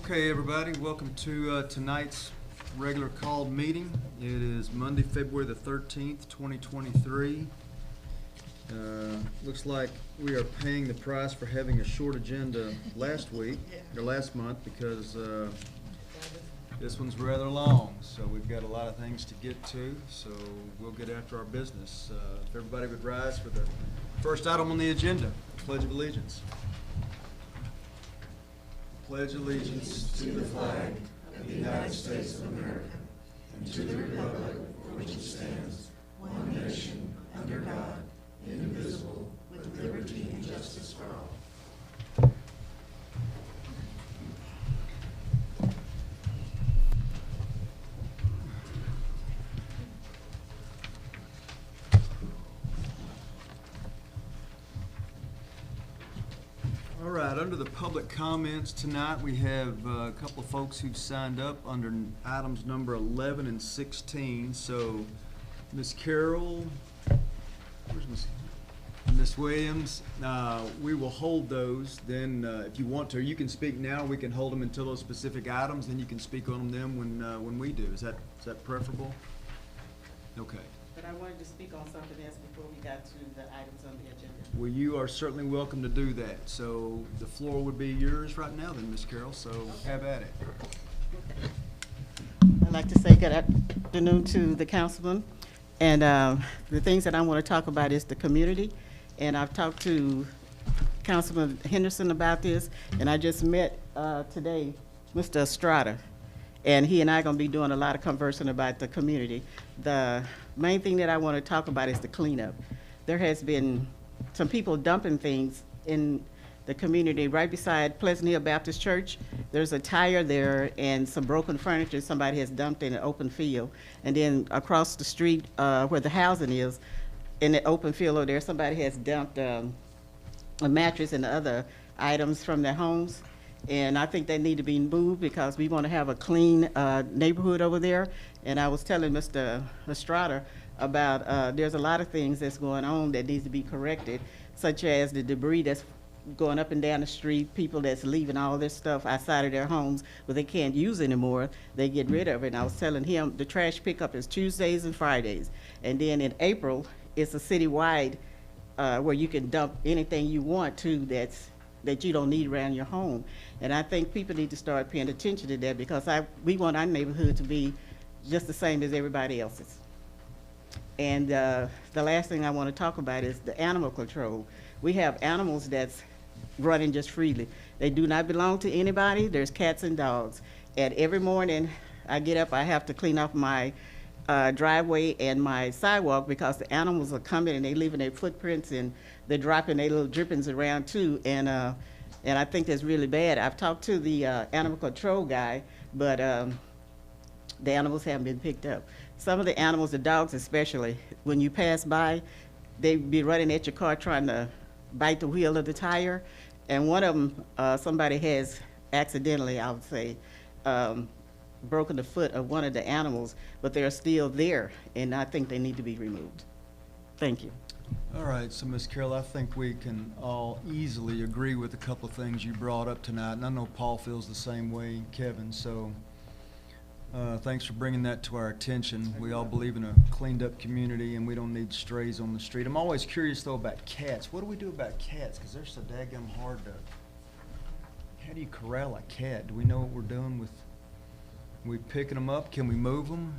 Okay, everybody, welcome to tonight's regular called meeting. It is Monday, February the 13th, 2023. Looks like we are paying the price for having a short agenda last week, or last month, because this one's rather long. So we've got a lot of things to get to, so we'll get after our business. If everybody would rise for the first item on the agenda, Pledge of Allegiance. Pledge allegiance to the flag of the United States of America and to the republic for which it stands, one nation, under God, indivisible, with liberty and justice for all. All right, under the public comments tonight, we have a couple of folks who've signed up under items number 11 and 16. So, Ms. Carroll, where's Ms. Williams? We will hold those. Then, if you want to, you can speak now. We can hold them until those specific items. Then you can speak on them when we do. Is that preferable? Okay. But I wanted to speak on something else before we got to the items on the agenda. Well, you are certainly welcome to do that. So the floor would be yours right now then, Ms. Carroll, so have at it. I'd like to say good afternoon to the councilman. And the things that I want to talk about is the community. And I've talked to Councilman Henderson about this, and I just met today Mr. Estrada. And he and I are going to be doing a lot of conversing about the community. The main thing that I want to talk about is the cleanup. There has been some people dumping things in the community right beside Pleasant Hill Baptist Church. There's a tire there and some broken furniture somebody has dumped in an open field. And then across the street where the housing is, in the open field over there, somebody has dumped a mattress and other items from their homes. And I think they need to be moved because we want to have a clean neighborhood over there. And I was telling Mr. Estrada about there's a lot of things that's going on that needs to be corrected, such as the debris that's going up and down the street, people that's leaving all this stuff outside of their homes but they can't use anymore, they get rid of it. And I was telling him the trash pickup is Tuesdays and Fridays. And then in April, it's a citywide where you can dump anything you want to that you don't need around your home. And I think people need to start paying attention to that because we want our neighborhood to be just the same as everybody else's. And the last thing I want to talk about is the animal control. We have animals that's running just freely. They do not belong to anybody. There's cats and dogs. And every morning I get up, I have to clean off my driveway and my sidewalk because the animals are coming and they leaving their footprints and they're dropping their little drippings around too. And I think that's really bad. I've talked to the animal control guy, but the animals haven't been picked up. Some of the animals, the dogs especially, when you pass by, they be running at your car trying to bite the wheel of the tire. And one of them, somebody has accidentally, I would say, broken the foot of one of the animals, but they're still there, and I think they need to be removed. Thank you. All right, so Ms. Carroll, I think we can all easily agree with a couple of things you brought up tonight, and I know Paul feels the same way, Kevin, so thanks for bringing that to our attention. We all believe in a cleaned up community and we don't need strays on the street. I'm always curious though about cats. What do we do about cats? Because they're so daggum hard to, how do you corral a cat? Do we know what we're doing with, we picking them up? Can we move them?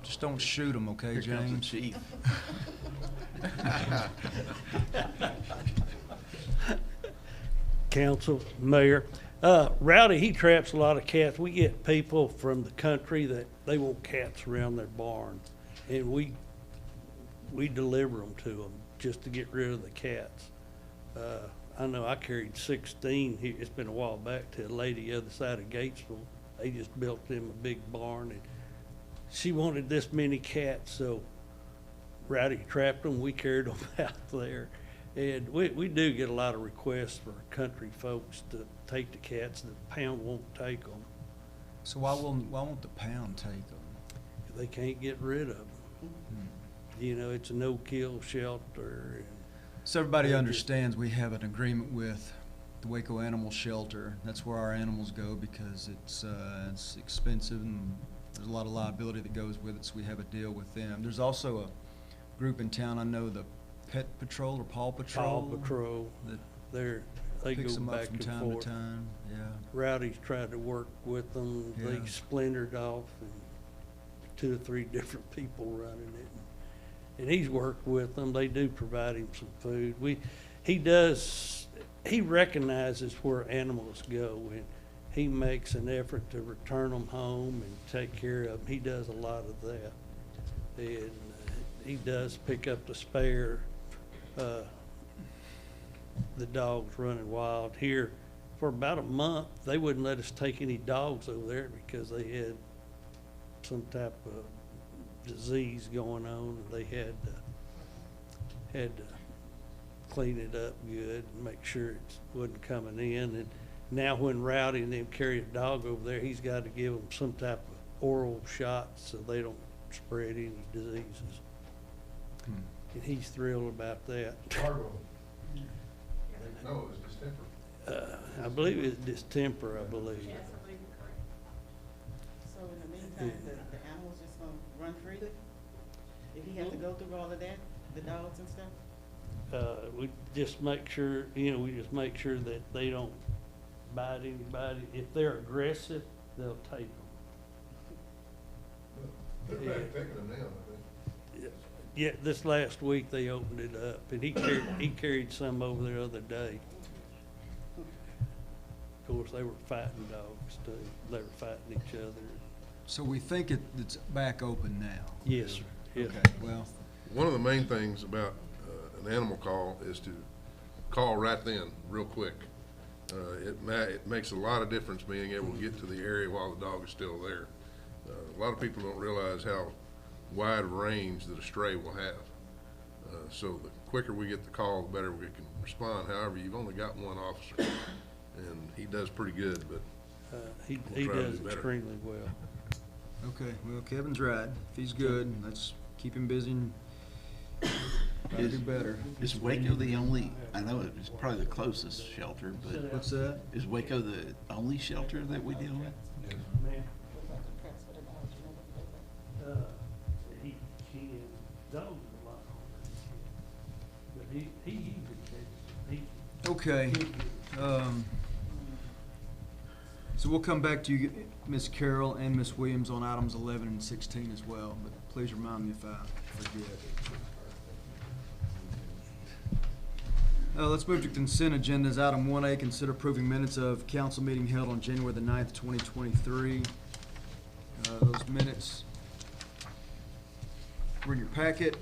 Just don't shoot them, okay, Here comes the James? chief. Council, Mayor. Rowdy, he traps a lot of cats. We get people from the country that they want cats around their barn, and we deliver them to them just to get rid of the cats. I know I carried 16 here. It's been a while back to a lady the other side of Gatesville. They just built them a big barn, and she wanted this many cats, so Rowdy trapped them. We carried them out there. And we do get a lot of requests for country folks to take the cats. The pound won't take them. So why won't the pound take them? They can't get rid of them. You know, it's a no-kill shelter. So everybody understands we have an agreement with the Waco Animal Shelter. That's where our animals go because it's expensive and there's a lot of liability that goes with it, so we have a deal with them. There's also a group in town, I know, the Pet Patrol or Paw Patrol. Paw Patrol, That they picks go them up back from and time forth. to time, yeah. Rowdy's tried to work with them. Yeah. They splintered off and 2 or 3 different people running it. And he's worked with them. They do provide him some food. He recognizes where animals go and he makes an effort to return them home and take care of them. He does a lot of that. And he does pick up the spare, the dogs running wild. Here, for about a month, they wouldn't let us take any dogs over there because they had some type of disease going on. They had to clean it up good and make sure it wasn't coming in. And now when Rowdy and them carry a dog over there, he's got to give them some type of oral shot so they don't spread any diseases. And he's thrilled about that. Cargo. No, it was distemper. I believe it's distemper, I believe. So in the meantime, the animals just gonna run freely? If he has to go through all of that, the dogs and stuff? We just make sure, we make sure that they don't bite anybody. If they're aggressive, they'll take them. They're back taking them now, I think. Yeah, this last week they opened it up, and he carried some over there the other day. Of course, they were fighting dogs too. They were fighting each other. So we think it's back open now? Yes, sir. Yes. Okay, well, One of the main things about an animal call is to call right then, real quick. It makes a lot of difference being able to get to the area while the dog is still there. A lot of people don't realize how wide range that a stray will have. So the quicker we get the call, the better we can respond. However, you've only got one officer, and he does pretty good, but He We'll try to does do better. extremely well. okay, well, Kevin's right. If he's good, let's keep him busy and try to do better. Is Waco the only, I know it's probably the closest shelter, but What's that? is Waco the only shelter that we deal with? Man. He dogs are a lot harder. But he usually takes, Okay, so we'll come back to you, Ms. Carroll and Ms. Williams, on items 11 and 16 as well, but please remind me if I forget. Let's move to consent agendas. Item 1A, consider approving minutes of council meeting held on January the 9th, 2023. Those minutes were in your packet.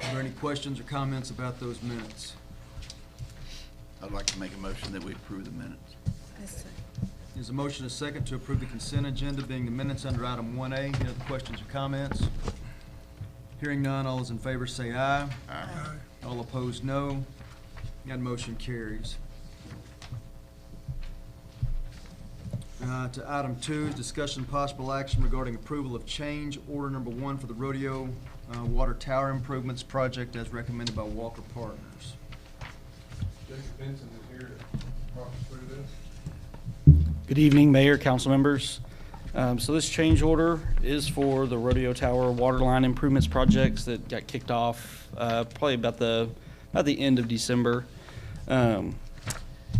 Are there any questions or comments about those minutes? I'd like to make a motion that we approve the minutes. There's a motion, a second, to approve the consent agenda, being the minutes under item 1A. Any other questions or comments? Hearing none, all those in favor say aye. Aye. All opposed, no. That motion carries. To item 2 is discussion and possible action regarding approval of change order number 1 for the rodeo water tower improvements project as recommended by Walker Partners. Jacob Benson is here to talk us through this. Good evening, Mayor, council members. So this change order is for the Rodeo Tower water line improvements projects that got kicked off probably about the end of December.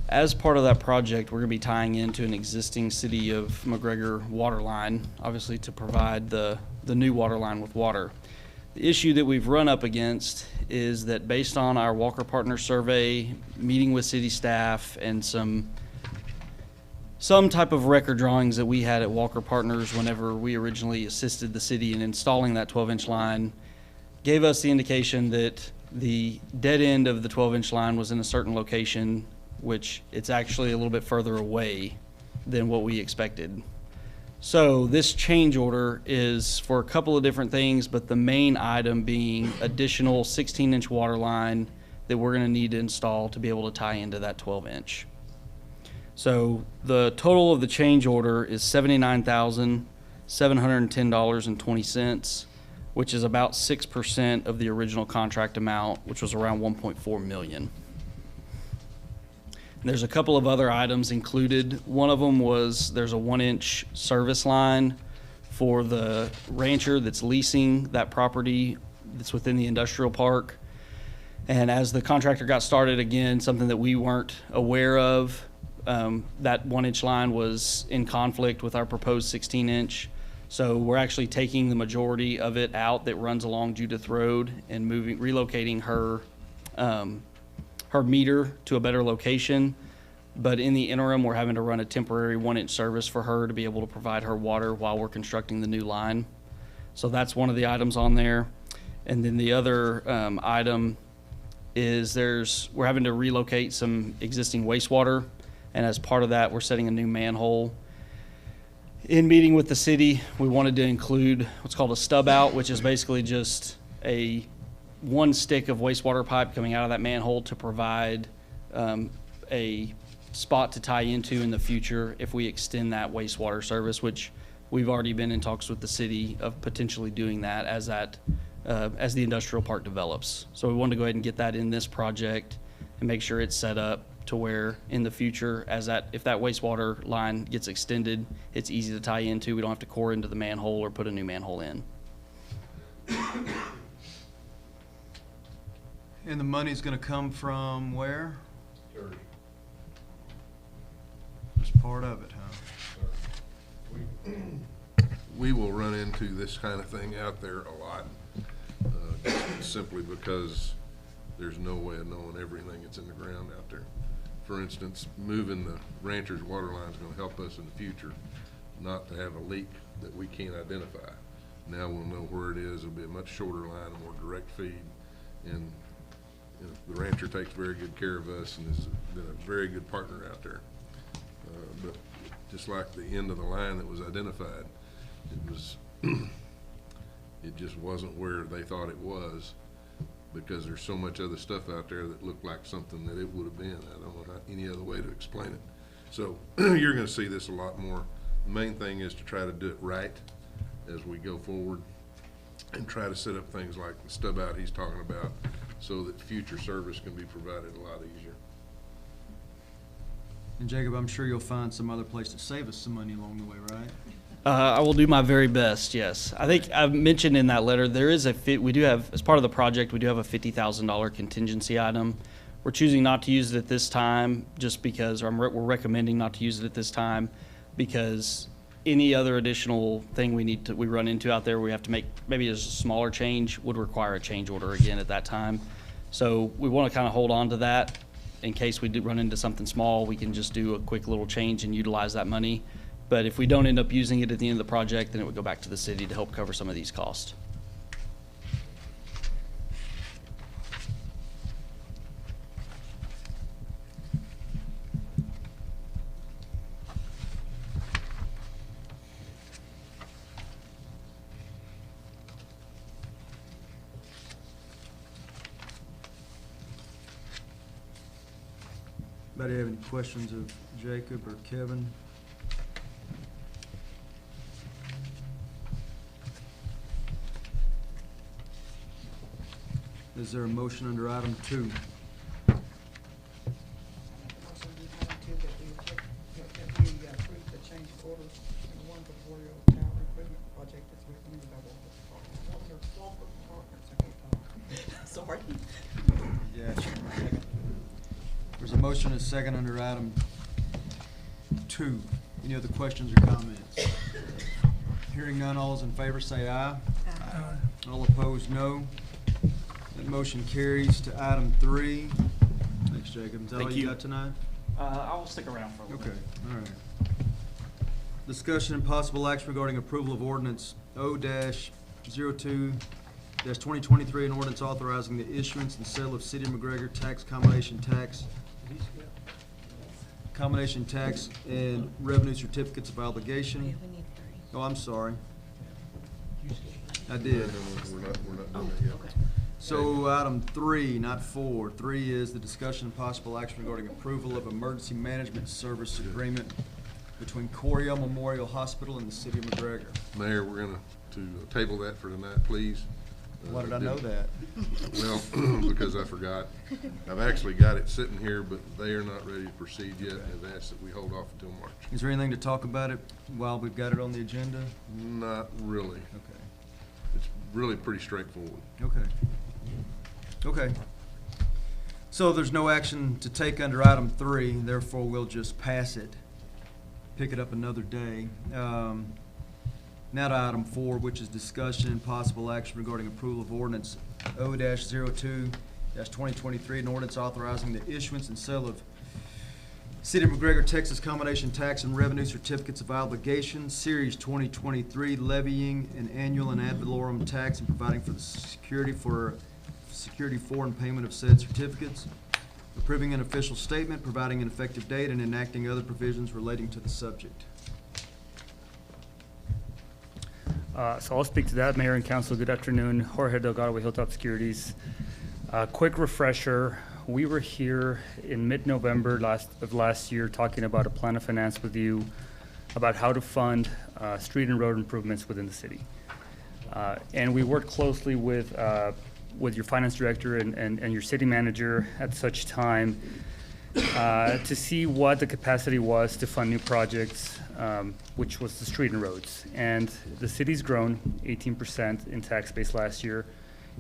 As part of that project, we're going to be tying into an existing City of McGregor water line, obviously to provide the new water line with water. The issue that we've run up against is that based on our Walker Partners survey, meeting with city staff, and some type of record drawings that we had at Walker Partners whenever we originally assisted the city in installing that 12-inch line, gave us the indication that the dead end of the 12-inch line was in a certain location, which it's actually a little bit further away than what we expected. So this change order is for a couple of different things, but the main item being additional 16-inch water line that we're going to need to install to be able to tie into that 12-inch. So the total of the change order is $79,710.20. which is about 6% of the original contract amount, which was around 1.4 million. There's a couple of other items included. One of them was there's a 1-inch service line for the rancher that's leasing that property that's within the industrial park. And as the contractor got started, again, something that we weren't aware of, that 1-inch line was in conflict with our proposed 16-inch. So we're actually taking the majority of it out that runs along Judith Road and relocating her meter to a better location. But in the interim, we're having to run a temporary 1-inch service for her to be able to provide her water while we're constructing the new line. So that's one of the items on there. And then the other item is we're having to relocate some existing wastewater. And as part of that, we're setting a new manhole. In meeting with the city, we wanted to include what's called a stub out, which is basically just one stick of wastewater pipe coming out of that manhole to provide a spot to tie into in the future if we extend that wastewater service, which we've already been in talks with the city of potentially doing that as the industrial park develops. So we wanted to go ahead and get that in this project and make sure it's set up to where in the future, if that wastewater line gets extended, it's easy to tie into. We don't have to core into the manhole or put a new manhole in. And the money's gonna come from where? Just part of it, huh? We will run into this kind of thing out there a lot, simply because there's no way of knowing everything that's in the ground out there. For instance, moving the rancher's water line is gonna help us in the future, not to have a leak that we can't identify. Now we'll know where it is. It'll be a much shorter line, a more direct feed, and the rancher takes very good care of us and has been a very good partner out there. But just like the end of the line that was identified, it just wasn't where they thought it was, because there's so much other stuff out there that looked like something that it would have been. I don't know any other way to explain it. So you're going to see this a lot more. The main thing is to try to do it right as we go forward and try to set up things like the stub out he's talking about so that future service can be provided a lot easier. And Jacob, I'm sure you'll find some other place to save us some money along the way, right? I will do my very best, yes. I think I've mentioned in that letter, we do have, as part of the project, we do have a $50,000 contingency item. We're choosing not to use it at this time just because, we're recommending not to use it at this time because any other additional thing we run into out there, we have to make maybe a smaller change would require a change order again at that time. So we want to kind of hold on to that in case we do run into something small. We can just do a quick little change and utilize that money. But if we don't end up using it at the end of the project, then it would go back to the city to help cover some of these costs. Anybody have any questions of Jacob or Kevin? Is there a motion under item 2? Sorry. Yeah, sure. There's a motion and a second under item 2. Any other questions or comments? Hearing none, all is in favor say aye. Aye. All opposed, no. That motion carries to item 3. Thanks, Jacob. Is that all you got tonight? I will stick around for a little bit. Okay, all right. Discussion and possible action regarding approval of ordinance O-02-2023, an ordinance authorizing the issuance and sale of City of McGregor combination tax and revenue certificates of obligation. Oh, I'm sorry. I did. We're not doing it yet. So item 3, not 4. 3 is the discussion and possible action regarding approval of emergency management service agreement between Coryell Memorial Hospital and the City of McGregor. Mayor, we're gonna table that for tonight, please. Why did I know that? Well, because I forgot. I've actually got it sitting here, but they are not ready to proceed yet, and have asked that we hold off until March. Is there anything to talk about it while we've got it on the agenda? Not really. Okay. It's really pretty straightforward. Okay. Okay. So there's no action to take under item 3, therefore we'll just pass it, pick it up another day. Now to item 4, which is discussion and possible action regarding approval of ordinance O-02-2023, an ordinance authorizing the issuance and sale of City of McGregor, Texas combination tax and revenue certificates of obligation, Series 2023, levying an annual and ad valorem tax and providing for the security for and payment of said certificates, approving an official statement, providing an effective date, and enacting other provisions relating to the subject. So I'll speak to that. Mayor and Council, good afternoon. Jorge Delgado with Hilltop Securities. Quick refresher, we were here in mid-November last year talking about a plan of finance with you about how to fund street and road improvements within the city. And we worked closely with your finance director and your city manager at such time to see what the capacity was to fund new projects, which was the street and roads. And the city's grown 18% in tax base last year.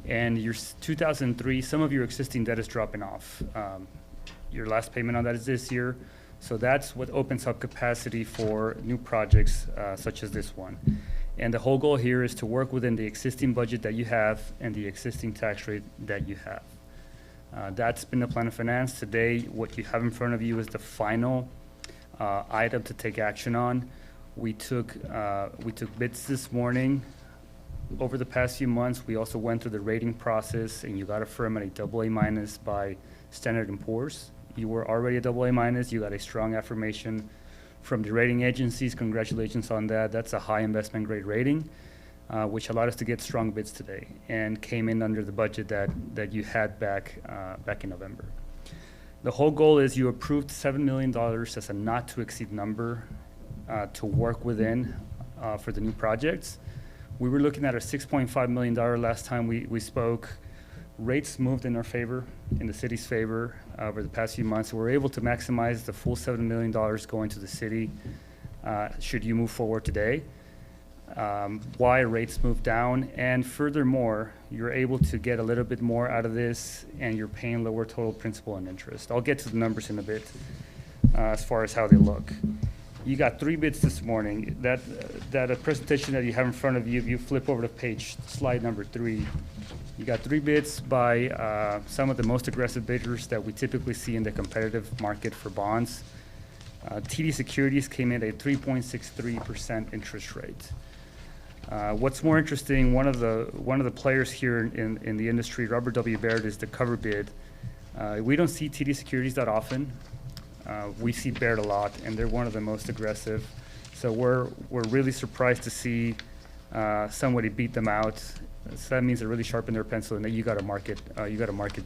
And your 2003, some of your existing debt is dropping off. Your last payment on that is this year. So that's what opens up capacity for new projects such as this one. And the whole goal here is to work within the existing budget that you have and the existing tax rate that you have. That's been the plan of finance. Today, what you have in front of you is the final item to take action on. We took bids this morning. Over the past few months, we also went through the rating process, and you got affirmed at a AA- by Standard & Poor's. You were already a AA-. You got a strong affirmation from the rating agencies. Congratulations on that. That's a high investment grade rating, which allowed us to get strong bids today and came in under the budget that you had back in November. The whole goal is you approved $7 million as a not to exceed number to work within for the new projects. We were looking at a $6.5 million last time we spoke. Rates moved in our favor, in the city's favor, over the past few months. We were able to maximize the full $7 million going to the city should you move forward today. Why rates moved down, and furthermore, you're able to get a little bit more out of this, and you're paying lower total principal and interest. I'll get to the numbers in a bit as far as how they look. You got 3 bids this morning. That presentation that you have in front of you, if you flip over to slide number 3, you got 3 bids by some of the most aggressive bidders that we typically see in the competitive market for bonds. TD Securities came in at a 3.63% interest rate. What's more interesting, one of the players here in the industry, Robert W. Baird, is the cover bid. We don't see TD Securities that often. We see Baird a lot, and they're one of the most aggressive. So we're really surprised to see somebody beat them out. So that means they really sharpened their pencil, and that you got a market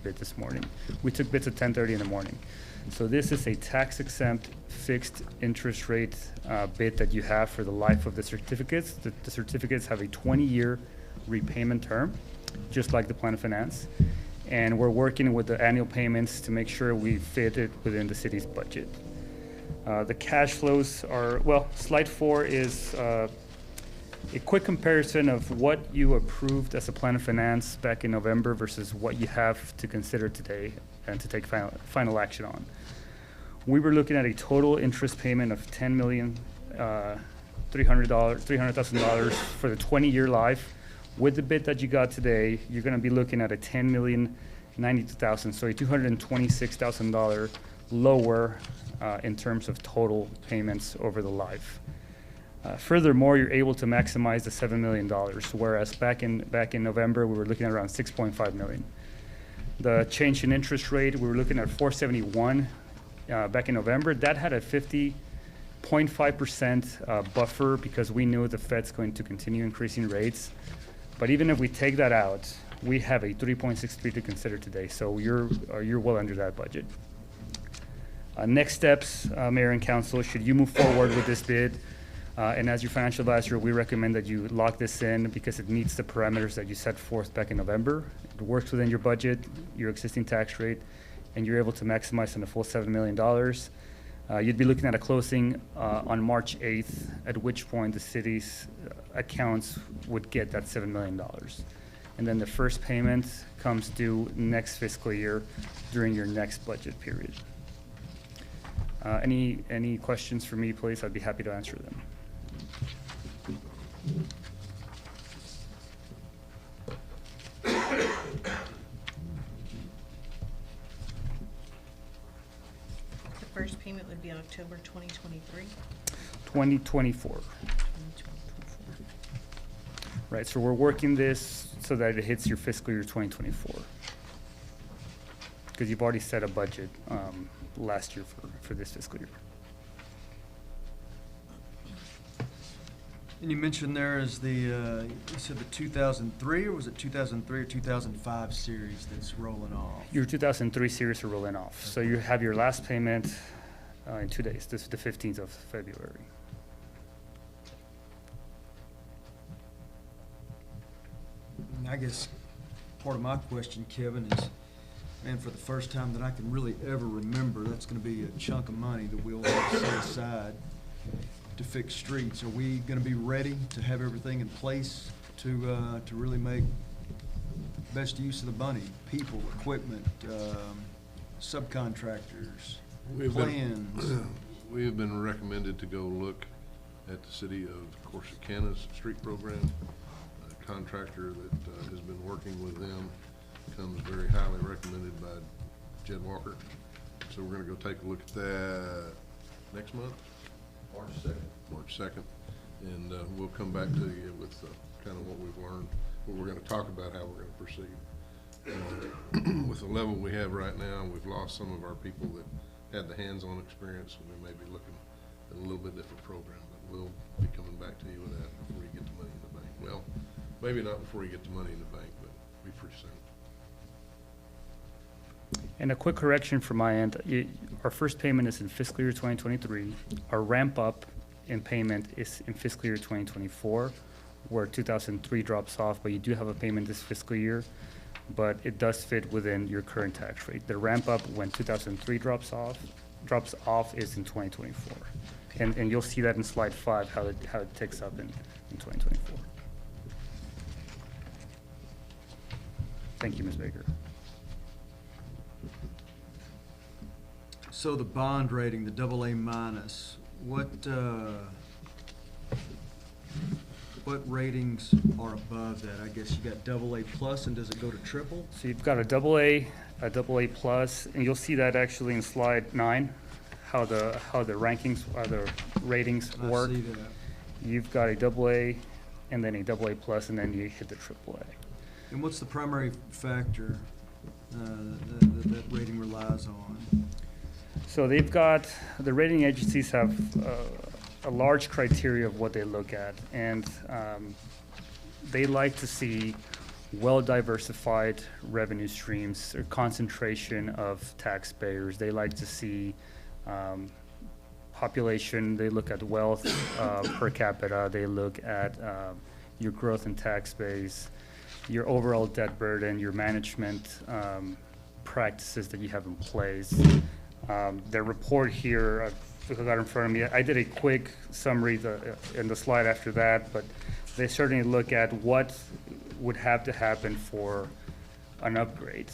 bid this morning. We took bids at 10:30 in the morning. So this is a tax-exempt fixed interest rate bid that you have for the life of the certificates. The certificates have a 20-year repayment term, just like the plan of finance. And we're working with the annual payments to make sure we fit it within the city's budget. The cash flows are, well, slide 4 is a quick comparison of what you approved as a plan of finance back in November versus what you have to consider today and to take final action on. We were looking at a total interest payment of $10,300,000 for the 20-year life. With the bid that you got today, you're going to be looking at a $10,092,000, so a $226,000 lower in terms of total payments over the life. Furthermore, you're able to maximize the $7 million, whereas back in November we were looking at around $6.5 million. The change in interest rate, we were looking at 471 back in November. That had a 50.5% buffer because we knew the Fed's going to continue increasing rates. But even if we take that out, we have a 3.63 to consider today. So you're well under that budget. Next steps, Mayor and Council, should you move forward with this bid, And as your financial advisor, we recommend that you lock this in because it meets the parameters that you set forth back in November. It works within your budget, your existing tax rate, and you're able to maximize on the full $7 million. You'd be looking at a closing on March 8th, at which point the city's accounts would get that $7 million. And then the first payment comes due next fiscal year during your next budget period. Any questions for me, please? I'd be happy to answer them. The first payment would be October 2023. 2024. Right, so we're working this so that it hits your fiscal year 2024. Because you've already set a budget last year for this fiscal year. And you mentioned there is the, you said the 2003, or was it 2003 or 2005 series that's rolling off? Your 2003 series are rolling off. So you have your last payment in 2 days. This is the 15th of February. And I guess part of my question, Kevin, is, man, for the first time that I can really ever remember, that's gonna be a chunk of money that we'll have to set aside to fix streets. Are we gonna be ready to have everything in place to really make best use of the money? People, equipment, subcontractors, plans? We have been recommended to go look at the city of Corsicana's street program. A contractor that has been working with them comes very highly recommended by Jed Walker. So we're gonna go take a look at that next month? March 2nd. And we'll come back to you with kind of what we've learned, what we're gonna talk about, how we're gonna proceed. With the level we have right now, we've lost some of our people that had the hands-on experience, and we may be looking at a little bit different program, but we'll be coming back to you with that before you get the money in the bank. Well, maybe not before you get the money in the bank, but be pretty soon. And a quick correction from my end, our first payment is in fiscal year 2023. Our ramp up in payment is in fiscal year 2024, where 2003 drops off, but you do have a payment this fiscal year, but it does fit within your current tax rate. The ramp up when 2003 drops off is in 2024. And you'll see that in slide 5, how it ticks up in 2024. Thank you, Ms. Baker. So the bond rating, the AA minus, what ratings are above that? I guess you got AA plus, and does it go to triple? So you've got a AA plus, and you'll see that actually in slide 9, how the rankings, the ratings work. I see that. You've got a AA, and then a AA plus, and then you hit the AAA. And what's the primary factor that rating relies on? So they've got, the rating agencies have a large criteria of what they look at, and they like to see well-diversified revenue streams or concentration of taxpayers. They like to see population, they look at wealth per capita, they look at your growth in tax base, your overall debt burden, your management practices that you have in place. The report here, I've got in front of me, I did a quick summary in the slide after that, but they certainly look at what would have to happen for an upgrade.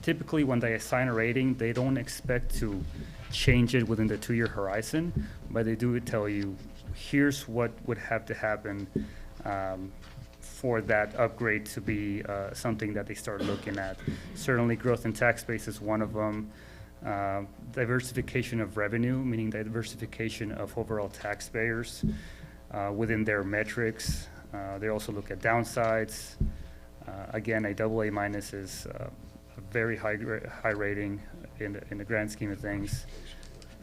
Typically, when they assign a rating, they don't expect to change it within the 2-year horizon, but they do tell you, here's what would have to happen for that upgrade to be something that they start looking at. Certainly, growth in tax base is one of them. Diversification of revenue, meaning diversification of overall taxpayers within their metrics. They also look at downsides. Again, a AA minus is a very high rating in the grand scheme of things,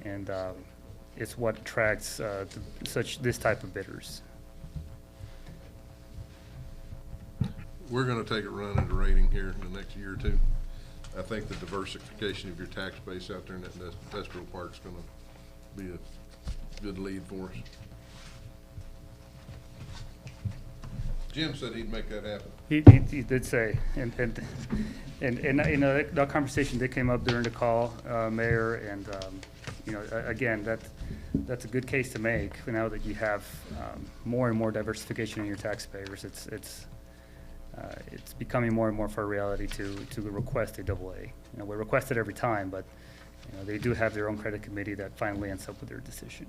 and it's what attracts this type of bidders. We're gonna take a run at a rating here in the next year or two. I think the diversification of your tax base out there in that industrial park is gonna be a good lead for us. Jim said he'd make that happen. He did say, and you know, that conversation did came up during the call, Mayor, and, you know, again, that's a good case to make now that you have more and more diversification in your taxpayers. It's becoming more and more for a reality to request a double A. You know, we request it every time, but, you know, they do have their own credit committee that finally ends up with their decision.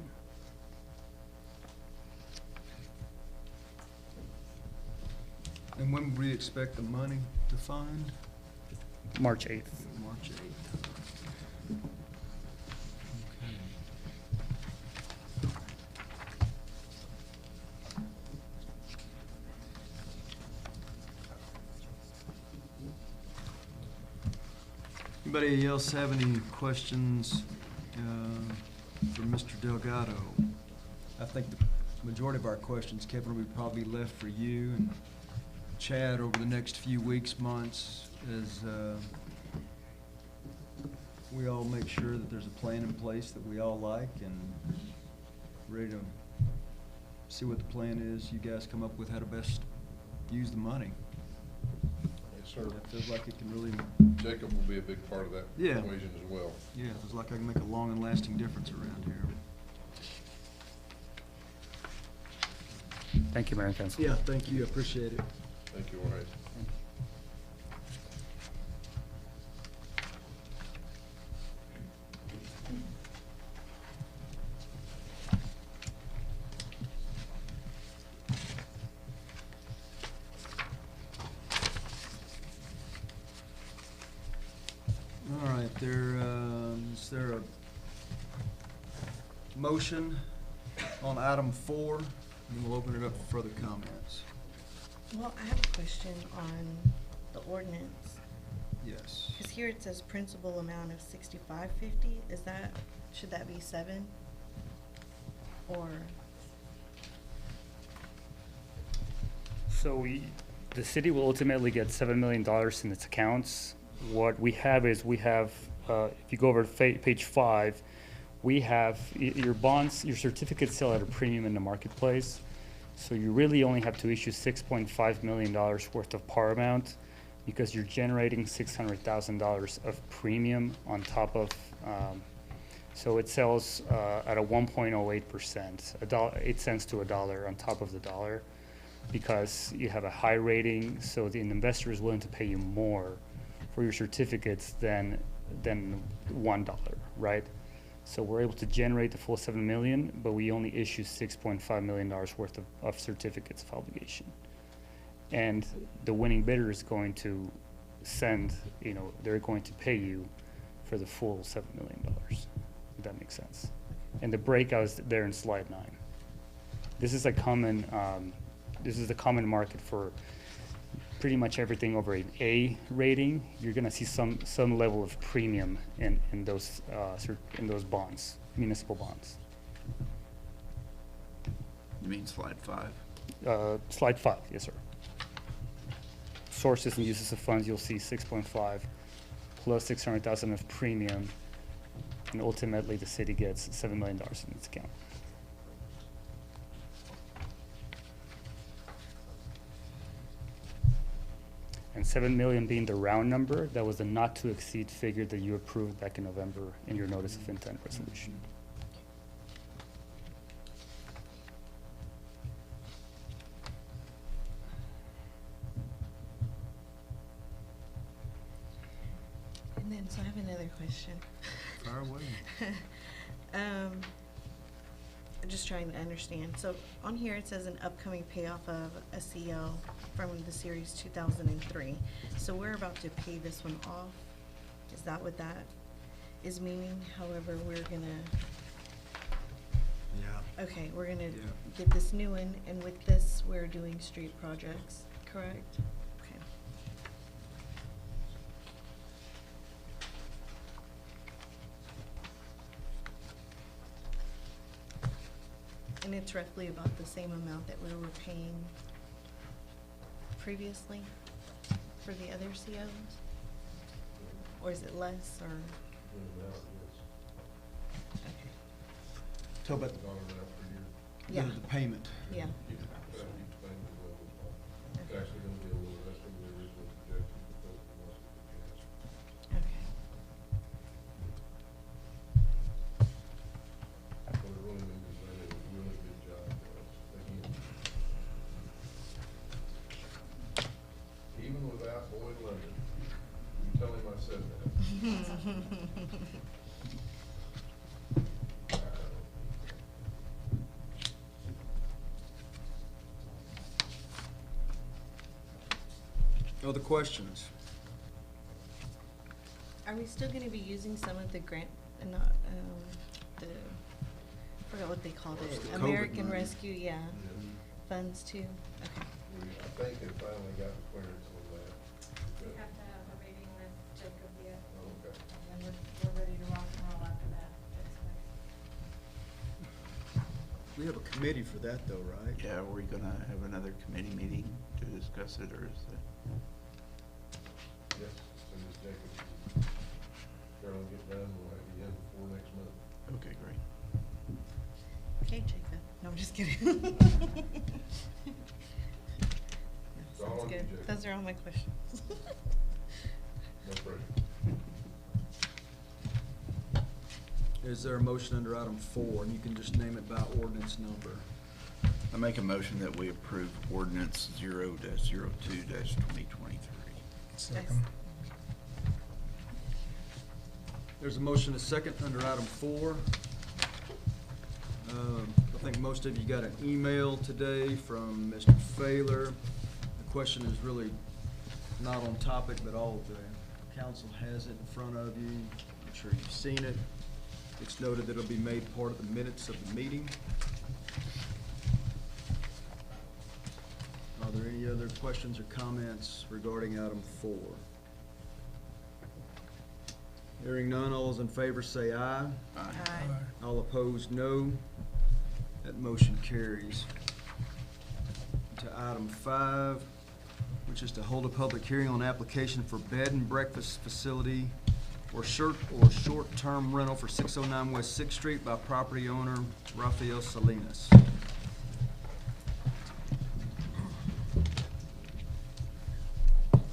And when would we expect the money to fund? March 8th. March 8th. Anybody else have any questions for Mr. Delgado? I think the majority of our questions, Kevin, will probably be left for you and Chad over the next few weeks, months, as we all make sure that there's a plan in place that we all like and ready to see what the plan is you guys come up with, how to best use the money. Yes, sir. It feels like it can really, Jacob will be a big part of that Yeah. equation as well. yeah, it feels like I can make a long and lasting difference around here. Thank you, Mayor and Council. Yeah, thank you, I appreciate it. Thank you, Jorge. All right, is there a motion on item 4? And we'll open it up for further comments. Well, I have a question on the ordinance. Yes. Because here it says principal amount of $65.50. Is that, should that be 7? Or, So the city will ultimately get $7 million in its accounts. What we have is, if you go over to page 5, we have your bonds, your certificates sell at a premium in the marketplace. So you really only have to issue $6.5 million worth of par amount because you're generating $600,000 of premium on top of, so it sells at a 1.08%, 8 cents to $1 on top of the dollar, because you have a high rating, so the investor is willing to pay you more for your certificates than $1, right? So we're able to generate the full 7 million, but we only issue $6.5 million worth of certificates of obligation. And the winning bidder is going to send, you know, they're going to pay you for the full $7 million, if that makes sense. And the breakout is there in slide 9. This is a common, this is the common market for pretty much everything over an A rating. You're gonna see some level of premium in those bonds, municipal bonds. You mean slide 5? Slide 5, yes, sir. Sources and uses of funds, you'll see 6.5 plus 600,000 of premium, and ultimately the city gets $7 million in its account. And 7 million being the round number, that was the not to exceed figure that you approved back in November in your notice of intent resolution. and then, so I have another question. Fire away. I'm just trying to understand. So on here, it says an upcoming payoff of a CO from the series 2003. So we're about to pay this one off? Is that what that is meaning? However, we're gonna, Yeah. okay, we're gonna Yeah. get this new one, and with this, we're doing street projects, correct? Okay. And it's roughly about the same amount that we were paying previously for the other COs? Or is it less, or? Okay. Talk about Dollar amount per year. Yeah, the payment. yeah. You can explain the level. Other questions? Are we still gonna be using some of the grant, the, I forgot what they called It's it, the COVID American money. Rescue, yeah, funds too? Okay. I think they finally got the clearance on that. We have to have a meeting with Jacob yet, Okay. and then we're ready to rock and roll after that. We have a committee for that though, right? Yeah, are we gonna have another committee meeting to discuss it, or is that? Yes, as soon as Jacob and Carolyn get done, we'll have you in before next month. Okay, great. Okay, Jacob. No, I'm just kidding. It's all Sounds on you, good. Jacob. Those are all my questions. No pressure. Is there a motion under item 4, and you can just name it by ordinance number? I make a motion that we approve ordinance 0-02-2023. Second. There's a motion, a second, under item 4. I think most of you got an email today from Mr. Failer. The question is really not on topic, but all of the council has it in front of you. I'm sure you've seen it. It's noted that it'll be made part of the minutes of the meeting. Are there any other questions or comments regarding item 4? Hearing none, all those in favor say aye. Aye. All opposed, no. That motion carries. To item 5, which is to hold a public hearing on application for bed and breakfast facility or short-term rental for 609 West 6th Street by property owner Rafael Salinas.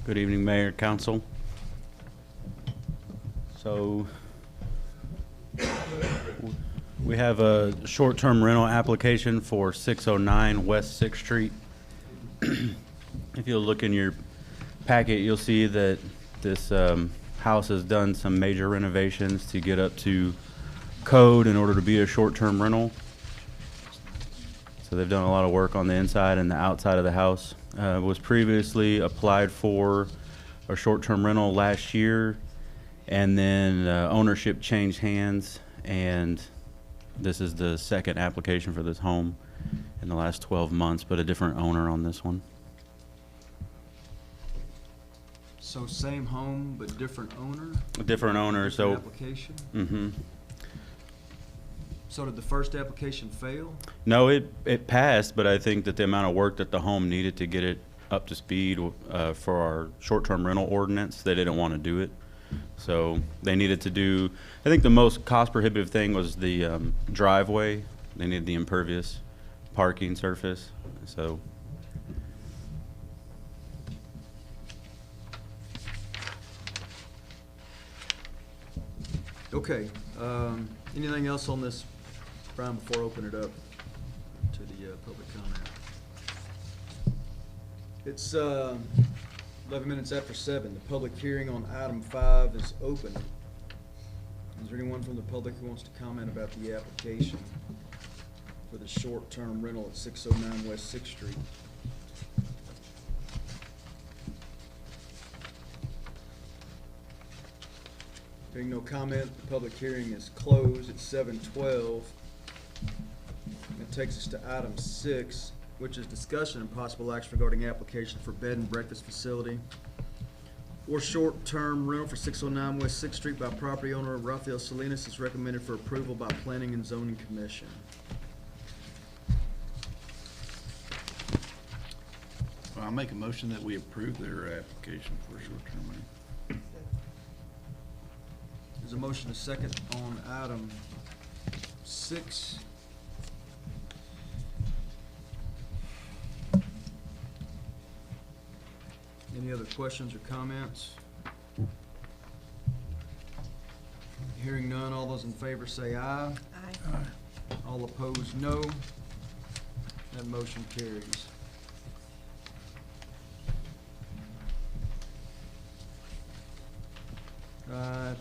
Good evening, Mayor, Council. So, we have a short-term rental application for 609 West 6th Street. If you'll look in your packet, you'll see that this house has done some major renovations to get up to code in order to be a short-term rental. So they've done a lot of work on the inside and the outside of the house. Was previously applied for a short-term rental last year, and then ownership changed hands, and this is the second application for this home in the last 12 months, but a different owner on this one. So same home, but different owner? A different owner, so. Different application? Mm-hmm. So did the first application fail? No, it passed, but I think that the amount of work that the home needed to get it up to speed for our short-term rental ordinance, they didn't want to do it. So they needed to do, I think the most cost-prohibitive thing was the driveway. They needed the impervious parking surface, so. Okay, anything else on this, Brian, before I open it up to the public comment? It's 11 minutes after 7. The public hearing on item 5 is open. Is there anyone from the public who wants to comment about the application for the short-term rental at 609 West 6th Street? Hearing no comment, the public hearing is closed at 7:12. That takes us to item 6, which is discussion and possible action regarding application for bed and breakfast facility or short-term rental for 609 West 6th Street by property owner Rafael Salinas is recommended for approval by Planning and Zoning Commission. Well, I'll make a motion that we approve their application for short-term rental. There's a motion, a second, on item 6. Any other questions or comments? Hearing none, all those in favor say aye. Aye. All opposed, no. That motion carries.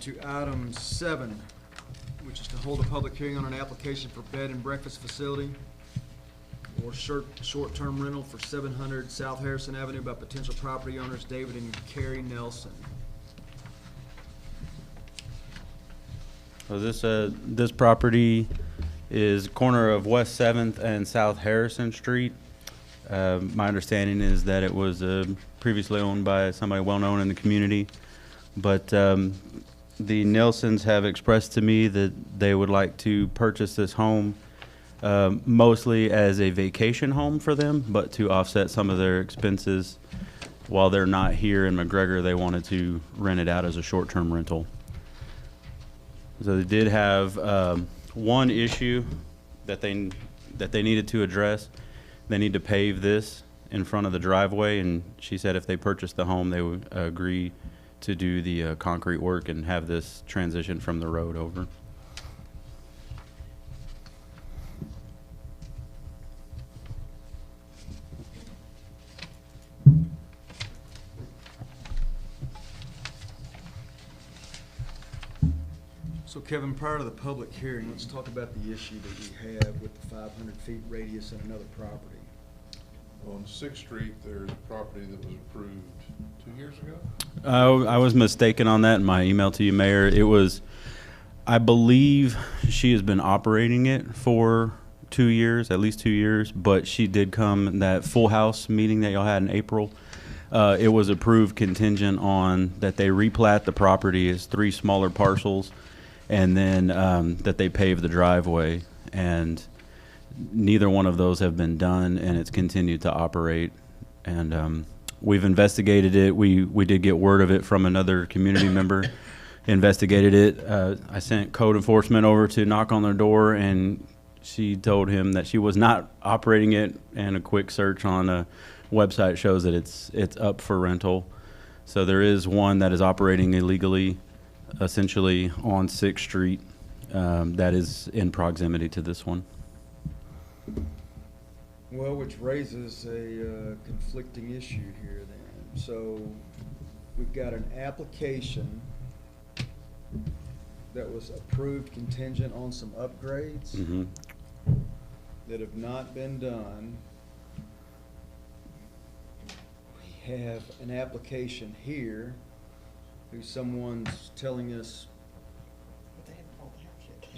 To item 7, which is to hold a public hearing on an application for bed and breakfast facility or short-term rental for 700 South Harrison Avenue by potential property owners David and Carrie Nelson. So this property is corner of West 7th and South Harrison Street. My understanding is that it was previously owned by somebody well-known in the community, but the Nelsons have expressed to me that they would like to purchase this home mostly as a vacation home for them, but to offset some of their expenses while they're not here in McGregor, they wanted to rent it out as a short-term rental. So they did have one issue that they needed to address. They need to pave this in front of the driveway, and she said if they purchased the home, they would agree to do the concrete work and have this transition from the road over. So Kevin, prior to the public hearing, let's talk about the issue that we have with the 500 feet radius in another property. On 6th Street, there's a property that was approved 2 years ago. I was mistaken on that in my email to you, Mayor. It was, I believe she has been operating it for 2 years, at least 2 years, but she did come that full house meeting that y'all had in April. It was approved contingent on that they replat the property as 3 smaller parcels, and then that they pave the driveway, and neither one of those have been done, and it's continued to operate. And we've investigated it. We did get word of it from another community member, investigated it. I sent code enforcement over to knock on their door, and she told him that she was not operating it, and a quick search on a website shows that it's up for rental. So there is one that is operating illegally, essentially on 6th Street, that is in proximity to this one. Well, which raises a conflicting issue here then. So we've got an application that was approved contingent on some upgrades Mm-hmm. that have not been done. We have an application here who someone's telling us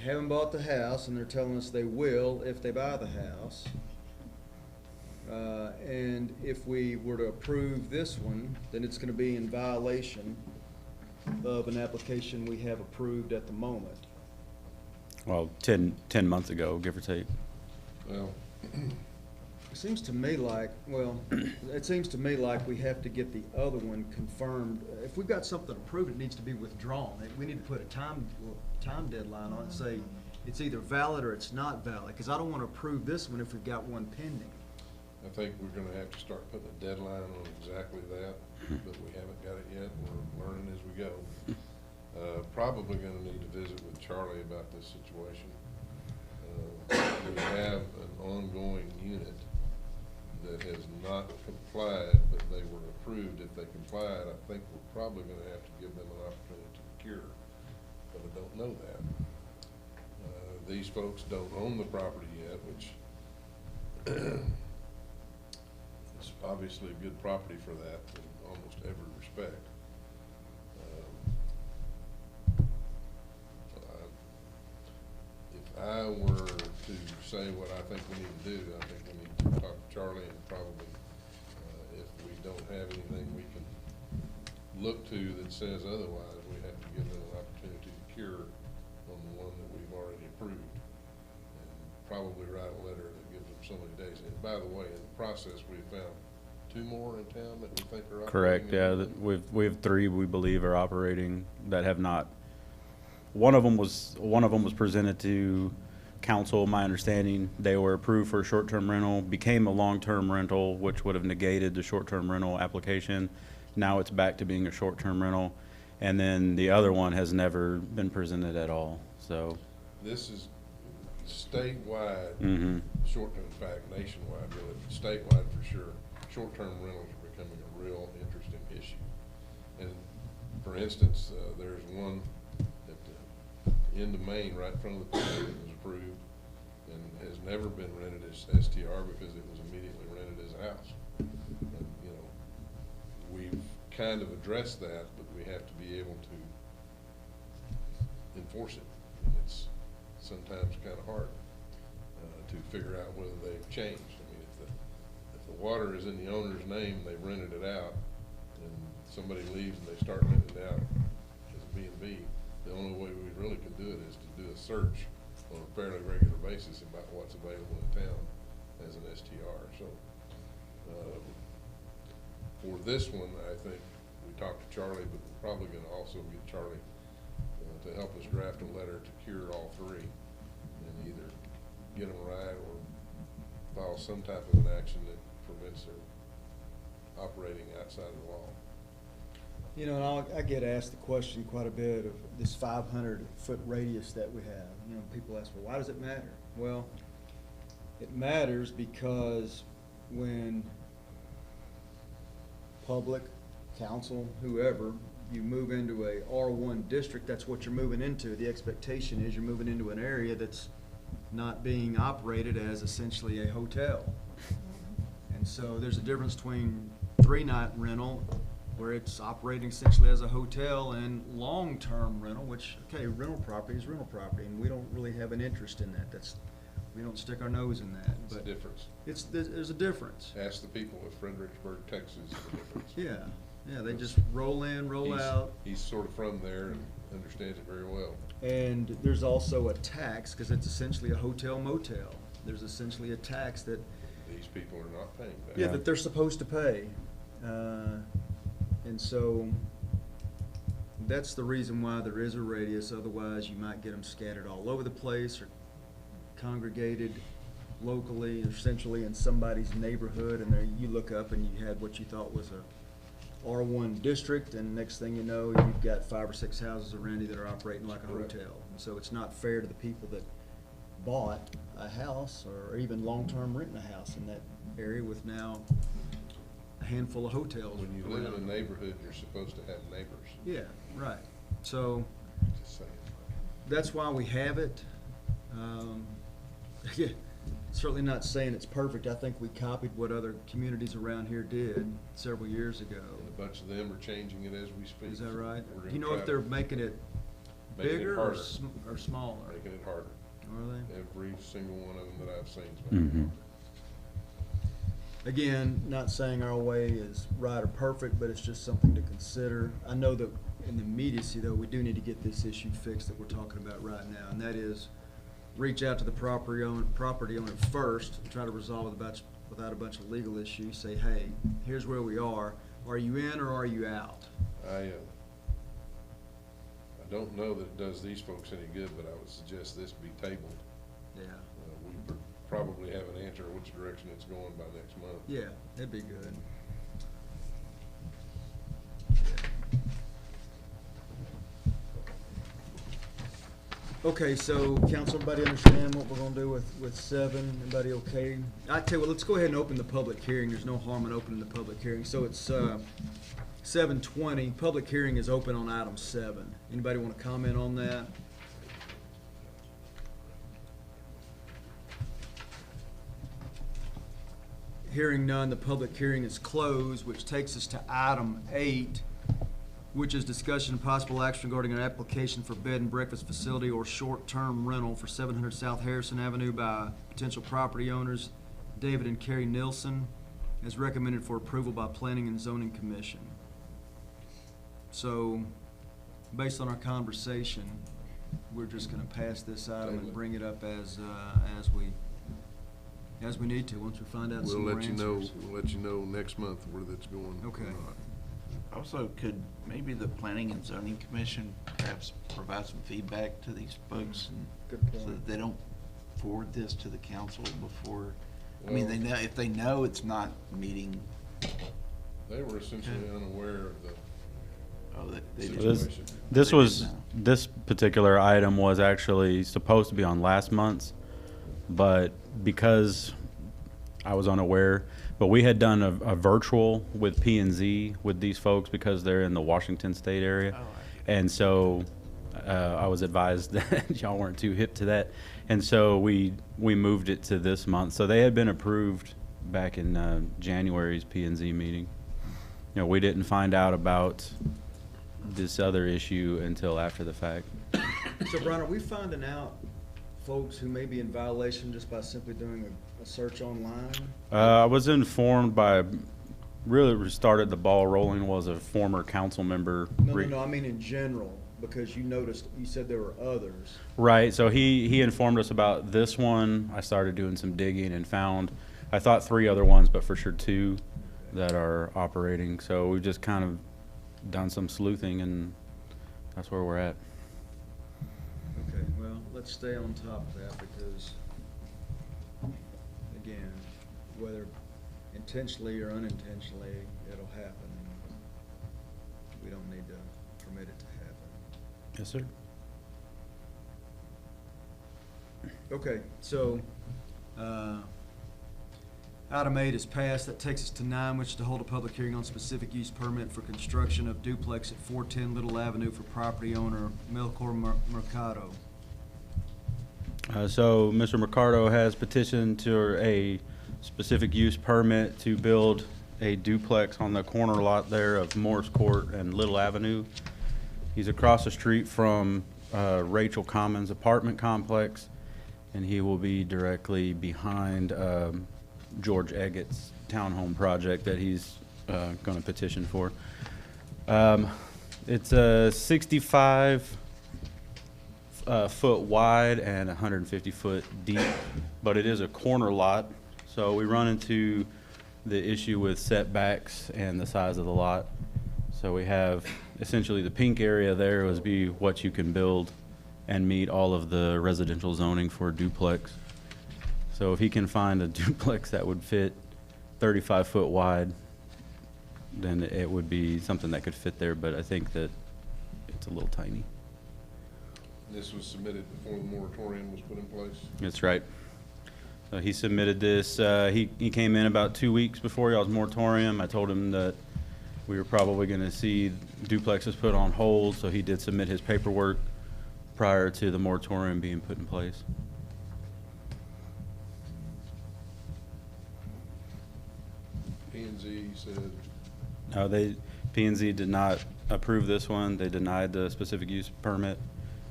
haven't bought the house, and they're telling us they will if they buy the house. And if we were to approve this one, then it's gonna be in violation of an application we have approved at the moment. Well, 10 months ago, give or take. Well, It seems to me like, well, it seems to me like we have to get the other one confirmed. If we've got something approved, it needs to be withdrawn. We need to put a time deadline on it, say it's either valid or it's not valid, because I don't want to approve this one if we've got one pending. I think we're gonna have to start putting a deadline on exactly that, but we haven't got it yet. We're learning as we go. Probably gonna need to visit with Charlie about this situation. We have an ongoing unit that has not complied, but they were approved. If they complied, I think we're probably gonna have to give them an opportunity to cure, but I don't know that. These folks don't own the property yet, which is obviously a good property for that in almost every respect. If I were to say what I think we need to do, I think we need to talk to Charlie, and probably, if we don't have anything we can look to that says otherwise, we have to give them an opportunity to cure on the one that we've already approved. And probably write a letter that gives them so many days. And by the way, in the process, we found 2 more in town that we think are operating. Correct, yeah. We have 3 we believe are operating that have not. One of them was presented to council, my understanding. They were approved for a short-term rental, became a long-term rental, which would have negated the short-term rental application. Now it's back to being a short-term rental. And then the other one has never been presented at all, so. This is statewide, Mm-hmm. short-term, in fact, nationwide, really, statewide for sure. Short-term rentals are becoming a real interesting issue. And for instance, there's one at the end of Maine, right in front of the plant, that was approved. and has never been rented as STR because it was immediately rented as a house. And, you know, we've kind of addressed that, but we have to be able to enforce it. And it's sometimes kind of hard to figure out whether they've changed. I mean, if the water is in the owner's name, they've rented it out, and somebody leaves and they start renting it out as a B&B, the only way we really can do it is to do a search on a fairly regular basis about what's available in town as an STR. So for this one, I think we talked to Charlie, but we're probably going to also get Charlie to help us draft a letter to cure all three and either get them right or file some type of an action that prevents their operating outside of the law. You know, and I get asked the question quite a bit of this 500-foot radius that we have. You know, people ask, well, why does it matter? Well, it matters because when public, council, whoever, you move into a R1 district, that's what you're moving into. The expectation is you're moving into an area that's not being operated as essentially a hotel. And so there's a difference between 3-night rental, where it's operating essentially as a hotel, and long-term rental, which, okay, rental property is rental property, and we don't really have an interest in that. We don't stick our nose in that. It's a difference. There's a difference. Ask the people of Fredericksburg, Texas, the difference. Yeah, they just roll in, roll out. He's sort of from there and understands it very well. And there's also a tax, because it's essentially a hotel motel. There's essentially a tax that, These people are not paying that. yeah, that they're supposed to pay. And so that's the reason why there is a radius. Otherwise, you might get them scattered all over the place or congregated locally or centrally in somebody's neighborhood, and there you look up and you had what you thought was a R1 district, and next thing you know, you've got 5 or 6 houses around you that are operating like a Correct. hotel. And so it's not fair to the people that bought a house or even long-term renting a house in that area with now a handful of hotels. When you live in around. a neighborhood, you're supposed to have neighbors. Yeah, right. So Just saying. that's why we have it. Yeah, certainly not saying it's perfect. I think we copied what other communities around here did several years ago. And a bunch of them are changing it as we speak. Is that right? We're Do gonna you know try if to they're making it make it bigger or harder. or smaller? Making it harder. Are they? Every single one of them that I've seen is making it Mhm. harder. Again, not saying our way is right or perfect, but it's just something to consider. I know that in the immediacy, though, we do need to get this issue fixed that we're talking about right now, and that is reach out to the property owner first, and try to resolve it without a bunch of legal issues. Say, hey, here's where we are. Are you in or are you out? I don't know that it does these folks any good, but I would suggest this be tabled. Yeah. We probably have an answer which direction it's going by next month. Yeah, that'd be good. Okay, so council, everybody understand what we're gonna do with 7? Everybody okay? I tell you what, let's go ahead and open the public hearing. There's no harm in opening the public hearing. So it's 7:20. Public hearing is open on item 7. Anybody want to comment on that? Hearing none, the public hearing is closed, which takes us to item 8, which is discussion and possible action regarding an application for bed and breakfast facility or short-term rental for 700 South Harrison Avenue by potential property owners David and Carrie Nilsson, as recommended for approval by Planning and Zoning Commission. So, based on our conversation, we're just gonna pass this item and bring it up as we need to, once we find out some more answers. We'll let you know next month where that's going. or Okay. not. Also, could maybe the Planning and Zoning Commission perhaps provide some feedback to these folks? Good So point. that they don't forward this to the council before, I mean, they Well- know, if they know it's not meeting, They were essentially unaware of the oh, they So just. situation. This particular item was actually supposed to be on last month's, but because I was unaware, but we had done a virtual with P&Z with these folks because they're in the Washington State area. And so I was advised that y'all weren't too hip to that, and so we moved it to this month. So they had been approved back in January's P&Z meeting. You know, we didn't find out about this other issue until after the fact. So Brian, are we finding out folks who may be in violation just by simply doing a search online? I was informed by, really started the ball rolling was a former council member. No, I mean in general, because you noticed, you said there were others. Right, so he informed us about this one. I started doing some digging and found, I thought 3 other ones, but for sure 2 that are operating. So we've just kind of done some sleuthing, and that's where we're at. Okay, well, let's stay on top of that because, again, whether intentionally or unintentionally, it'll happen. We don't need to permit it to happen. Yes, sir. Okay, so, item 8 is passed. That takes us to 9, which is to hold a public hearing on specific use permit for construction of duplex at 410 Little Avenue for property owner Melchor Mercado. So Mr. Mercado has petitioned to a specific use permit to build a duplex on the corner lot there of Morris Court and Little Avenue. He's across the street from Rachel Commons apartment complex, and he will be directly behind George Eggett's townhome project that he's going to petition for. It's a 65 foot wide and 150 foot deep, but it is a corner lot. So we run into the issue with setbacks and the size of the lot. So we have essentially the pink area there would be what you can build and meet all of the residential zoning for a duplex. So if he can find a duplex that would fit 35 foot wide, then it would be something that could fit there, but I think that it's a little tiny. This was submitted before the moratorium was put in place. That's right. So he submitted this, he came in about 2 weeks before y'all's moratorium. I told him that we were probably gonna see duplexes put on hold, so he did submit his paperwork prior to the moratorium being put in place. P&Z said, P&Z did not approve this one. They denied the specific use permit.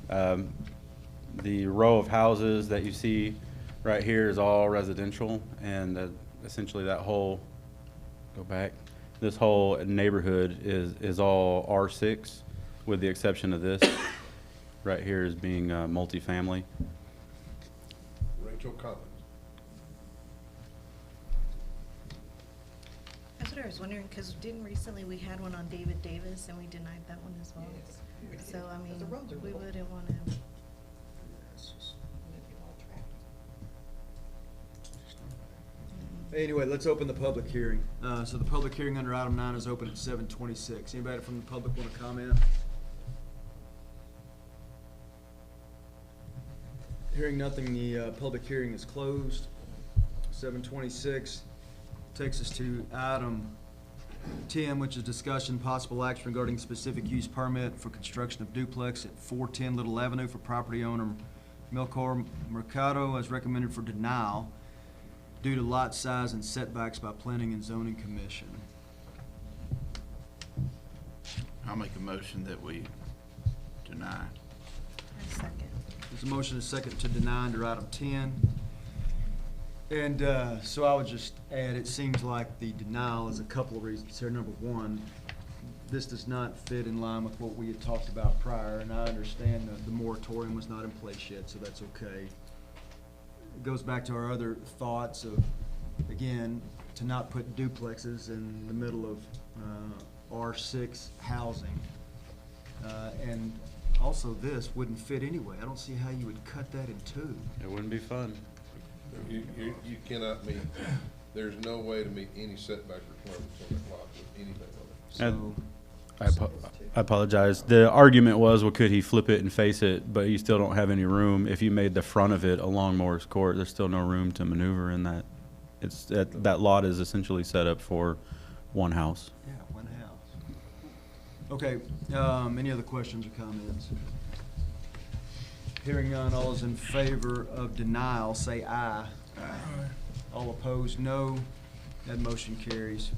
The row of houses that you see right here is all residential, and essentially that whole, go back, this whole neighborhood is all R6, with the exception of this. Right here is being multifamily. Rachel Commons. That's what I was wondering, because didn't recently we had one on David Davis and we denied that one as well? So, I mean, we wouldn't want to. Anyway, let's open the public hearing. So the public hearing under item 9 is open at 7:26. Anybody from the public want to comment? Hearing nothing, the public hearing is closed. 7:26 takes us to item 10, which is discussion possible action regarding specific use permit for construction of duplex at 410 Little Avenue for property owner Melchor Mercado, as recommended for denial due to lot size and setbacks by Planning and Zoning Commission. I'll make a motion that we deny. A second. There's a motion and a second to deny under item 10. And so I would just add, it seems like the denial is a couple of reasons here. Number one, this does not fit in line with what we had talked about prior, and I understand that the moratorium was not in place yet, so that's okay. It goes back to our other thoughts of, again, to not put duplexes in the middle of R6 housing. And also this wouldn't fit anyway. I don't see how you would cut that in two. It wouldn't be fun. You cannot meet, there's no way to meet any setback requirements on that lot with anything on it. So, I apologize. The argument was, well, could he flip it and face it, but you still don't have any room. If you made the front of it along Morris Court, there's still no room to maneuver in that. It's that lot is essentially set up for one house. yeah, one house. Okay, any other questions or comments? Hearing none, all those in favor of denial, say aye. Aye. All opposed, no. That motion carries.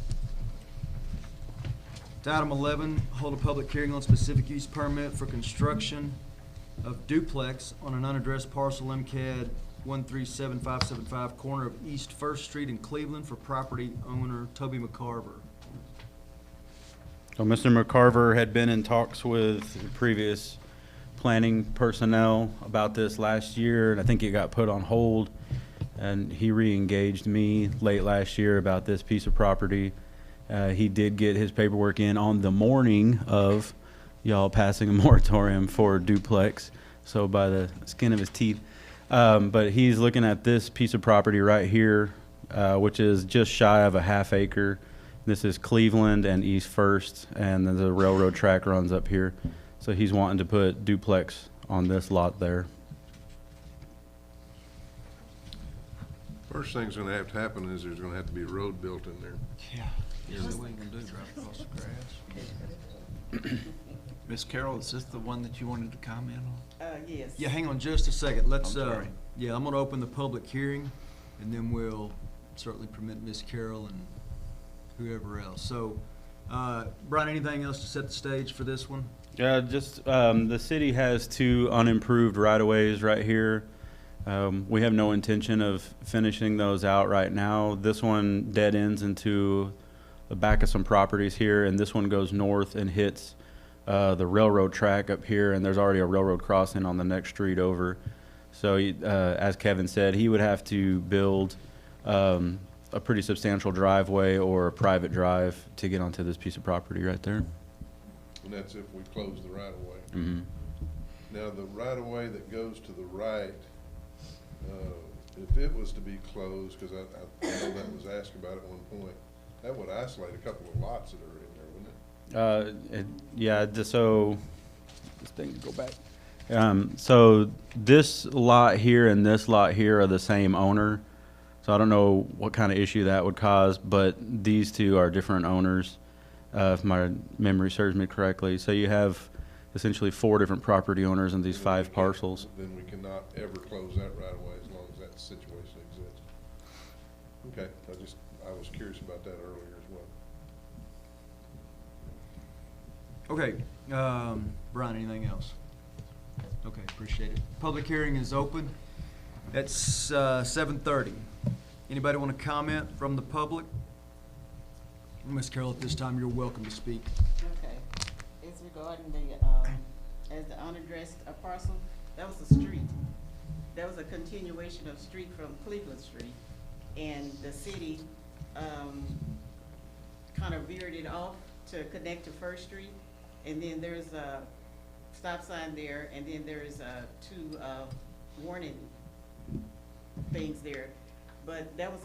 To item 11, hold a public hearing on specific use permit for construction of duplex on an unaddressed parcel MCAD 137575, corner of East First Street in Cleveland for property owner Toby McCarver. So Mr. McCarver had been in talks with previous planning personnel about this last year, and I think it got put on hold. And he re-engaged me late last year about this piece of property. He did get his paperwork in on the morning of y'all passing a moratorium for duplex, so by the skin of his teeth. But he's looking at this piece of property right here, which is just shy of a half acre. This is Cleveland and East First, and then the railroad track runs up here. So he's wanting to put duplex on this lot there. First thing's gonna have to happen is there's gonna have to be a road built in there. Yeah. What are we gonna do, drive across the grass? Ms. Carroll, is this the one that you wanted to comment on? Yes. Yeah, hang on just a second. Let's, I'm sorry. yeah, I'm gonna open the public hearing, and then we'll certainly permit Ms. Carroll and whoever else. So, Brian, anything else to set the stage for this one? Yeah, just, the city has two unimproved right-of-ways right here. We have no intention of finishing those out right now. This one dead ends into the back of some properties here, and this one goes north and hits the railroad track up here, and there's already a railroad crossing on the next street over. So, as Kevin said, he would have to build a pretty substantial driveway or a private drive to get onto this piece of property right there. And that's if we close the right of way. Mm-hmm. Now, the right of way that goes to the right, if it was to be closed, because I know that was asked about at one point, that would isolate a couple of lots that are in there, wouldn't it? Yeah, so, this thing can go back. So this lot here and this lot here are the same owner. So I don't know what kind of issue that would cause, but these two are different owners, if my memory serves me correctly. So you have essentially 4 different property owners in these Then 5 we can't- parcels. Then we cannot ever close that right of way as long as that situation exists. Okay, I was curious about that earlier as well. Okay, Brian, anything else? Okay, appreciate it. Public hearing is open. It's 7:30. Anybody want to comment from the public? Ms. Carroll, at this time, you're welcome to speak. Okay. It's regarding as the unaddressed parcel, that was a street. That was a continuation of street from Cleveland Street. And the city, kind of veered it off to connect to First Street. And then there's a stop sign there, and then there's 2 warning things there. But that was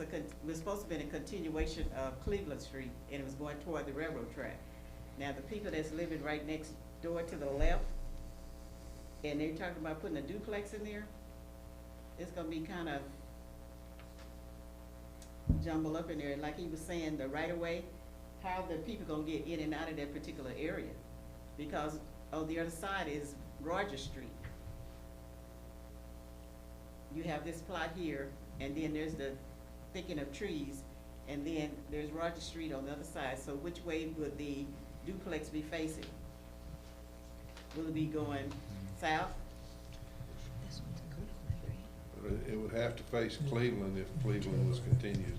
was supposed to be a continuation of Cleveland Street, and it was going toward the railroad track. Now, the people that's living right next door to the left, and they're talking about putting a duplex in there, it's gonna be kind of jumbled up in there. Like he was saying, the right of way, how the people gonna get in and out of that particular area? Because on the other side is Rogers Street. You have this plot here, and then there's the thicket of trees, and then there's Rogers Street on the other side. So which way would the duplex be facing? Will it be going south? It would have to face Cleveland if Cleveland was continued.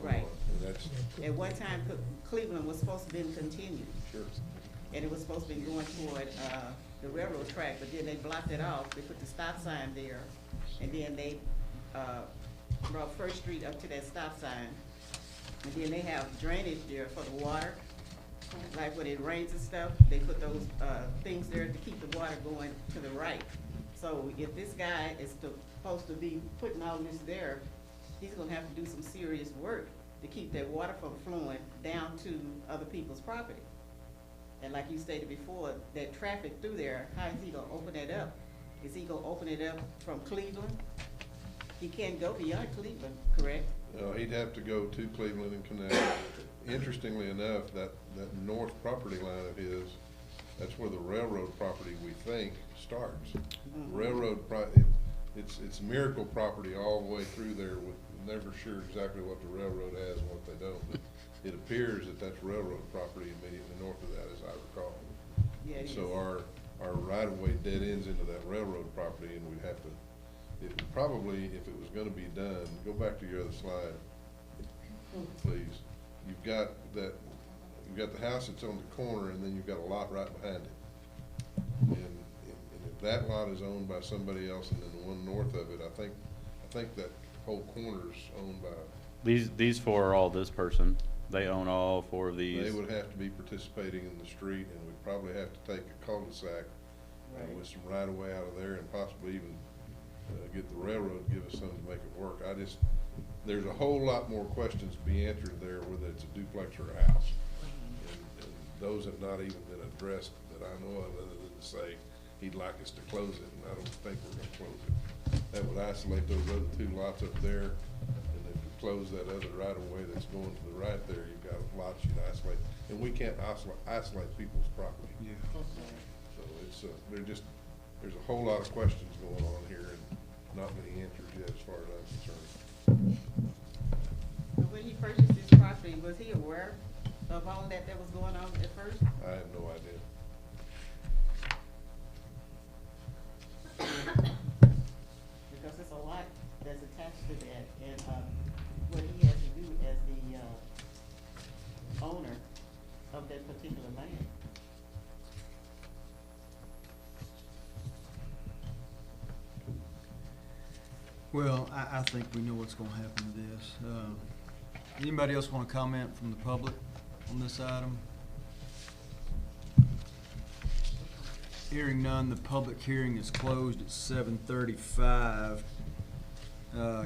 Right. And that's, At one time, Cleveland was supposed to be continued, sure. and it was supposed to be going toward, the railroad track, but then they blocked it off. They put the stop sign there, and then they, brought First Street up to that stop sign. And then they have drainage there for the water, like when it rains and stuff, they put those, things there to keep the water going to the right. So if this guy is supposed to be putting all this there, he's gonna have to do some serious work to keep that water from flowing down to other people's property. And like you stated before, that traffic through there, how is he gonna open that up? Is he gonna open it up from Cleveland? He can't go beyond Cleveland, correct? He'd have to go to Cleveland and connect. Interestingly enough, that north property line of his, that's where the railroad property, we think, starts. Mm-hmm. It's miracle property all the way through there, with, never sure exactly what the railroad has and what they don't, but it appears that that's railroad property immediately north of that, as I recall. Yeah, it So is. our right-of-way dead ends into that railroad property, and we'd have to, it would probably, if it was gonna be done, go back to your other slide, please. You've got the house that's on the corner, and then you've got a lot right behind it. And if that lot is owned by somebody else, and then the one north of it, I think that whole corner's owned by, These four are all this person. They own all four of these. they would have to be participating in the street, and we'd probably have to take a cul-de-sac Right. with some right-of-way out of there, and possibly even get the railroad to give us something to make it work. There's a whole lot more questions to be answered there, whether it's a duplex or a house. And those have not even been addressed that I know of, other than to say he'd like us to close it, and I don't think we're gonna close it. That would isolate those other two lots up there, and if we close that other right-of-way that's going to the right there, you've got lots you'd isolate. And we can't isolate people's property. Yeah. So it's, there's a whole lot of questions going on here, and not many answers yet, as far as I'm concerned. But when he purchased his property, was he aware of all that was going on at first? I have no idea. Because it's a lot that's attached to that, and, what he has to do as the, owner of that particular land. Well, I think we know what's gonna happen to this. Anybody else wanna comment from the public on this item? Hearing none, the public hearing is closed at 7:35.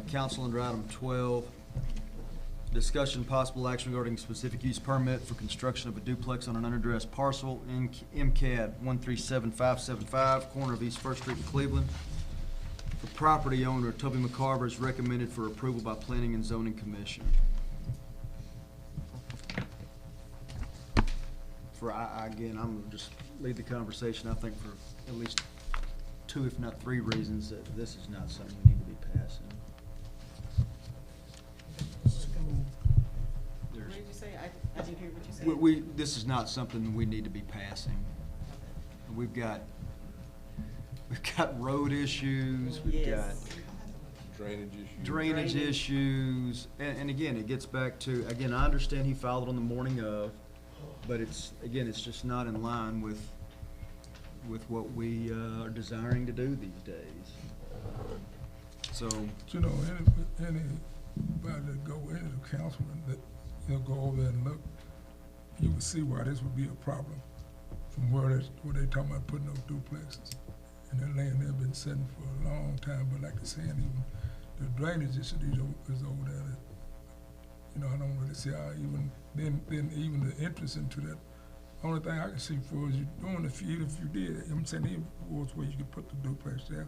Council under item 12, discussion possible action regarding specific use permit for construction of a duplex on an unaddressed parcel in MCAD 137575, corner of East First Street in Cleveland. The property owner, Toby McCarver, is recommended for approval by Planning and Zoning Commission. Again, I'm gonna just lead the conversation, I think for at least 2, if not 3 reasons, that this is not something we need to be passing. What did you say? I didn't hear what you said. This is not something we need to be passing. We've got road issues, we've got Yes. drainage issues, and again, it gets back to, again, I understand he filed it on the morning of, but it's just not in line with what we are desiring to do these days. So, You know, anybody that go, any councilman that, go over there and look, you would see why this would be a problem. From where they talking about putting those duplexes. And that land there been sitting for a long time, but like I said, even the drainage issue is over there that, I don't really see how even the entrance into that. Only thing I can see for is you doing if you did, I'm saying even was where you could put the duplex there.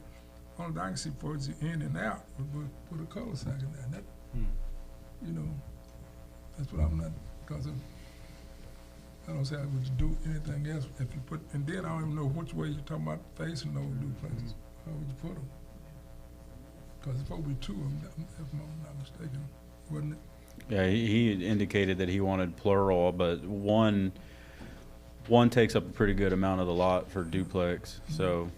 Only thing I can see for is the in and out, would put a cul-de-sac in there. And that, that's what I'm not, because I don't see how would you do anything else if you put, and then I don't even know which way you're talking about facing those duplexes. How would you put them? Because it's supposed to be 2 of them, if I'm not mistaken, wasn't it? Yeah, he indicated that he wanted plural, but one takes up a pretty good amount of the lot for duplex, so.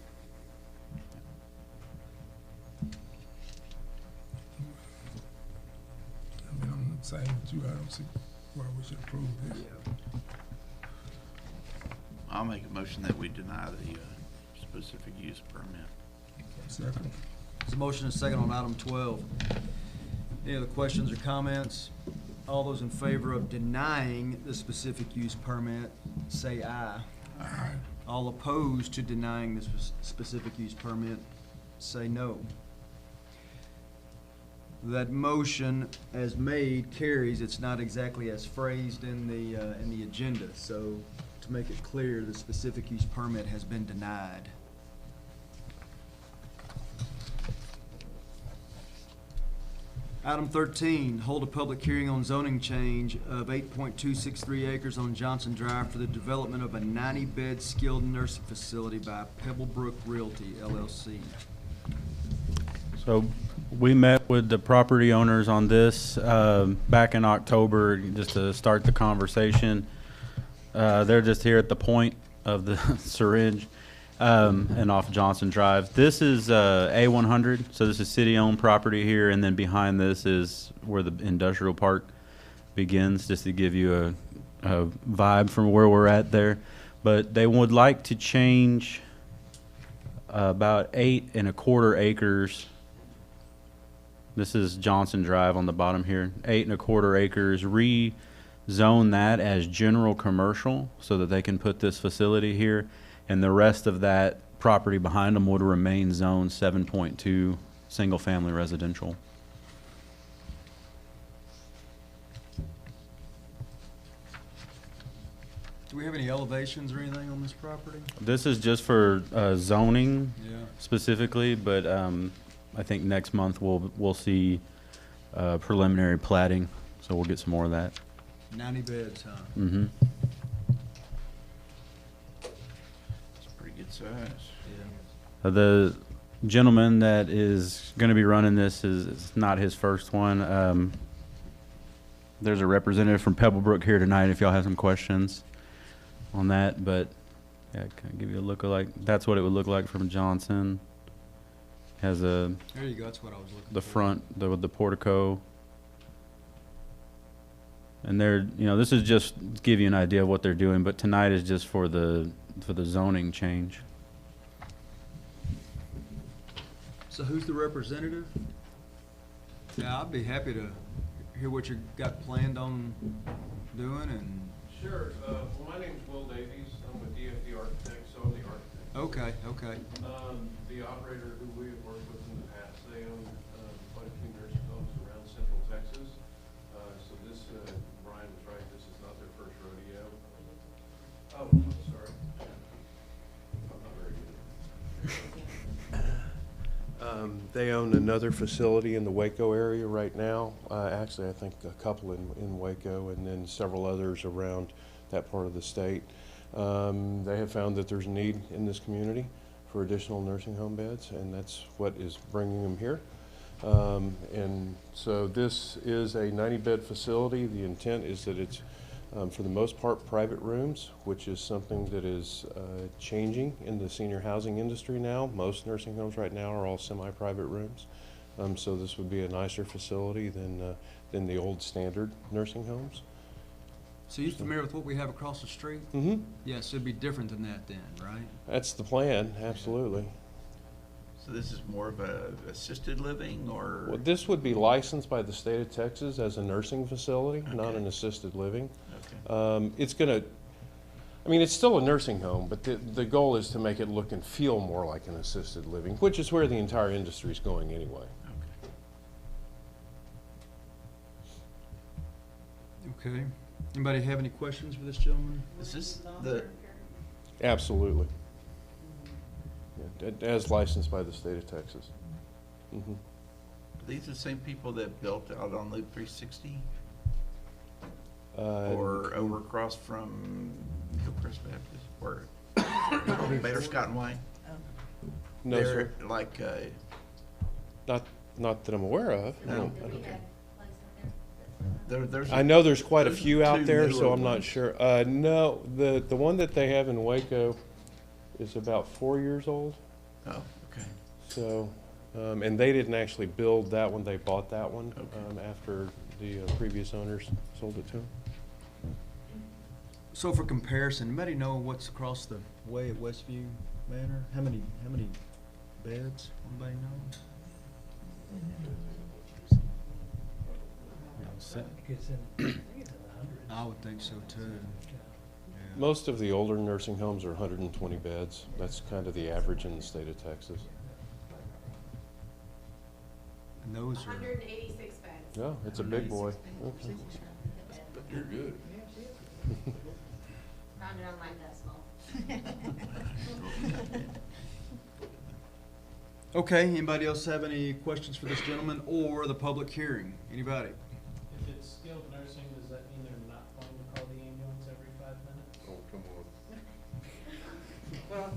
I mean, I'm saying with you, I don't see why we should approve this. I'll make a motion that we deny the specific use permit. Second. there's a motion and a second on item 12. Any other questions or comments? All those in favor of denying the specific use permit, say aye. Aye. All opposed to denying the specific use permit, say no. That motion as made carries. It's not exactly as phrased in the agenda, so to make it clear, the specific use permit has been denied. Item 13, hold a public hearing on zoning change of 8.263 acres on Johnson Drive for the development of a 90-bed skilled nursing facility by Pebblebrook Realty LLC. So we met with the property owners on this back in October just to start the conversation. They're just here at the point of the syringe and off Johnson Drive. This is A100, so this is city-owned property here, and then behind this is where the industrial park begins, just to give you a vibe from where we're at there. But they would like to change about 8 1/4 acres. This is Johnson Drive on the bottom here. 8 1/4 acres, rezone that as general commercial so that they can put this facility here. And the rest of that property behind them would remain zone 7.2, single-family residential. Do we have any elevations or anything on this property? This is just for zoning Yeah. specifically, but I think next month we'll see preliminary plating, so we'll get some more of that. 90 beds, huh? Mm-hmm. It's a pretty good size. The gentleman that is going to be running this is not his first one. There's a representative from Pebblebrook here tonight if y'all have some questions on that, but yeah, can I give you a look like that's what it would look like from Johnson. Has a There you go, that's what I was looking the for. front with the portico, and they're this is just to give you an idea of what they're doing, but tonight is just for the zoning change. So who's the representative? Yeah, I'd be happy to hear what you got planned on doing and. Sure. Well, my name's Will Davies. I'm with DFD Architects, so I'm the architect. Okay, okay. The operator who we have worked with in the past, they own quite a few nursing homes around Central Texas. So this, Brian was right, this is not their first rodeo. Oh, I'm sorry. I'm not very good. They own another facility in the Waco area right now. Actually, I think a couple in Waco and then several others around that part of the state. They have found that there's a need in this community for additional nursing home beds, and that's what is bringing them here. And so this is a 90-bed facility. The intent is that it's, for the most part, private rooms, which is something that is changing in the senior housing industry now. Most nursing homes right now are all semi-private rooms. So this would be a nicer facility than the old standard nursing homes. So you familiar with what we have across the street? Mm-hmm. Yes, it'd be different than that then, right? That's the plan, absolutely. So this is more of a assisted living or? Well, this would be licensed by the state of Texas as a nursing facility, not Okay. an assisted living. Okay. It's gonna, I mean, it's still a nursing home, but the goal is to make it look and feel more like an assisted living, which is where the entire industry is going anyway. Okay. Anybody have any questions for this gentleman? Is this the, Absolutely. Yeah, as licensed by the state of Texas. Mhm. are these the same people that built out on Loop 360? Or over across from Hillcrest Baptist, or Baylor Scott and White? No, sir. They're like, Not that I'm aware of. I No. don't- Okay. There's. I know there's quite a there's few out two there, newer so I'm not ones. sure. No, the one that they have in Waco is about 4 years old. Oh, okay. So, and they didn't actually build that one, they bought that one, Okay. after the previous owners sold it to them. So for comparison, anybody know what's across the way at Westview Manor? How many beds? Anybody know? I would think so too. Yeah. Most of the older nursing homes are 120 beds. That's kind of the average in the state of Texas. And those are, 186 beds. Yeah, it's a big boy. Okay. You're good. Rounded on my decimal. Okay, anybody else have any questions for this gentleman or the public hearing? Anybody? If it's skilled nursing, does that mean they're not going to call the ambulance every 5 minutes? Oh, come on.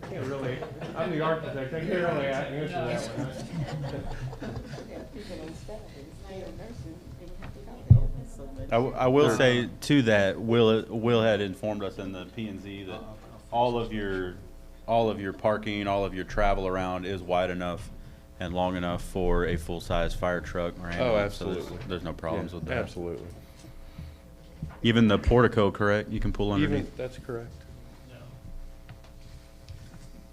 Can't really, I'm the architect, I can't really answer that one. I will say to that, Will had informed us in the P and Z that all of your parking, all of your travel around is wide enough and long enough for a full-size fire truck or ambulance. So absolutely. there's no problems Yeah, with that. Absolutely. Even the portico, correct? You can pull underneath? That's correct. No.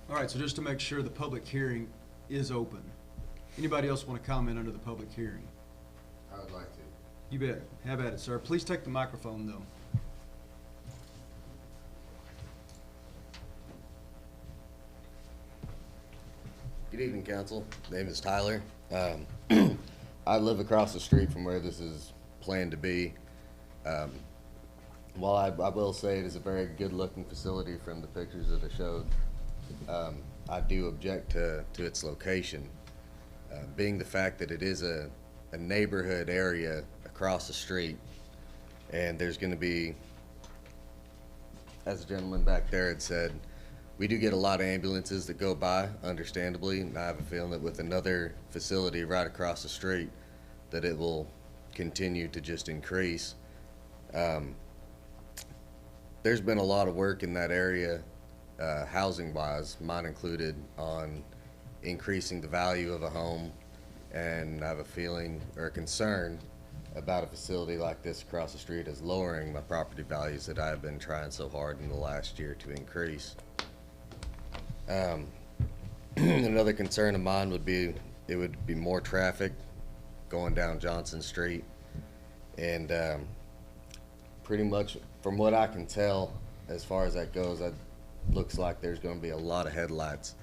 All right, so just to make sure the public hearing is open. Anybody else want to comment under the public hearing? I would like to. You bet. Have at it, sir. Please take the microphone, though. Good evening, council. Name is Tyler. I live across the street from where this is planned to be. While I will say it is a very good-looking facility from the pictures that I showed, I do object to its location, being the fact that it is a neighborhood area across the street, and there's going to be, as the gentleman back there had said, we do get a lot of ambulances that go by, understandably, and I have a feeling that with another facility right across the street, that it will continue to just increase. There's been a lot of work in that area, housing-wise, mine included, on increasing the value of a home, and I have a feeling or a concern about a facility like this across the street as lowering my property values that I have been trying so hard in the last year to increase. Another concern of mine would be, it would be more traffic going down Johnson Street. And pretty much from what I can tell, as far as that goes, it looks like there's going to be a lot of headlights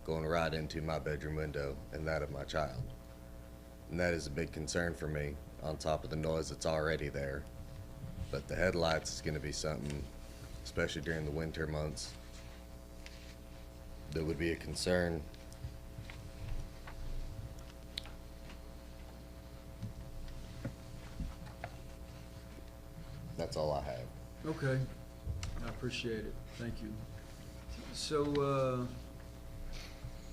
going right into my bedroom window and that of my child. And that is a big concern for me, on top of the noise that's already there. But the headlights is going to be something, especially during the winter months, that would be a concern. That's all I have. Okay. I appreciate it. Thank you. So,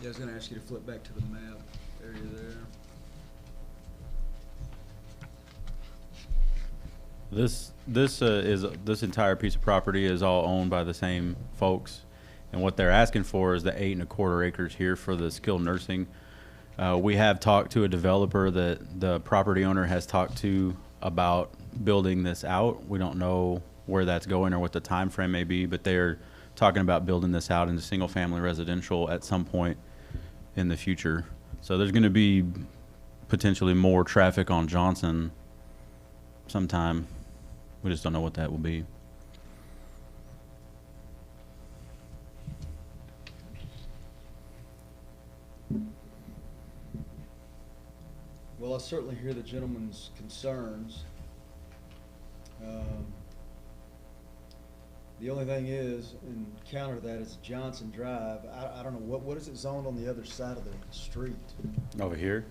yeah, I was going to ask you to flip back to the map area there. This entire piece of property is all owned by the same folks, and what they're asking for is the 8 1/4 acres here for the skilled nursing. We have talked to a developer that the property owner has talked to about building this out. We don't know where that's going or what the time frame may be, but they're talking about building this out into single-family residential at some point in the future. So there's going to be potentially more traffic on Johnson sometime. We just don't know what that will be. Well, I certainly hear the gentleman's concerns. The only thing is, in counter to that, is Johnson Drive. I don't know, what is it zoned on the other side of the street? Over here?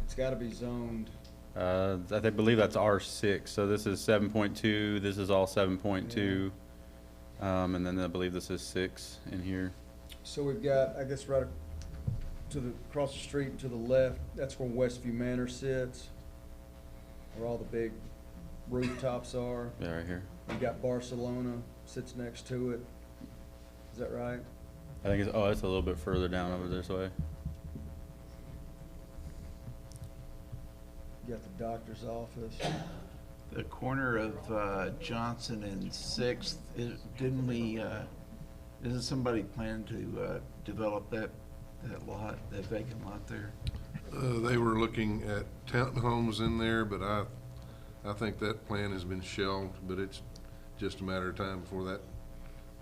It's gotta be zoned, I believe that's R6, so this is 7.2, this is all 7.2, and then I believe this is 6 in here. so we've got, I guess, right to the, across the street and to the left, that's where Westview Manor sits, where all the big rooftops are. Yeah, right here. You got Barcelona sits next to it. Is that right? I think it's, oh, it's a little bit further down over this way. You got the doctor's office. The corner of Johnson and Sixth, didn't we, isn't somebody planning to develop that lot, that vacant lot there? They were looking at townhomes in there, but I think that plan has been shelved, but it's just a matter of time before that,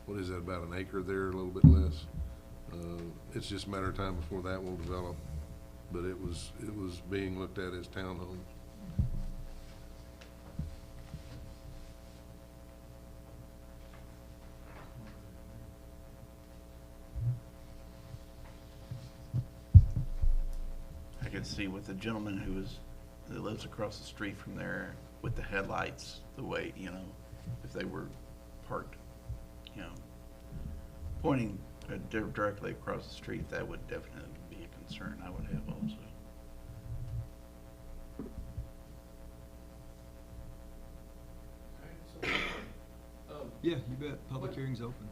what is that, about an acre there, a little bit less? It's just a matter of time before that will develop, but it was being looked at as townhomes. see with the gentleman that lives across the street from there with the headlights, the way, you know, if they were parked, you know, pointing directly across the street, that would definitely be a concern I would have also. Yeah, you bet. Public hearing's open.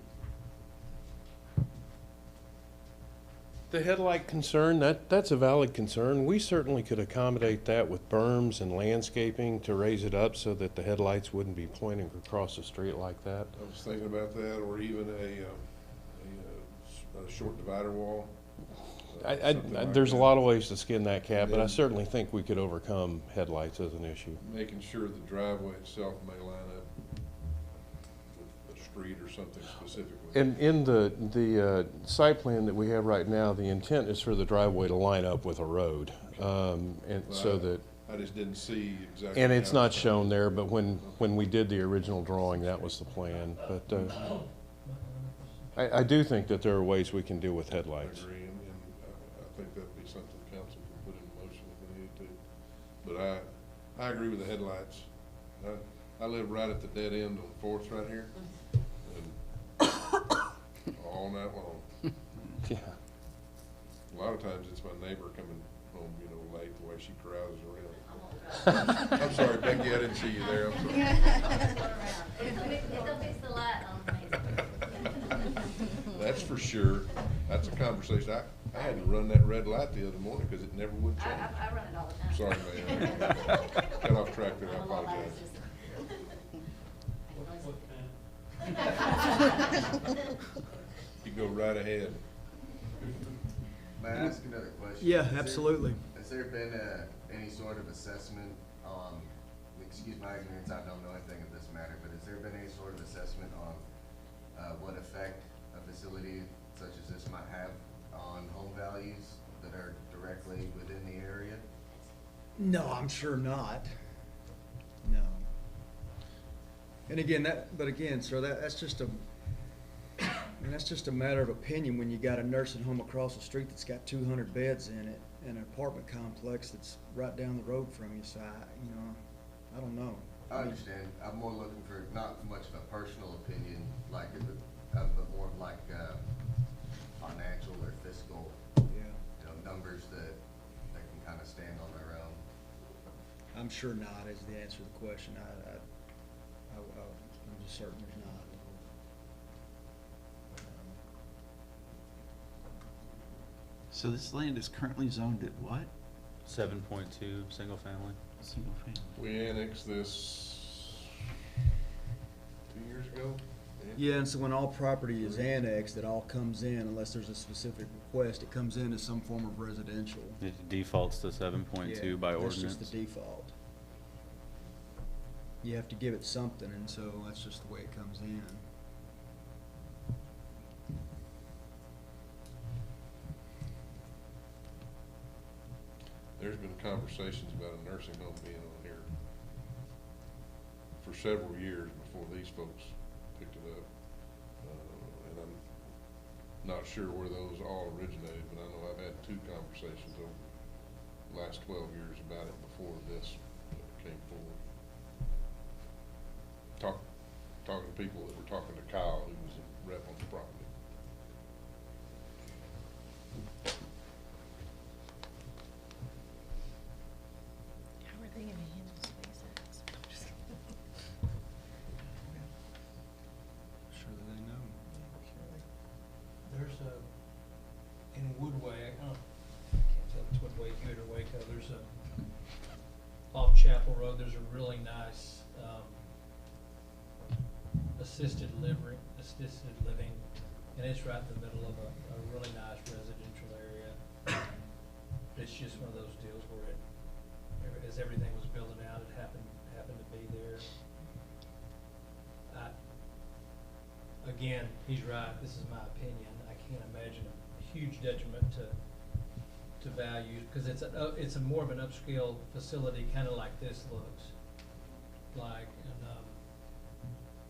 The headlight concern, that's a valid concern. We certainly could accommodate that with berms and landscaping to raise it up so that the headlights wouldn't be pointing across the street like that. I was thinking about that, or even a short divider wall. Something like There's a that. lot of ways to skin that cat, but I And- certainly think we could overcome headlights as an issue. Making sure the driveway itself may line up with a street or something specifically. And in the site plan that we have right now, the intent is for the driveway to line up with a road. And so that, I just didn't see exactly. and it's how not shown there, but when we did the original drawing, that was the plan. But I do think that there are ways we can deal with I headlights. agree, and I think that'd be something council can put in motion if we needed to. But I agree with the headlights. I live right at the dead end on Fourth right here. And all night long. Yeah. A lot of times it's my neighbor coming home, you know, late, the way she carouses around. I'm sorry, Becky, I didn't see you there, I'm sorry. If they'll fix the light, That's for sure. That's a conversation. I had to run that red light the other morning because it never would change. I run it all the time. Sorry, man. Got off track there, I apologize. You go right ahead. May I ask another question? Yeah, Has there- absolutely. Has there been any sort of assessment, excuse my ignorance, I don't know anything of this matter, but has there been any sort of assessment on what effect a facility such as this might have on home values that are directly within the area? No, I'm sure not. No. And again, sir, that's just that's just a matter of opinion when you got a nursing home across the street that's got 200 beds in it and an apartment complex that's right down the road from you. So I don't know. I understand. I'm more looking for not much of a personal opinion, like, but more of like financial or fiscal, numbers that can kind of stand on their own. I'm sure not is the answer to the question. I'm just certain there's not. So this land is currently zoned at what? 7.2, single family. Single family. We annexed this 2 years ago. Yeah, and so when all property is annexed, it all comes in, unless there's a specific request, it comes in as some form of residential. It defaults to 7.2 Yeah, by that's ordinance. just the default. You have to give it something, and so that's just the way it comes in. There's been conversations about a nursing home being on here for several years before these folks picked it up. And I'm not sure where those all originated, but I know I've had 2 conversations over the last 12 years about it before this came forward. Talking to people that were talking to Kyle, who was a rep on the property. How are they gonna handle SpaceX? Sure that they know. There's in Woodway, I can't tell if it's Woodway, Good or Waco, there's off Chapel Road, there's a really nice, assisted living, and it's right in the middle of a really nice residential area. It's just one of those deals where as everything was building out, it happened to be there. Again, he's right, this is my opinion, I can't imagine a huge detriment to values, because it's a more of an upscale facility, kinda like this looks like,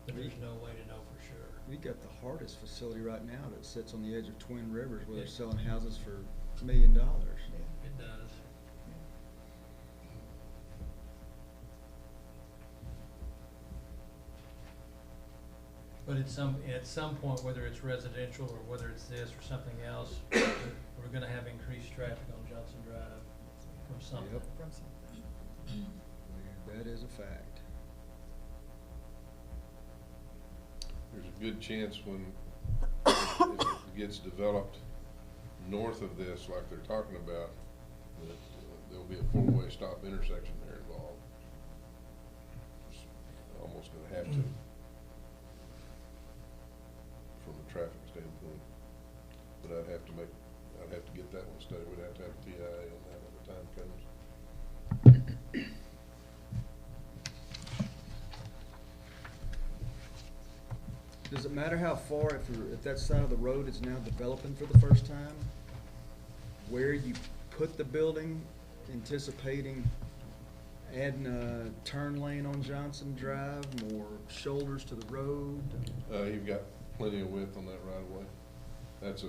but there's no way to know for sure. We got the hardest facility right now that sits on the edge of Twin Rivers where they're selling houses for $1 million. It does. But at some point, whether it's residential or whether it's this or something else, we're gonna have increased traffic on Johnson Drive from something. Yep. That is a fact. There's a good chance when if it gets developed north of this, like they're talking about, that there'll be a four-way stop intersection there involved. It's almost gonna have to, from a traffic standpoint. But I'd have to get that one studied. We'd have to have a TIA on that when the time comes. Does it matter how far, if that side of the road is now developing for the first time, where you put the building, anticipating adding a turn lane on Johnson Drive, more shoulders to the road? You've got plenty of width on that right of way. That's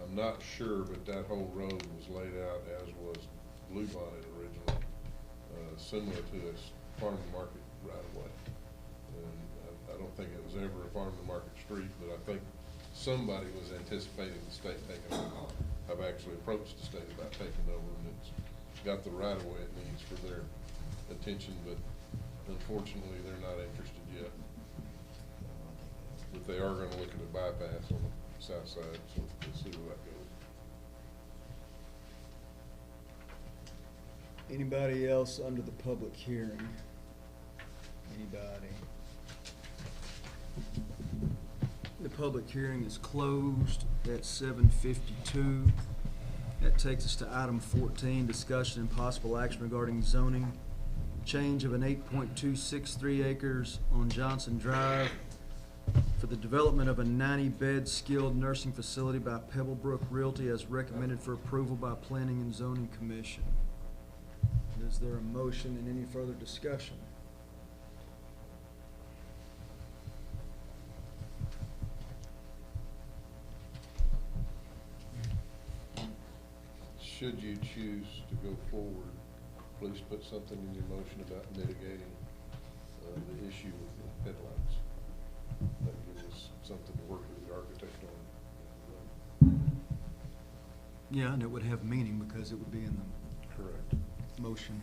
I'm not sure, but that whole road was laid out as was Blue Bonnet originally, similar to its farm to market right of way. And I don't think it was ever a farm to market street, but I think somebody was anticipating the state taking over. I've actually approached the state about taking over, and it's got the right of way it needs for their attention, but unfortunately, they're not interested yet. But they are gonna look at a bypass on the south side, so we'll see where that goes. Anybody else under the public hearing? Anybody? The public hearing is closed at 7:52. That takes us to item 14, discussion and possible action regarding zoning change of an 8.263 acres on Johnson Drive for the development of a 90-bed skilled nursing facility by Pebblebrook Realty as recommended for approval by Planning and Zoning Commission. Is there a motion and any further discussion? Should you choose to go forward, please put something in your motion about mitigating the issue with the headlights. That gives us something to work with the architect on. Yeah, and it would have meaning because it would be in the Correct. motion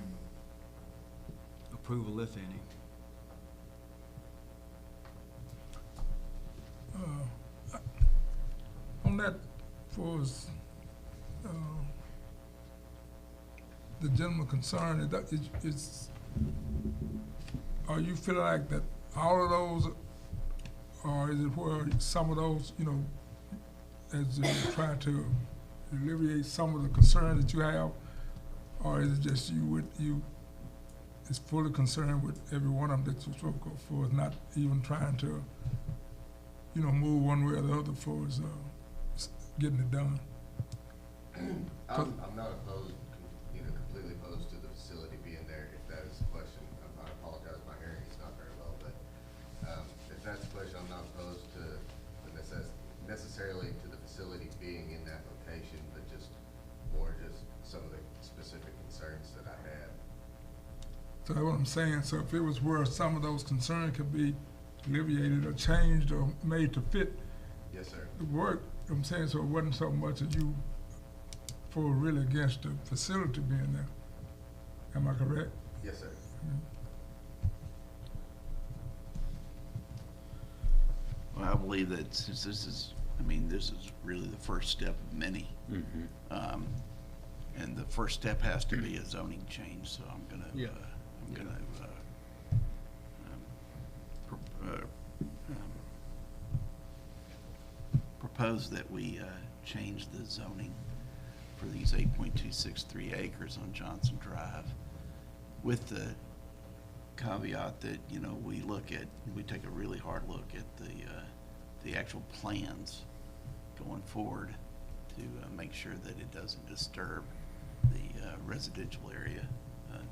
approval, if any. On that, for the gentleman concerned, are you feeling like that all of those, or is it where some of those, as you try to alleviate some of the concerns that you have, or is it just you is fully concerned with every one of them that you spoke of, for not even trying to, move one way or the other for getting it done? I'm not opposed, completely opposed to the facility being there, if that is the question. I apologize, my hearing is not very well, but if that's the question, I'm not opposed to necessarily to the facility being in that location, but just some of the specific concerns that I had. So that's what I'm saying. So if it was where some of those concerns could be alleviated or changed or made to fit Yes, sir. the work, I'm saying, so it wasn't so much that you for really against the facility being there. Am I correct? Yes, sir. Well, I believe that since this is really the first step of many. And the first step has to be a zoning change, so I'm gonna propose that we change the zoning for these 8.263 acres on Johnson Drive, with the caveat that we take a really hard look at the actual plans going forward to make sure that it doesn't disturb the residential area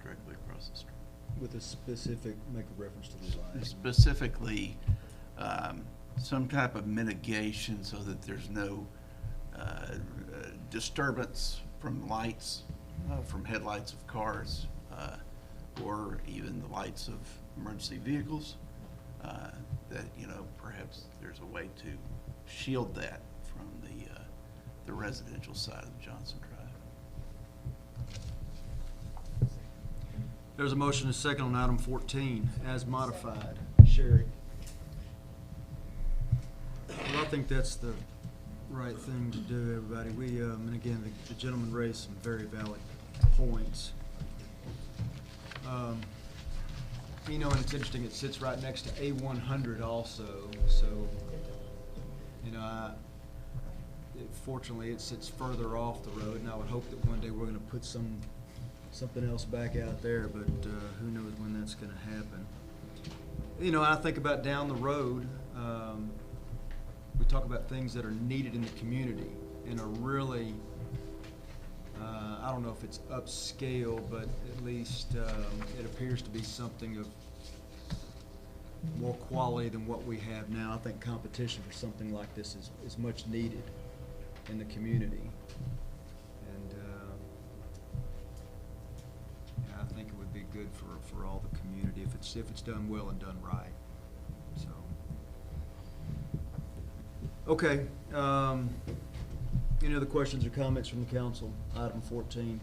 directly across the street. With a specific, make a reference to the line. Specifically, some type of mitigation so that there's no disturbance from lights, from headlights of cars, or even the lights of emergency vehicles, that, you know, perhaps there's a way to shield that from the residential side of Johnson Drive. There's a motion and a second on item 14 as modified. Sherry? Well, I think that's the right thing to do, everybody. We, and again, the gentleman raised some very valid points. You know, and it's interesting, it sits right next to A100 also, so, you know, fortunately, it sits further off the road, and I would hope that one day we're gonna put something else back out there, but who knows when that's gonna happen. You know, I think about down the road, we talk about things that are needed in the community and are really, I don't know if it's upscale, but at least it appears to be something of more quality than what we have now. I think competition for something like this is much needed in the community. And yeah, I think it would be good for all the community if it's done well and done right. So, okay. Any other questions or comments from the council? Item 14.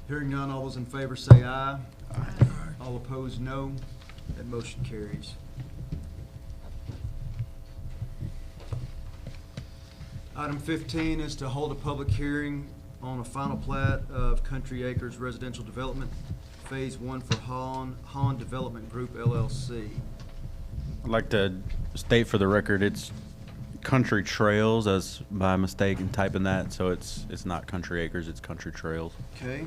Hearing none, all those in favor say aye. Aye. All opposed, no. That motion carries. Item 15 is to hold a public hearing on a final plat of Country Acres Residential Development, Phase 1 for Han Development Group LLC. I'd like to state for the record, it's Country Trails, as by mistake in typing that, so it's not Country Acres, it's Country Trails. Okay.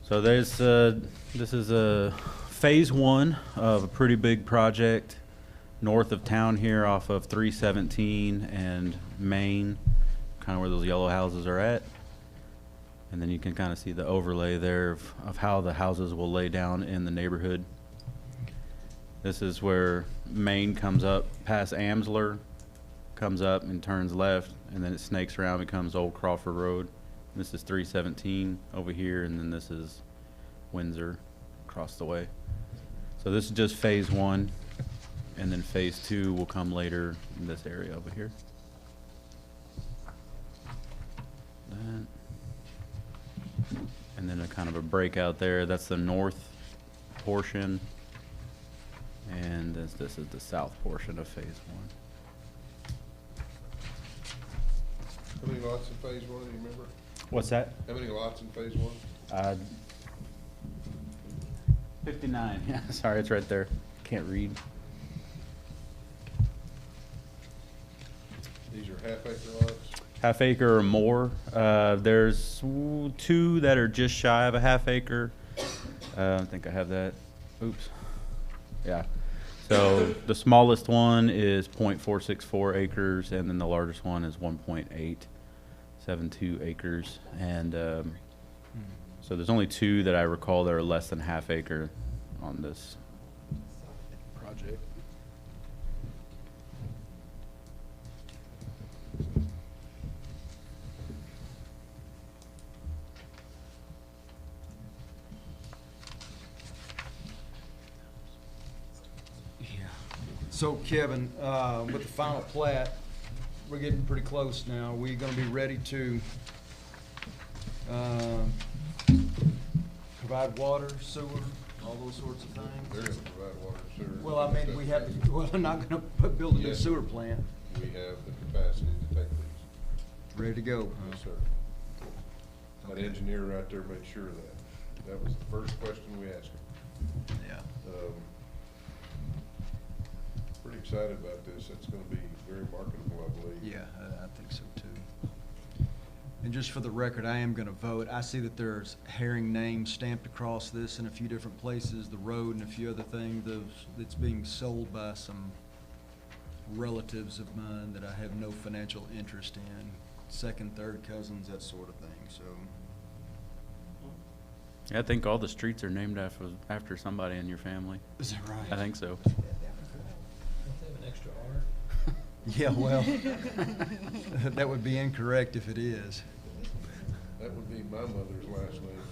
So there's, this is a phase 1 of a pretty big project north of town here off of 317 and Main, kind of where those yellow houses are at. And then you can kind of see the overlay there of how the houses will lay down in the neighborhood. This is where Main comes up past Amsler, comes up and turns left, and then it snakes around, becomes Old Crawford Road. This is 317 over here, and then this is Windsor across the way. So this is just phase 1, and then phase 2 will come later in this area over here. That. And then a kind of a breakout there. That's the north portion. And this is the south portion of phase 1. How many lots in phase 1, do you remember? What's that? How many lots in phase 1? 59. Yeah, sorry, it's right there. Can't read. These are half-acre lots? Half acre or more. There's 2 that are just shy of a half acre. I think I have that. Oops. Yeah. So the smallest one is 0.464 acres, and then the largest one is 1.872 acres. And so there's only 2 that I recall that are less than half acre on this project. So Kevin, with the final plat, we're getting pretty close now. We're gonna be ready to provide water, sewer, all those sorts of They're things? gonna provide water and sewer. Well, I mean, we have, well, I'm not gonna build a new Yes. sewer plant. We have the capacity to take these. Ready to go. Yes, sir. That engineer right there made sure of that. That was the first question we asked him. Yeah. Pretty excited about this. It's gonna be very marketable, I believe. Yeah, I think so too. And just for the record, I am gonna vote. I see that there's Herring names stamped across this in a few different places, the road and a few other things, that's being sold by some relatives of mine that I have no financial interest in, second, third cousins, that sort of thing, so. Yeah, I think all the streets are named after somebody in your family. Is that right? I think so. Don't they have an extra R? Yeah, well, that would be incorrect if it is. That would be my mother's last name.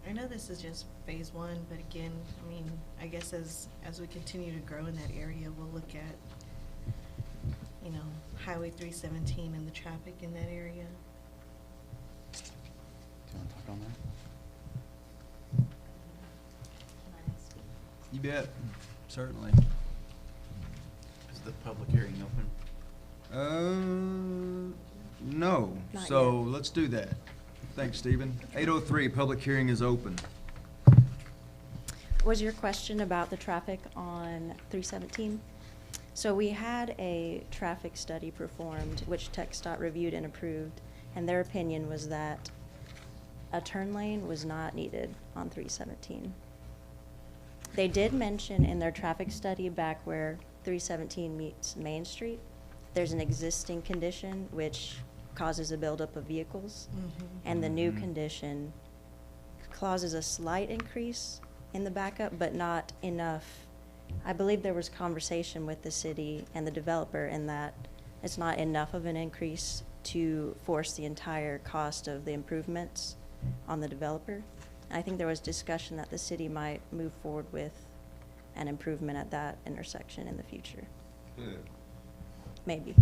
I know this is just phase one, but again, I mean, I guess as we continue to grow in that area, we'll look at, you know, Highway 317 and the traffic in that area. Do you want to talk on that? You bet, certainly. Is the public hearing open? No, Not so yet. let's do that. Thanks, Stephen. 8:03, public hearing is open. Was your question about the traffic on 317? So we had a traffic study performed, which TxDOT reviewed and approved, and their opinion was that a turn lane was not needed on 317. They did mention in their traffic study back where 317 meets Main Street, there's an existing condition which causes a buildup of vehicles, and the new condition causes a slight increase in the backup, but not enough. I believe there was conversation with the city and the developer in that it's not enough of an increase to force the entire cost of the improvements on the developer. I think there was discussion that the city might move forward with an improvement at that intersection in the future. Yeah. Maybe.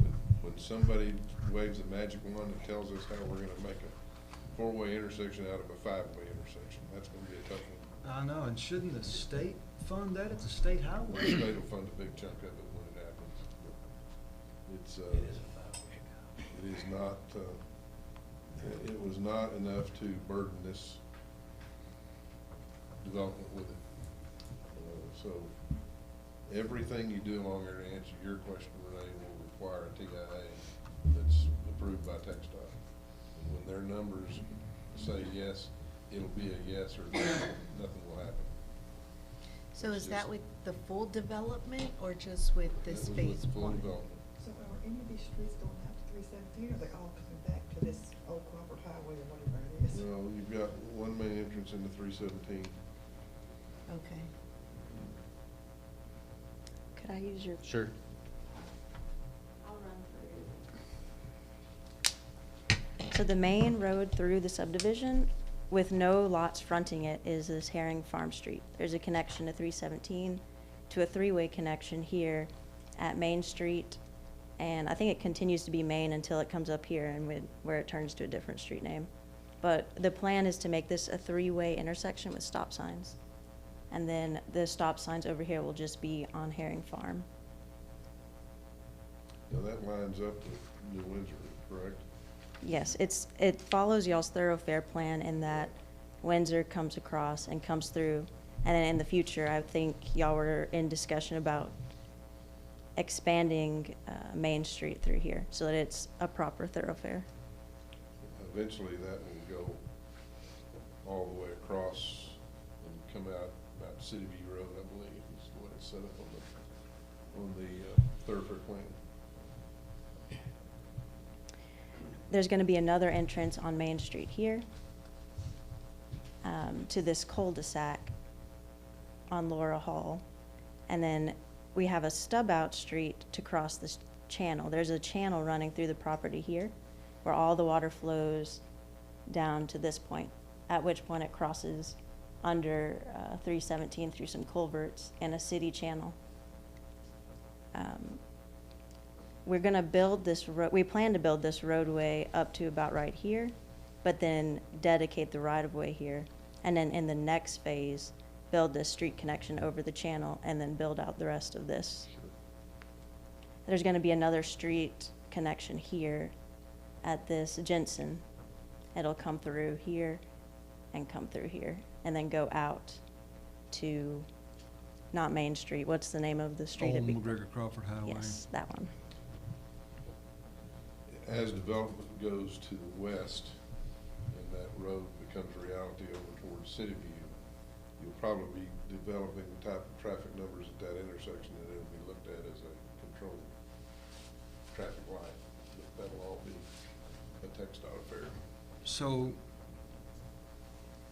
When somebody waves a magic wand and tells us how we're gonna make a four-way intersection out of a five-way intersection, that's gonna be a tough one. I know, and shouldn't the state fund that? It's a state The highway. state will fund a big chunk of it when it happens. It's, it is not, it was not enough to burden this development with it. So everything you do along there, to answer your question, Renee, will require a TIA that's approved by TxDOT. And when their numbers say yes, it'll be a yes, or no, nothing will happen. So It's is that just- with the full development or just with this That was with phase the full one? development. So are any of these streets going out to 317, or are they all coming back to this Old Crawford Highway or whatever it is? No, you've got one main entrance into 317. Okay. Could I use your? Sure. I'll run through. So the main road through the subdivision with no lots fronting it is this Herring Farm Street. There's a connection to 317 to a three-way connection here at Main Street. And I think it continues to be Main until it comes up here and where it turns to a different street name. But the plan is to make this a three-way intersection with stop signs. And then the stop signs over here will just be on Herring Farm. Now, that lines up with New Windsor, correct? Yes, it follows y'all's thoroughfare plan in that Windsor comes across and comes through. And then in the future, I think y'all were in discussion about expanding Main Street through here so that it's a proper thoroughfare. Eventually, that will go all the way across and come out City View Road, I believe, is the way it's set up on the thoroughfare plan. There's going to be another entrance on Main Street here to this cul-de-sac on Laura Hall. And then we have a stub-out street to cross this channel. There's a channel running through the property here where all the water flows down to this point, at which point it crosses under 317 through some culverts and a city channel. We're gonna build this we plan to build this roadway up to about right here, but then dedicate the right-of-way here. And then in the next phase, build this street connection over the channel and then build out the rest of this. There's gonna be another street connection here at this Jensen. It'll come through here and come through here and then go out to, not Main Street, what's the name of the street? Old It'd be- McGregor Crawford Highway. Yes, that one. As development goes to the west and that road becomes a reality over towards City View, you'll probably be developing the type of traffic numbers at that intersection that it'll be looked at as a controlled traffic light. That'll all be a TxDOT affair. So,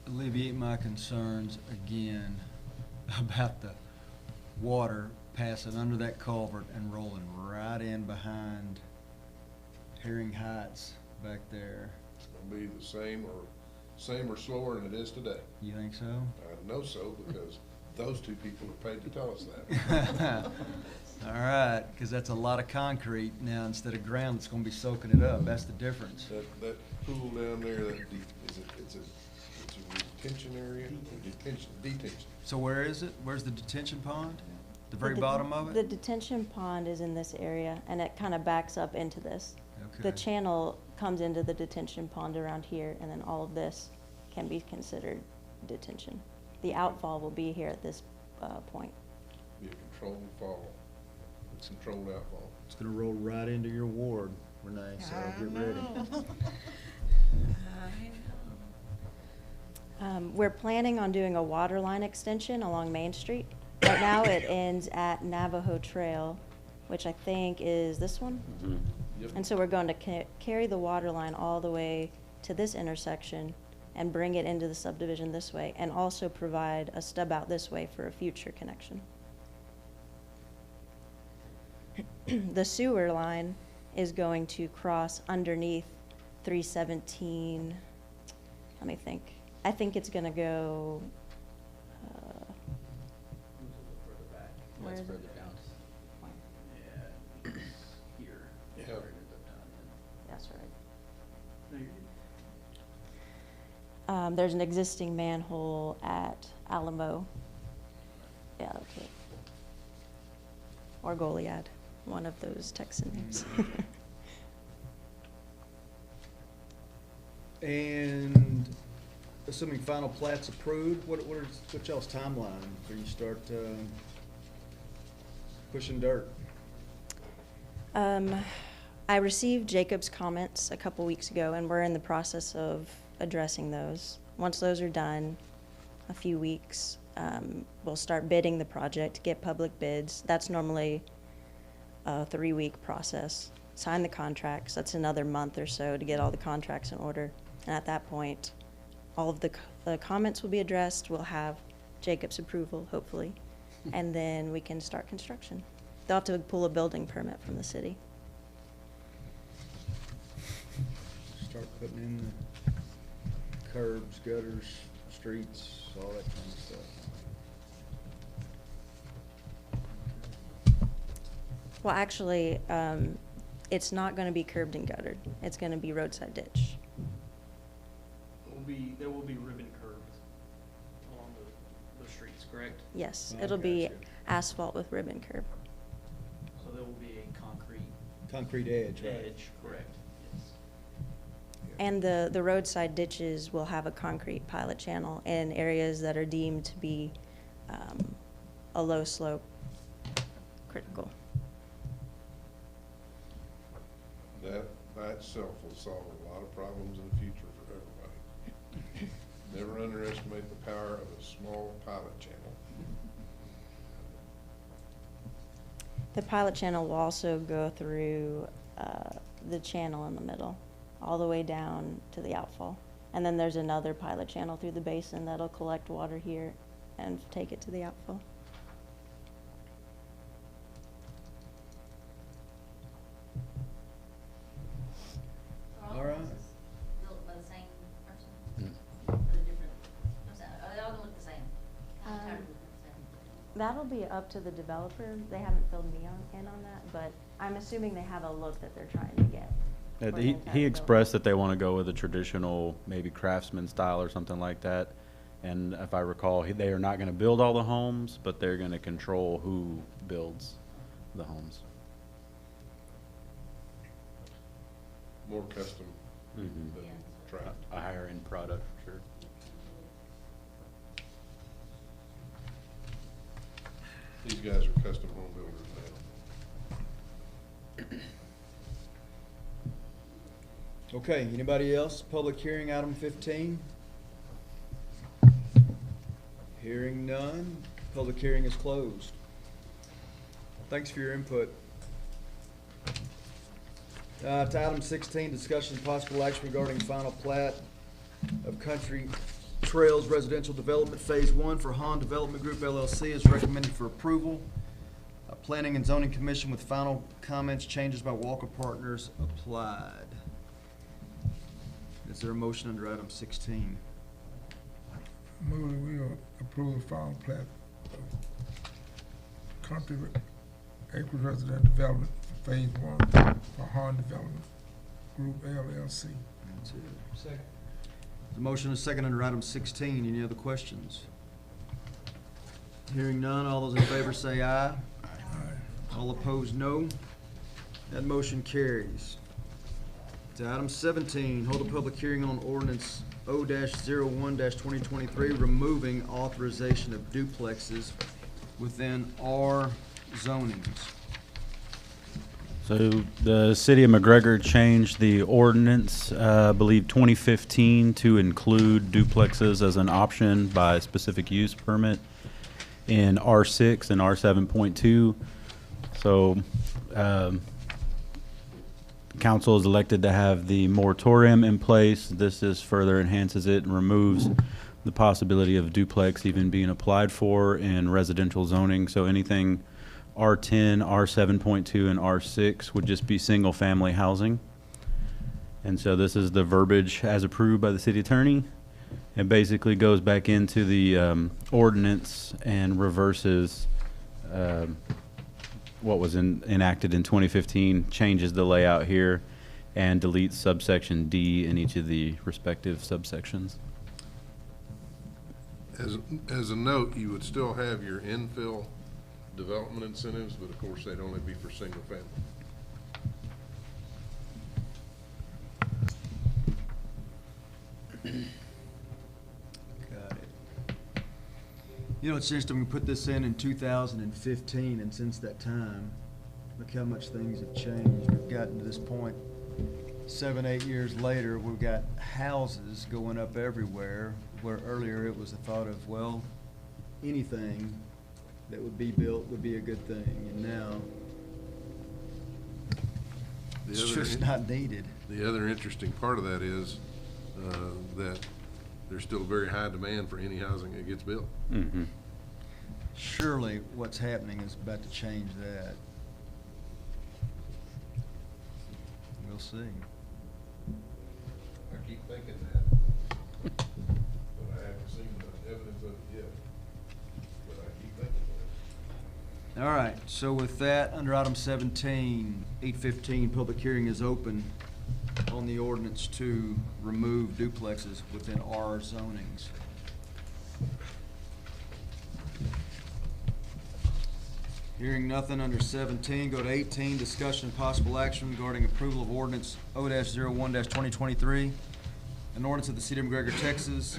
alleviate my concerns again about the water passing under that culvert and rolling right in behind Herring Heights back there. It's gonna be the same or same or slower than it is today. You think so? I know so, because those two people are paid to tell us that. All right, because that's a lot of concrete now instead of ground that's gonna be soaking it up. That's the difference. That pool down there, it's a retention area, detention. So where is it? Where's the detention pond? The very The bottom of The it? detention pond is in this area, and it kind of backs up into this. The Okay. channel comes into the detention pond around here, and then all of this can be considered detention. The outfall will be here at this point. Be a controlled fall, it's controlled outfall. It's gonna roll right into your ward, Renee, so get ready. We're planning on doing a water line extension along Main Street. Right now, it ends at Navajo Trail, which I think is this one. Yep. And so we're going to carry the water line all the way to this intersection and bring it into the subdivision this way, and also provide a stub out this way for a future connection. The sewer line is going to cross underneath 317, let me think. I think it's gonna go, where is it? Yeah. That's right. There's an existing manhole at Alamo. Yeah, okay. Or Goliad, one of those Texan names. And assuming final plat's approved, what y'all's timeline for you start pushing dirt? I received Jacob's comments a couple weeks ago, and we're in the process of addressing those. Once those are done, a few weeks, we'll start bidding the project, get public bids. That's normally a 3-week process. Sign the contracts. That's another month or so to get all the contracts in order. And at that point, all of the comments will be addressed. We'll have Jacob's approval, hopefully, and then we can start construction. They'll have to pull a building permit from the city. Start putting in the curbs, gutters, streets, all that kind of stuff. Well, actually, it's not going to be curbed and guttered. It's going to be roadside ditch. There will be ribbon curbs along the streets, correct? Yes, Oh, it'll be gotcha. asphalt with ribbon curb. So there will be a Concrete edge, right? edge, correct, yes. And the roadside ditches will have a concrete pilot channel in areas that are deemed to be a low slope critical. That by itself will solve a lot of problems in the future for everybody. Never underestimate the power of a small pilot channel. The pilot channel will also go through the channel in the middle, all the way down to the outfall. And then there's another pilot channel through the basin that'll collect water here and take it to the outfall. All right. Built by the same person? Or the different, are they all gonna look the same? Kinda tired of looking the same. That'll be up to the developer. They haven't filled me in on that, but I'm assuming they have a look that they're trying to get. for the entire He building. expressed that they want to go with a traditional, maybe craftsman style or something like that. And if I recall, they are not going to build all the homes, but they're going to control who builds the homes. More custom than Yeah. tracked. A higher end product, for sure. These guys are custom home builders now. Okay, anybody else? Public hearing, item 15? Hearing none, public hearing is closed. Thanks for your input. To item 16, discussion and possible action regarding final plat of Country Trails Residential Development Phase 1 for Han Development Group LLC is recommended for approval. Planning and Zoning Commission with final comments, changes by Walker Partners applied. Is there a motion under item 16? Move that we approve the final plat of Country Acres Residential Development Phase 1 for Han Development Group LLC. Second. The motion is second under item 16. Any other questions? Hearing none, all those in favor say aye. All opposed, no. That motion carries. To item 17, hold a public hearing on ordinance O-01-2023, removing authorization of duplexes within R zonings. So the city of McGregor changed the ordinance, I believe 2015, to include duplexes as an option by specific use permit in R6 and R7.2. So council is elected to have the moratorium in place. This just further enhances it and removes the possibility of duplex even being applied for in residential zoning. So anything R10, R7.2, and R6 would just be single-family housing. And so this is the verbiage as approved by the city attorney. It basically goes back into the ordinance and reverses what was enacted in 2015, changes the layout here, and deletes subsection D in each of the respective subsections. As a note, you would still have your infill development incentives, but of course they'd only be for single family. Got it. You know, it's interesting, we put this in 2015, and since that time, look how much things have changed. We've gotten to this point, 7, 8 years later, we've got houses going up everywhere, where earlier it was a thought of, well, anything that would be built would be a good thing, and now it's just not needed. The other interesting part of that is that there's still a very high demand for any housing that gets built. Mm-hmm. Surely what's happening is about to change that. We'll see. I keep thinking that, but I haven't seen the evidence of it yet. But I keep thinking that. All right, so with that, under item 17, 815, public hearing is open on the ordinance to remove duplexes within R zonings. Hearing nothing under 17, go to 18, discussion and possible action regarding approval of ordinance O-01-2023, an ordinance of the City of McGregor, Texas,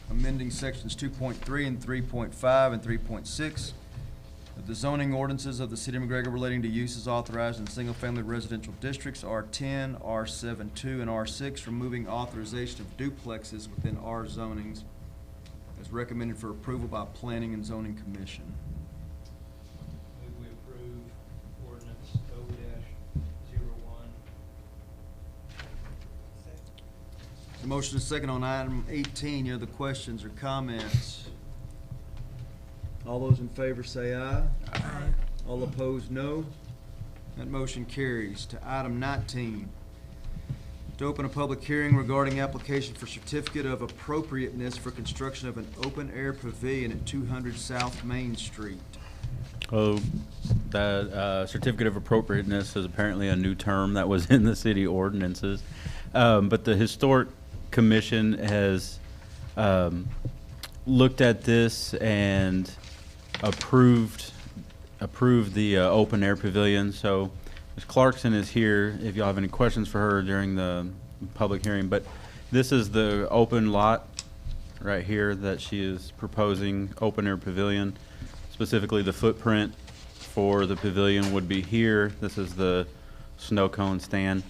amending sections 2.3 and 3.5 and 3.6 of the zoning ordinances of the City of McGregor relating to uses authorized in single-family residential districts, R10, R7.2, and R6, removing authorization of duplexes within R zonings as recommended for approval by Planning and Zoning Commission. Move we approve ordinance O-01. The motion is second on item 18. Any other questions or comments? All those in favor say aye. Aye. All opposed, no. That motion carries. To item 19, to open a public hearing regarding application for certificate of appropriateness for construction of an open-air pavilion at 200 South Main Street. Oh, that certificate of appropriateness is apparently a new term that was in the city ordinances. But the Historic Commission has looked at this and approved the open air pavilion. So Ms. Clarkson is here if y'all have any questions for her during the public hearing. But this is the open lot right here that she is proposing, open air pavilion. Specifically, the footprint for the pavilion would be here. This is the snow cone stand.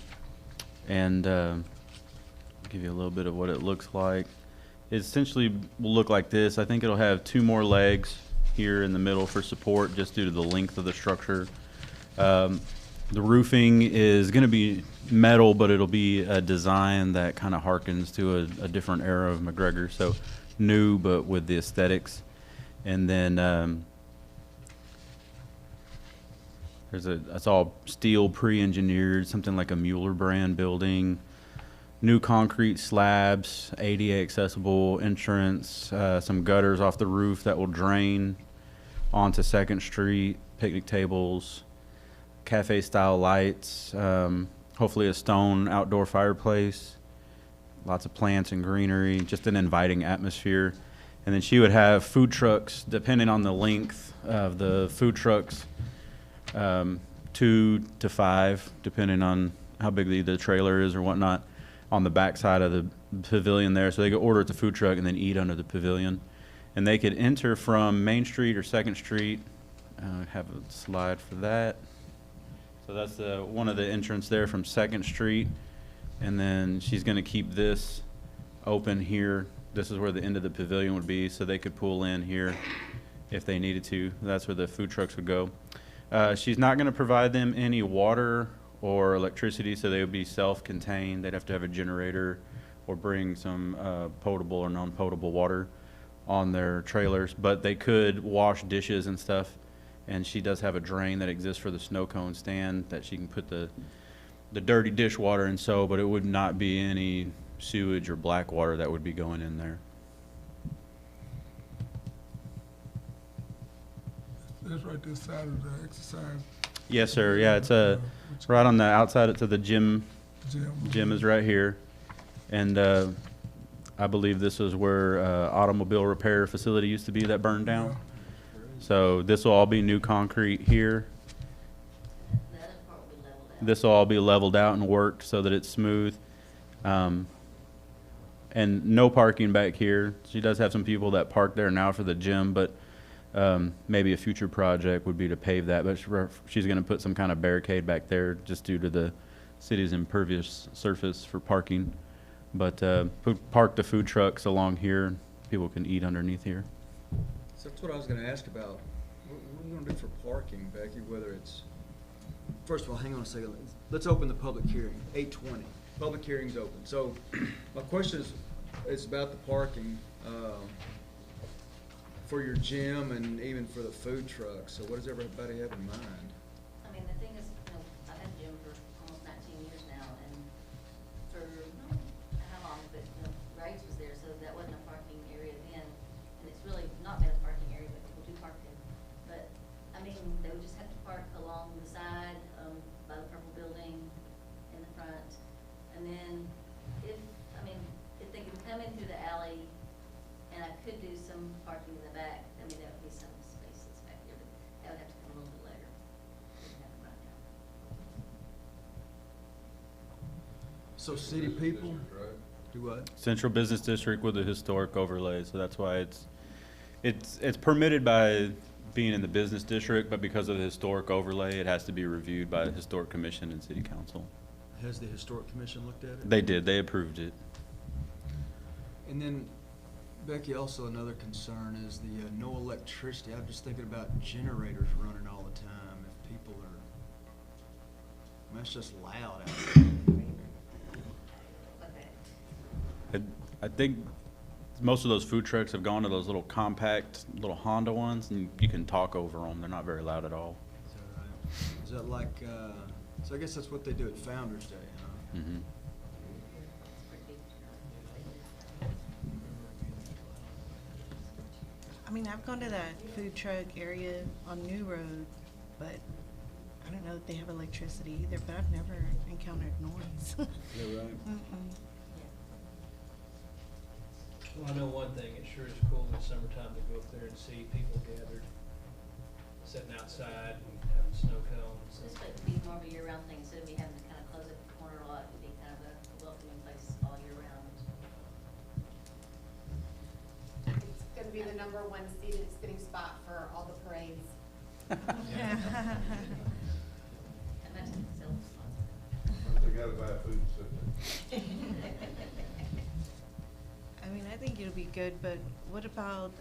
And I'll give you a little bit of what it looks like. It essentially will look like this. I think it'll have 2 more legs here in the middle for support just due to the length of the structure. The roofing is going to be metal, but it'll be a design that kind of harkens to a different era of McGregor. So new, but with the aesthetics. And then it's all steel pre-engineered, something like a Mueller brand building. new concrete slabs, ADA accessible entrance, some gutters off the roof that will drain onto 2nd Street, picnic tables, cafe style lights, hopefully a stone outdoor fireplace, lots of plants and greenery, just an inviting atmosphere. And then she would have food trucks, depending on the length of the food trucks, 2 to 5, depending on how big the trailer is or whatnot, on the back side of the pavilion there. So they could order at the food truck and then eat under the pavilion. And they could enter from Main Street or 2nd Street. Have a slide for that. So that's one of the entrance there from 2nd Street. And then she's going to keep this open here. This is where the end of the pavilion would be, so they could pull in here if they needed to. That's where the food trucks would go. She's not going to provide them any water or electricity, so they would be self-contained. They'd have to have a generator or bring some potable or non-potable water on their trailers. But they could wash dishes and stuff. And she does have a drain that exists for the snow cone stand that she can put the dirty dishwater in, so, but it would not be any sewage or black water that would be going in there. That's right this side of the exercise. Yes, sir. Yeah, it's right on the outside to the gym. Gym is right here. And I believe this is where automobile repair facility used to be that burned down. So this will all be new concrete here. This will all be leveled out and worked so that it's smooth. And no parking back here. She does have some people that park there now for the gym, but maybe a future project would be to pave that. But she's going to put some kind of barricade back there just due to the city's impervious surface for parking. But park the food trucks along here. People can eat underneath here. So that's what I was gonna ask about. What are you gonna do for parking, Becky, whether it's, first of all, hang on a second. Let's open the public hearing, 8:20. Public hearing's open. So my question is about the parking for your gym and even for the food trucks. So what does everybody have in mind? I mean, the thing is, I've had a gym for almost 19 years now, and for, how long, but, Rags was there, so that wasn't a parking area then, and it's really not been a parking area, but people do park there. But, I mean, they would just have to park along the side, by the purple building, in the front, and then if they could come in through the alley, and I could do some parking in the back, I mean, there would be some spaces back there, but that would have to come a little bit later. Wouldn't happen right now. So city people, do what? Central Business District with a historic overlay, so that's why it's permitted by being in the business district, but because of the historic overlay, it has to be reviewed by the Historic Commission and City Council. Has the Historic Commission looked at it? They did, they approved it. And then, Becky, also another concern is the no electricity. I'm just thinking about generators running all the time. If people are, I mean, it's just loud out there. I think most of those food trucks have gone to those little compact, little Honda ones, and you can talk over them. They're not very loud at all. Is that right? Is that like, so I guess that's what they do at Founder's Day, huh? Mm-hmm. I mean, I've gone to that food truck area on New Road, but I don't know if they have electricity either, but I've never encountered noise. Is that right? Mm-mm. Well, I know one thing, it sure is cool in the summertime to go up there and see people gathered, sitting outside and having snow cones. This would be more of a year-round thing, instead of me having to kind of close up the corner lot, it would be kind of a welcoming place all year round. It's gonna be the #1 seated spinning spot for all the parades. Imagine sales spots. They gotta buy food, so. I mean, I think it'll be good, but what about,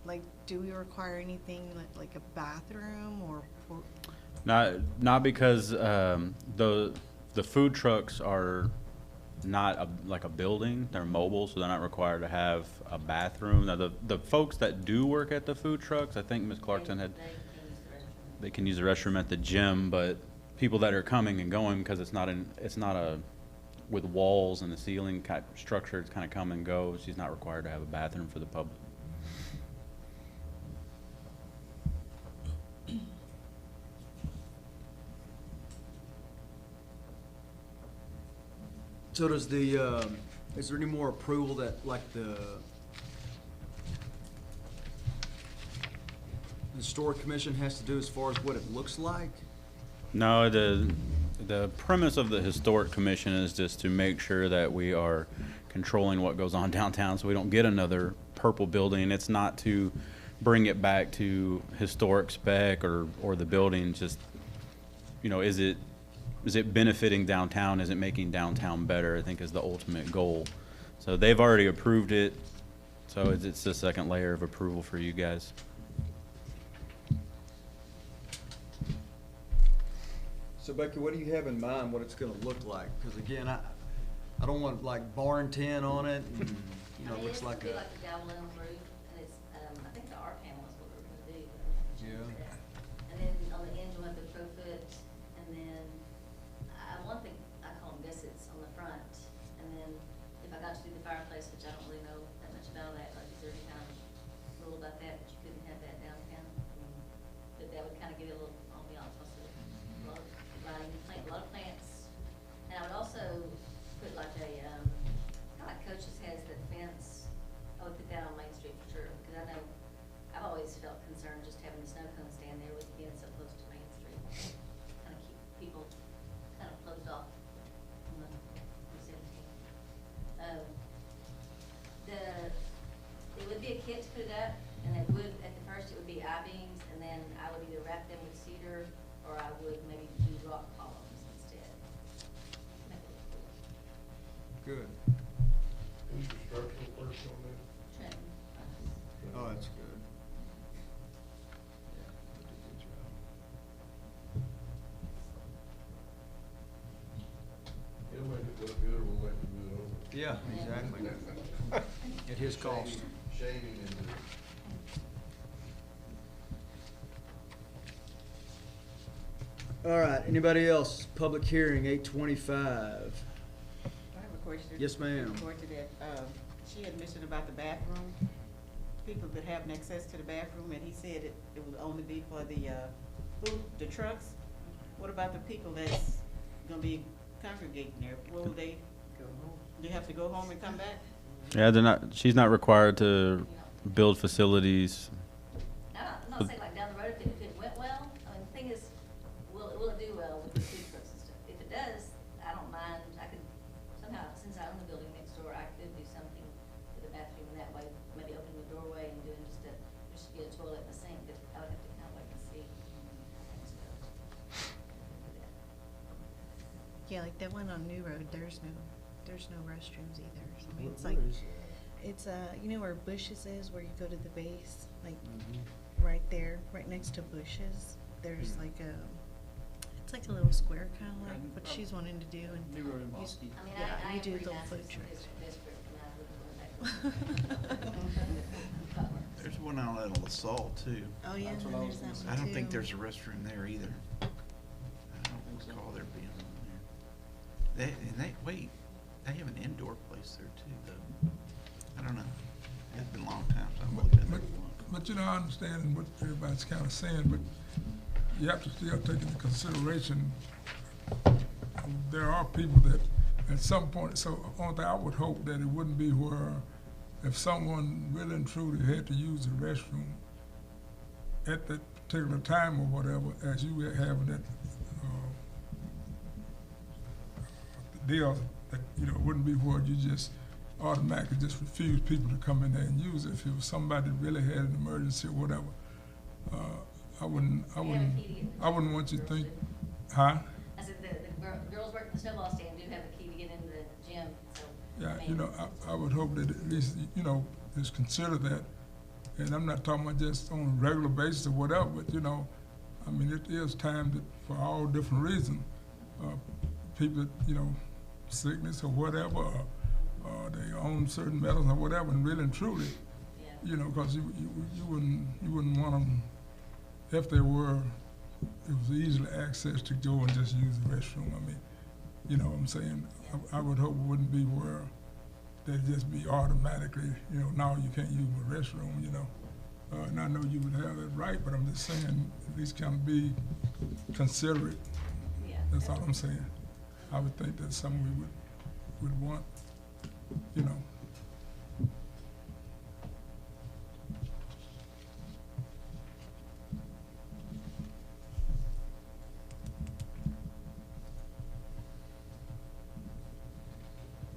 like, do we require anything like a bathroom or? Not because the food trucks are not like a building. They're mobile, so they're not required to have a bathroom. Now the folks that do work at the food trucks, I think Ms. Clarkson had, they can use the restroom at the gym, but people that are coming and going because it's not a with walls and the ceiling type structure, it's kind of come and go. She's not required to have a bathroom for the public. So does the, is there any more approval that, like, the historic commission has to do as far as what it looks like? No, the premise of the historic commission is just to make sure that we are controlling what goes on downtown, so we don't get another purple building. It's not to bring it back to historic spec or the building. Just, you know, is it benefiting downtown? Is it making downtown better? I think is the ultimate goal. So they've already approved it, so it's the second layer of approval for you guys. So Becky, what do you have in mind, what it's gonna look like? Because again, I don't want like barn tin on it, and, you know, it looks like It's a. like a galvanum roof, and it's, I think the R panel is what we're gonna do. Yeah. And then on the end, you'll have the ProFoot, and then, one thing, I call them gussets on the front. And then if I got to do the fireplace, which I don't really know that much about that, like, is there any kind of rule about that you couldn't have that downtown? But that would kind of give it a little ambiance, also, a lot of lighting, a lot of plants. And I would also put like a, kind of like Coach's has the fence, I would put that on Main Street for sure, because I know, I've always felt concerned just having the snow cone stand there with being so close to Main Street. Kind of keep people kind of closed off on the 17th. It would be a kit to put it up, and it would, at the first, it would be I-beams, and then I would either wrap them with cedar, or I would maybe do rock columns instead. Make it look cool. Good. Who's the structural person on that? Trenton. Oh, that's good. Yeah, they did a good job. He'll make it look good, or we'll make it good over. Yeah, exactly. At his cost. Shaming into it. All right, anybody else? Public hearing, 8:25. I have a question. Yes, ma'am. Going to that, she had mentioned about the bathroom, people that have access to the bathroom, and he said it would only be for the trucks. What about the people that's gonna be congregating there? Will they have to go home and come back? Yeah, she's not required to build facilities. I'm not saying like down the road if it went well. I mean, the thing is, will it do well with the food trucks and stuff? If it does, I don't mind. I could somehow, since I own the building next door, I could do something with the bathroom in that way. Maybe opening the doorway and doing there should be a toilet and a sink, but I would have to kind of wait and see how things go. Yeah, like that one on New Road, there's no restrooms either. So, I mean, it's like, it's, you know where Bushes is, where you go to the base, like, right there, right next to Bushes, there's like it's like a little square, kind of like what she's wanting to do, and I mean, yeah, I you do agree the that's food just trucks. desperate, and I wouldn't go back. There's one out at LaSalle too. Oh, yeah, and then there's that one too. I don't think there's a restroom there either. I don't recall there being one there. They have an indoor place there too, though. I don't know. It's been a long time, so I've only been there once. But you know, I understand what everybody's kind of saying, but you have to still take into consideration, there are people that at some point, so only thing I would hope that it wouldn't be where if someone really and truly had to use the restroom at that particular time or whatever, as you have that deal, that, you know, it wouldn't be where you just automatically just refuse people to come in there and use it. If it was somebody that really had an emergency or whatever, I wouldn't want you to think, huh? I said the girls working the snowball stand do have a key to get into the gym, so. Yeah, I mean, you know, I would hope that at least, you know, just consider that. And I'm not talking about just on a regular basis or whatever, but, you know, I mean, it is time that for all different reasons, people, you know, sickness or whatever, or they own certain metals or whatever, and really and truly, you know, because you wouldn't want them, if they were, it was easily access to go and just use the restroom. I mean, You know what I'm saying? I would hope it wouldn't be where they'd just be automatically, you know, now you can't use my restroom, you know. And I know you would have that right, but I'm just saying, at least kind of be considerate. Yeah. That's all I'm saying. I would think that's something we would want, you know.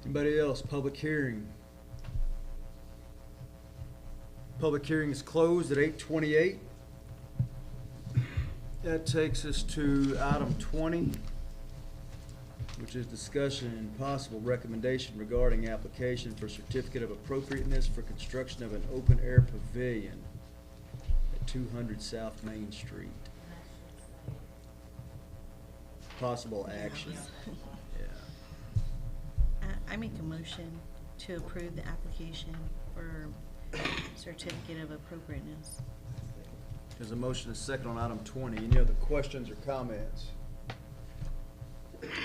Anybody else? Public hearing. Public hearing is closed at 8:28. That takes us to item 20, which is discussion and possible recommendation regarding application for certificate of appropriateness for construction of an open-air pavilion at 200 South Main Street. Possible action. Yeah. I make a motion to approve the application for certificate of appropriateness. There's a motion and a second on item 20. Any other questions or comments?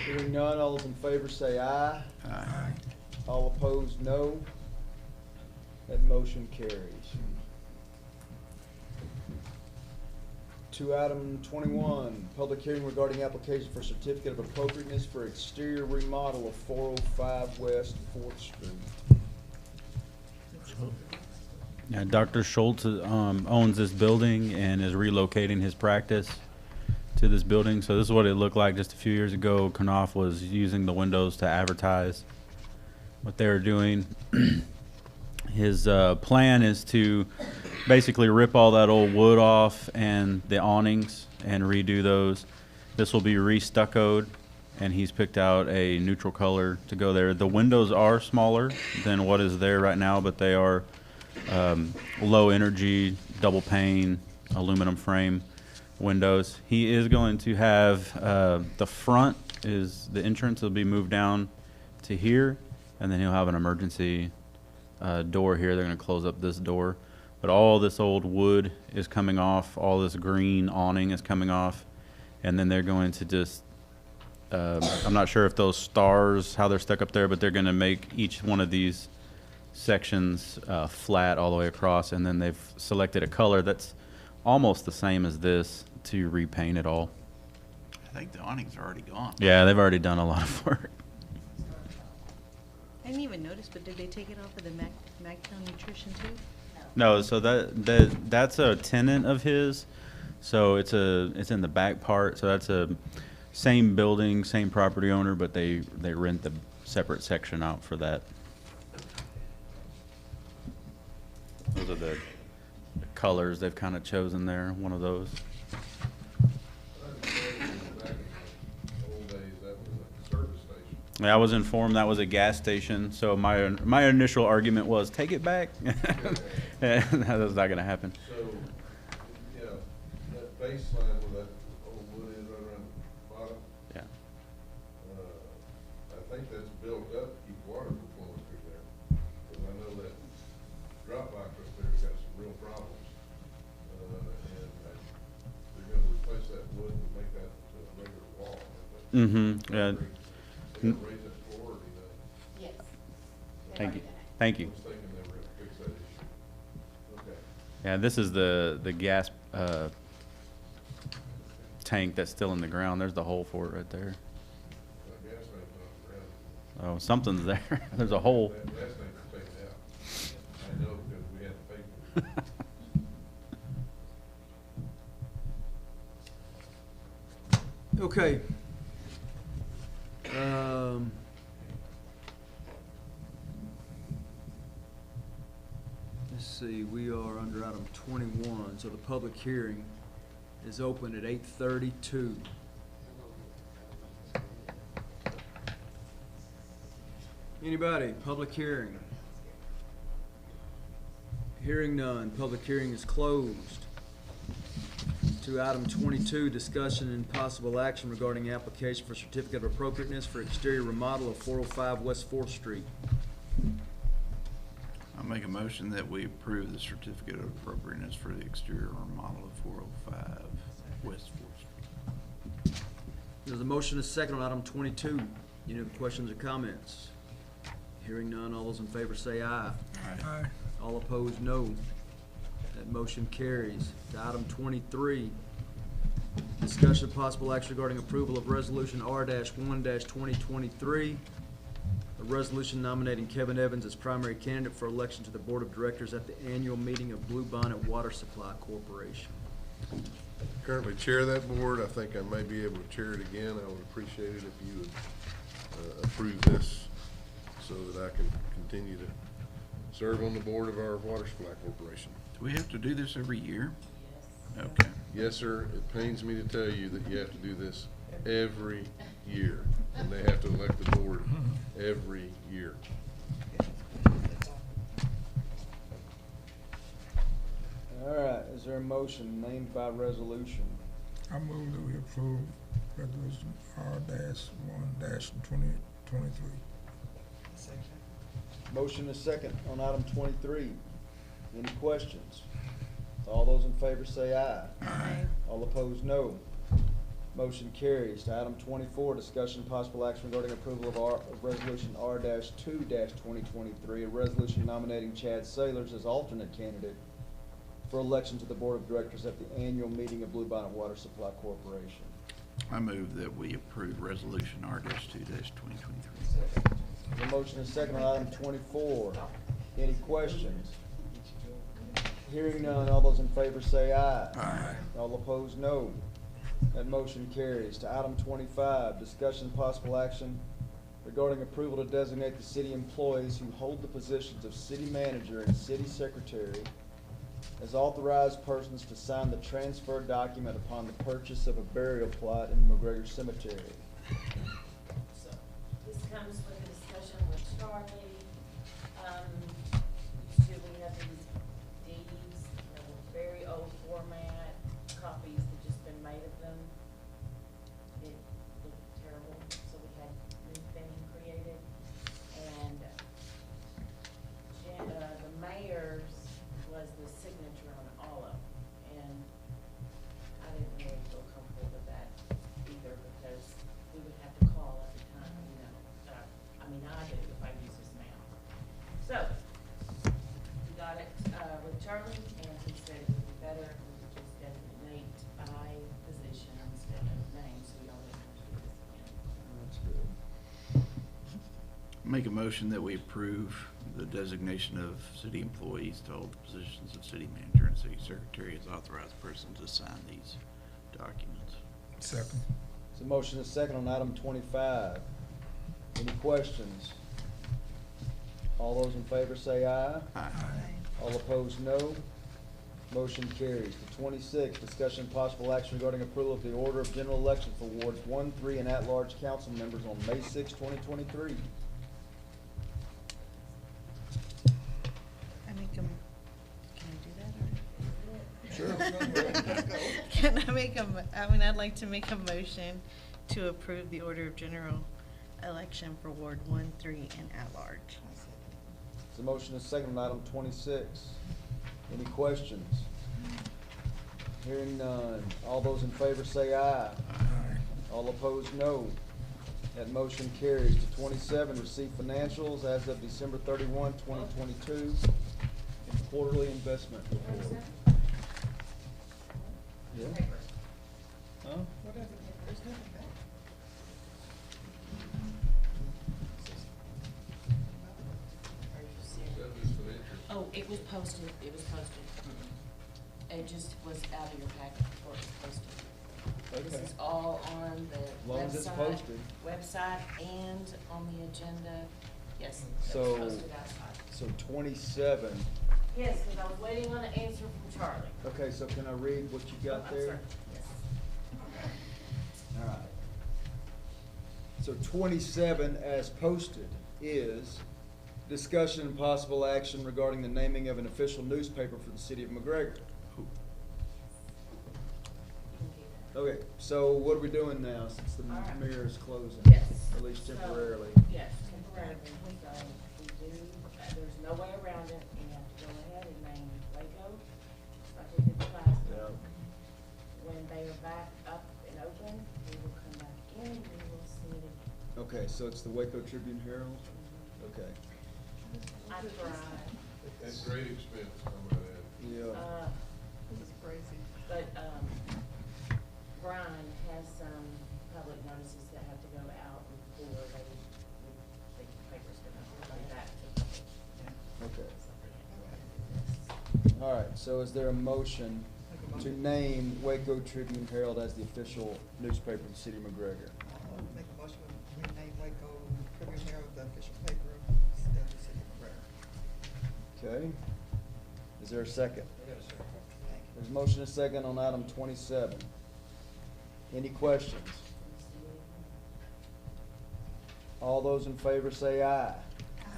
Hearing none, all those in favor say aye. Aye. All opposed, no. That motion carries. To item 21, public hearing regarding application for certificate of appropriateness for exterior remodel of 405 West 4th Street. Yeah, Dr. Schultz owns this building and is relocating his practice to this building. So this is what it looked like just a few years ago. Knopf was using the windows to advertise what they were doing. His plan is to basically rip all that old wood off and the awnings and redo those. This will be re-stuccoed, and he's picked out a neutral color to go there. The windows are smaller than what is there right now, but they are low energy, double pane, aluminum frame windows. He is going to have the front is the entrance will be moved down to here, and then he'll have an emergency door here. They're going to close up this door, but all this old wood is coming off. All this green awning is coming off, and then they're going to just I'm not sure if those stars, how they're stuck up there, but they're going to make each one of these sections flat all the way across, and then they've selected a color that's almost the same as this to repaint it all. I think the awnings are already gone. Yeah, they've already done a lot of work. I didn't even notice, but did they take it off of the Mactown Nutrition too? No, so that's a tenant of his. So it's in the back part. So that's a same building, same property owner, but they rent the separate section out for that. Those are the colors they've kind of chosen there. One of those. Yeah, I was informed that was a gas station, so my initial argument was take it back. That's not going to happen. So, yeah, that baseline where that old wood is right around the bottom. Yeah. I think that's built up to keep water from flowing through there. Because I know that drop box up there's got some real problems. And they're gonna replace that wood and make that a regular wall. Mm-hmm. Yeah. Raise that floor, or do that? Yes. Thank you. Thank you. I was thinking they were gonna fix that issue. Okay. Yeah, this is the gas tank that's still in the ground. There's the hole for it right there. Gas tank not around. Oh, something's there. There's a hole. That gas tank was taken out. I know because we had to pay for it. Okay. Let's see, we are under item 21, so the public hearing is open at 8:32. Anybody, public hearing? Hearing none, public hearing is closed. To item 22, discussion and possible action regarding application for certificate of appropriateness for exterior remodel of 405 West 4th Street. I'll make a motion that we approve the certificate of appropriateness for the exterior remodel of 405 West 4th Street. There's a motion and a second on item 22. Any other questions or comments? Hearing none, all those in favor say aye. Aye. All opposed, no. That motion carries. To item 23, discussion of possible action regarding approval of Resolution R-1-2023, a resolution nominating Kevin Evans as primary candidate for election to the Board of Directors at the annual meeting of Blue Bonnet Water Supply Corporation. Currently chair that board. I think I may be able to chair it again. I would appreciate it if you would approve this so that I can continue to serve on the board of our Water Supply Corporation. Do we have to do this every year? Yes. Okay. Yes, sir. It pains me to tell you that you have to do this every year, and they have to elect the board every year. All right, is there a motion named by resolution? I move that we approve resolution R-1-2023. Motion is second on item 23. Any questions? All those in favor say aye. Aye. All opposed, no. Motion carries. To item 24, discussion possible action regarding approval of resolution R-2-2023, a resolution nominating Chad Sailors as alternate candidate for election to the Board of Directors at the annual meeting of Blue Bonnet Water Supply Corporation. I move that we approve resolution R-2-2023. The motion is second on item 24. Any questions? Hearing none, all those in favor say aye. Aye. All opposed, no. That motion carries. To item 25, discussion possible action regarding approval to designate the city employees who hold the positions of city manager and city secretary as authorized persons to sign the transfer document upon the purchase of a burial plot in McGregor Cemetery. So, this comes with a discussion with Charlie. Usually we have these deeds, very old format, copies that just been made of them. It looked terrible, so we had new thing created. And the mayor's was the signature on all of them. And I didn't really feel comfortable with that either, because we would have to call every time, you know. I mean, I do if I use this now. So, we got it, with Charlie, and he said it would be better if we could just designate by position instead of name, so we don't have to do this again. That's good. Make a motion that we approve the designation of city employees to hold the positions of city manager and city secretary as authorized person to sign these documents. Second. So motion is second on item 25. Any questions? All those in favor say aye. Aye. All opposed, no. Motion carries. To 26, discussion and possible action regarding approval of the order of general election for wards 1, 3, and at-large council members on May 6, 2023. Can I do that, or? Can I I'd like to make a motion to approve the order of general election for Ward 1, 3, and at-large. The motion is second on item 26. Any questions? Hearing none. All those in favor say aye. All opposed, no. That motion carries. To 27, receive financials as of December 31, 2022, and quarterly investment report. Yeah? Huh? Oh, it was posted. It just was out of your packet before it was posted. This Okay. is all on the As long as it's posted. website and on the agenda. Yes, it was So, posted outside. so 27. Yes, because I was waiting on an answer from Charlie. Okay, so can I read what you got I'm there? sorry. Yes. All right. So 27 as posted is discussion and possible action regarding the naming of an official newspaper for the city of McGregor. Okay, so what are we doing now since the All right. mirror is closing? Yes. At least So, temporarily. Yes, temporarily. So we do, there's no way around it. We have to go ahead and name Waco, just like we did the last time. When they are back up and open, we will come back in and we will see it again. Okay, so it's the Waco Tribune Herald? Okay. I tried. At great expense, I might add. Yeah. This is crazy. But, Brian has some public notices that have to go out before the paper's gonna come back to public. Okay. All right, so is there a motion to name Waco Tribune Herald as the official newspaper of the city of McGregor? Make a motion to rename Waco Tribune Herald the official paper of the city of McGregor. Okay. Is there a second? There's a motion and a second on item 27. Any questions? All those in favor say aye.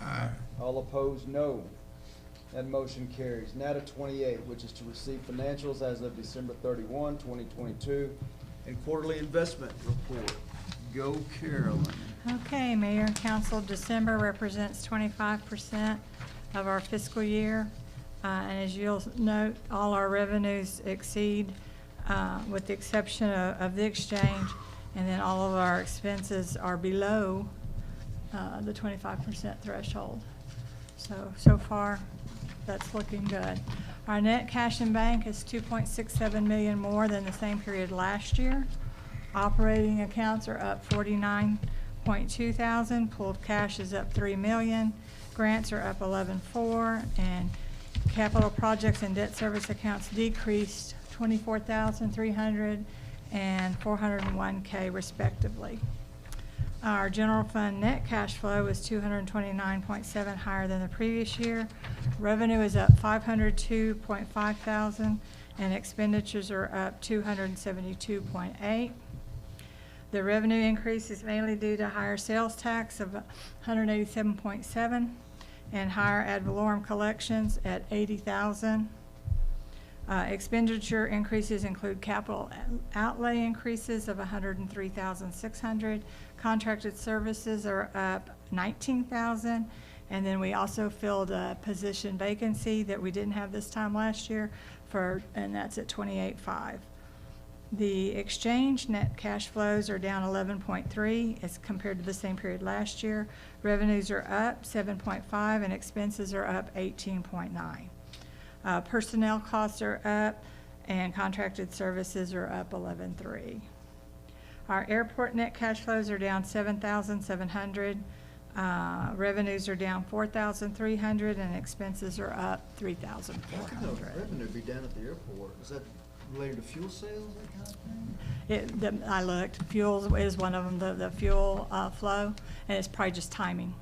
Aye. All opposed, no. That motion carries. Now to 28, which is to receive financials as of December 31, 2022, and quarterly investment report. Go Carolyn. Okay, Mayor and Council, December represents 25% of our fiscal year. And as you'll note, all our revenues exceed, with the exception of the exchange, and then all of our expenses are below the 25% threshold. So far, that's looking good. Our net cash in bank is $2.67 million more than the same period last year. Operating accounts are up $49.2 thousand. Pooled cash is up $3 million. Grants are up $11.4, and capital projects and debt service accounts decreased $24,300 and $401K respectively. Our general fund net cash flow is $229.7 higher than the previous year. Revenue is up $502.5 thousand, and expenditures are up $272.8. The revenue increase is mainly due to higher sales tax of $187.7 and higher ad valorem collections at $80,000. Expenditure increases include capital outlay increases of $103,600. Contracted services are up $19,000, and then we also filled a position vacancy that we didn't have this time last year and that's at $28,500. The exchange net cash flows are down 11.3 as compared to the same period last year. Revenues are up 7.5 and expenses are up 18.9. Personnel costs are up and contracted services are up 11.3. Our airport net cash flows are down $7,700. Revenues are down $4,300 and expenses are up How can the $3,400. revenue be down at the airport? Is that related to fuel sales, that kind of thing? I looked, fuel is one of them, the fuel flow, and it's probably just timing,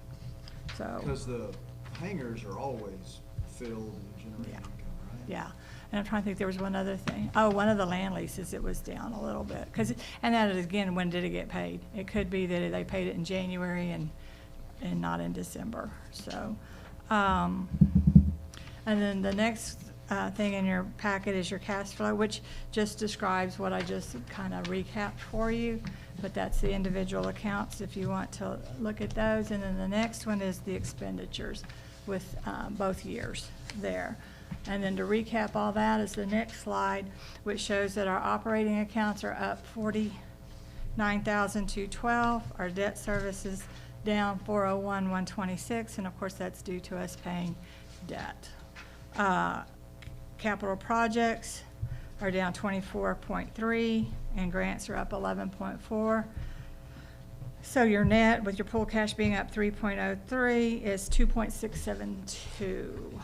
so. Because the hangars are always filled and generating income, right? Yeah, and I'm trying to think, there was one other thing. Oh, one of the land leases, it was down a little bit, and that is, again, when did it get paid? It could be that they paid it in January and not in December, so. And then the next thing in your packet is your cash flow, which just describes what I just kind of recapped for you, but that's the individual accounts if you want to look at those. And then the next one is the expenditures with both years there. And then to recap all that is the next slide, which shows that our operating accounts are up $49,212. Our debt service is down $401,126, and of course that's due to us paying debt. Capital projects are down 24.3, and grants are up 11.4. So your net, with your pool cash being up 3.03, is 2.672.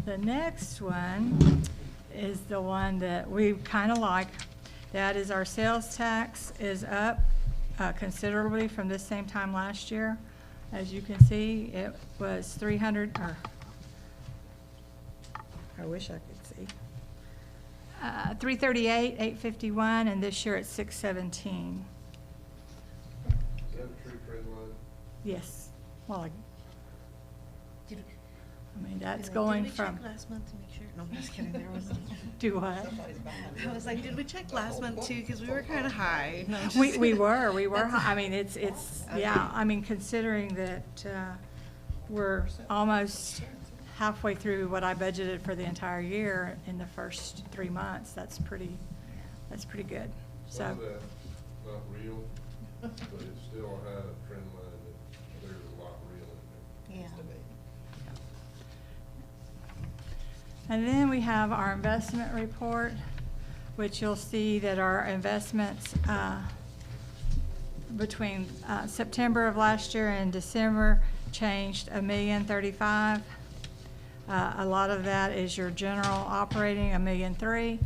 The next one is the one that we kind of like. That is our sales tax is up considerably from this same time last year. As you can see, it was 300, or I wish I could see. 338, 851, and this year it's 617. Is that a true trend line? Yes. Well, I mean, that's Did going we from. check last month to make sure? No, I'm just kidding. There was. Do what? I was like, did we check last month too? Because we were kind of high. No, I'm just We kidding. were. I mean, it's, yeah, I mean, considering that we're almost halfway through what I budgeted for the entire year in the first 3 months, that's pretty good. Some So, of that's not real, but it's still a high And then we have our investment report, which you'll see that our investments between September of last year and December changed $1,035,000. A lot of that is your general operating, $1,300,000.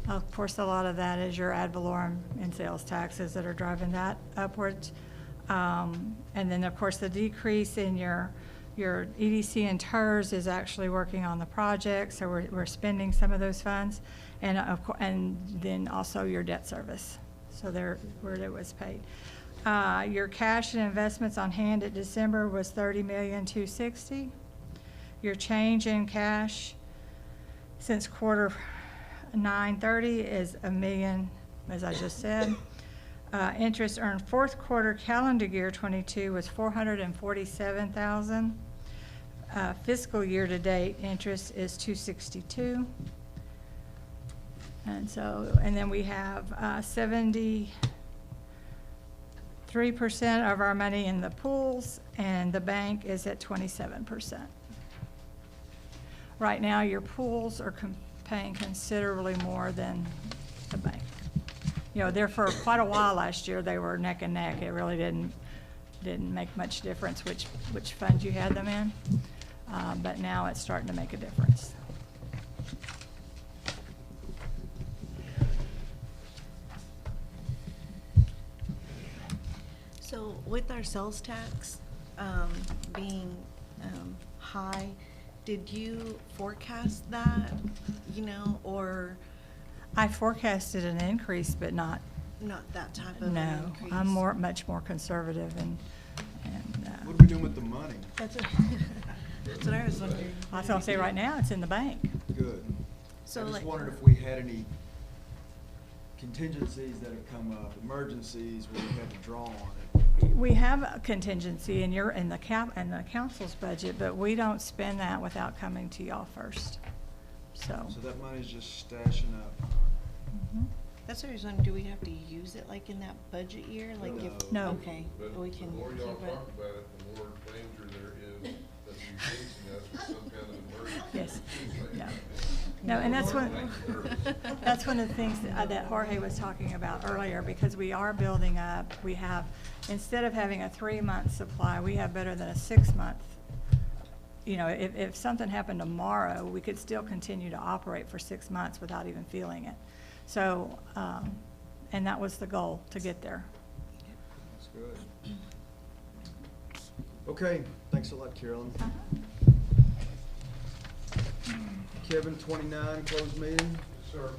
Of course, a lot of that is your ad valorem and sales taxes that are driving that upwards. And then, of course, the decrease in your EDC and TERS is actually working on the project, so we're spending some of those funds. And and then also your debt service, so there where it was paid. Your cash and investments on hand at December was $30,260,000. Your change in cash since quarter 9/30 is $1 million, as I just said. Interest earned fourth quarter calendar year 22 was $447,000. Fiscal year to date interest is $262,000. And so, and then we have 73% of our money in the pools, and the bank is at 27%. Right now, your pools are paying considerably more than the bank. You know, there for quite a while last year, they were neck and neck. It really didn't make much difference which fund you had them in, but now it's starting to make a difference. So with our sales tax being high, did you forecast that, you know, or? I forecasted an increase, but not that type of an no. increase? I'm much more conservative and What are we doing with the money? That's what I was wondering. I was gonna say right now it's in the bank. Good. So I just like- wondered if we had any contingencies that have come up, emergencies where we had to draw on it. We have a contingency in the council's budget, but we don't spend that without coming to y'all first. So that money's just stashing up. That's what I was wondering, do we have to use it like in that budget year? Like if, No. okay, But we the can more keep y'all it. talk about it, the more danger there is that you're facing us with some kind of emergency. yes, no. No, and that's one of the things that Jorge was talking about earlier, because we are building up. We have, instead of having a 3-month supply, we have better than a 6-month. You know, if something happened tomorrow, we could still continue to operate for 6 months without even feeling it. So, and that was the goal, to get there. That's good. Okay, thanks a lot, Carolyn. Kevin, 29, closed meeting. Yes, sir.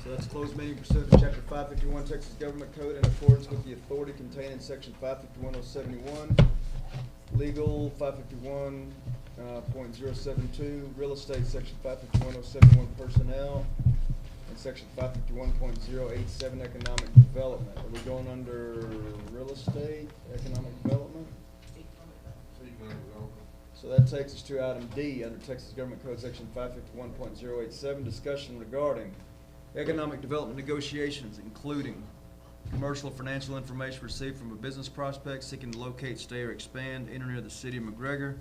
So that's closed meeting pursuant to Chapter 551 Texas Government Code in accordance with the authority contained in Section 551.071. Legal, 551.072. Real estate, Section 551.071. Personnel, and Section 551.087. Economic development. Are we going under real estate, economic development? So that takes us to item D under Texas Government Code Section 551.087, discussion regarding economic development negotiations, including commercial or financial information received from a business prospect seeking to locate, stay, or expand in or near the city of McGregor,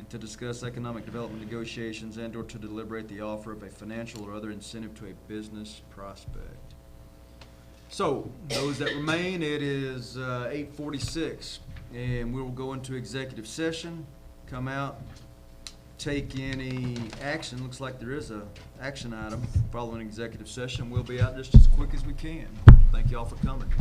and to discuss economic development negotiations and or to deliberate the offer of a financial or other incentive to a business prospect. So, those that remain, it is 8:46, and we will go into executive session. Come out, take any action. Looks like there is a action item following executive session. We'll be out just as quick as we can. Thank you all for coming.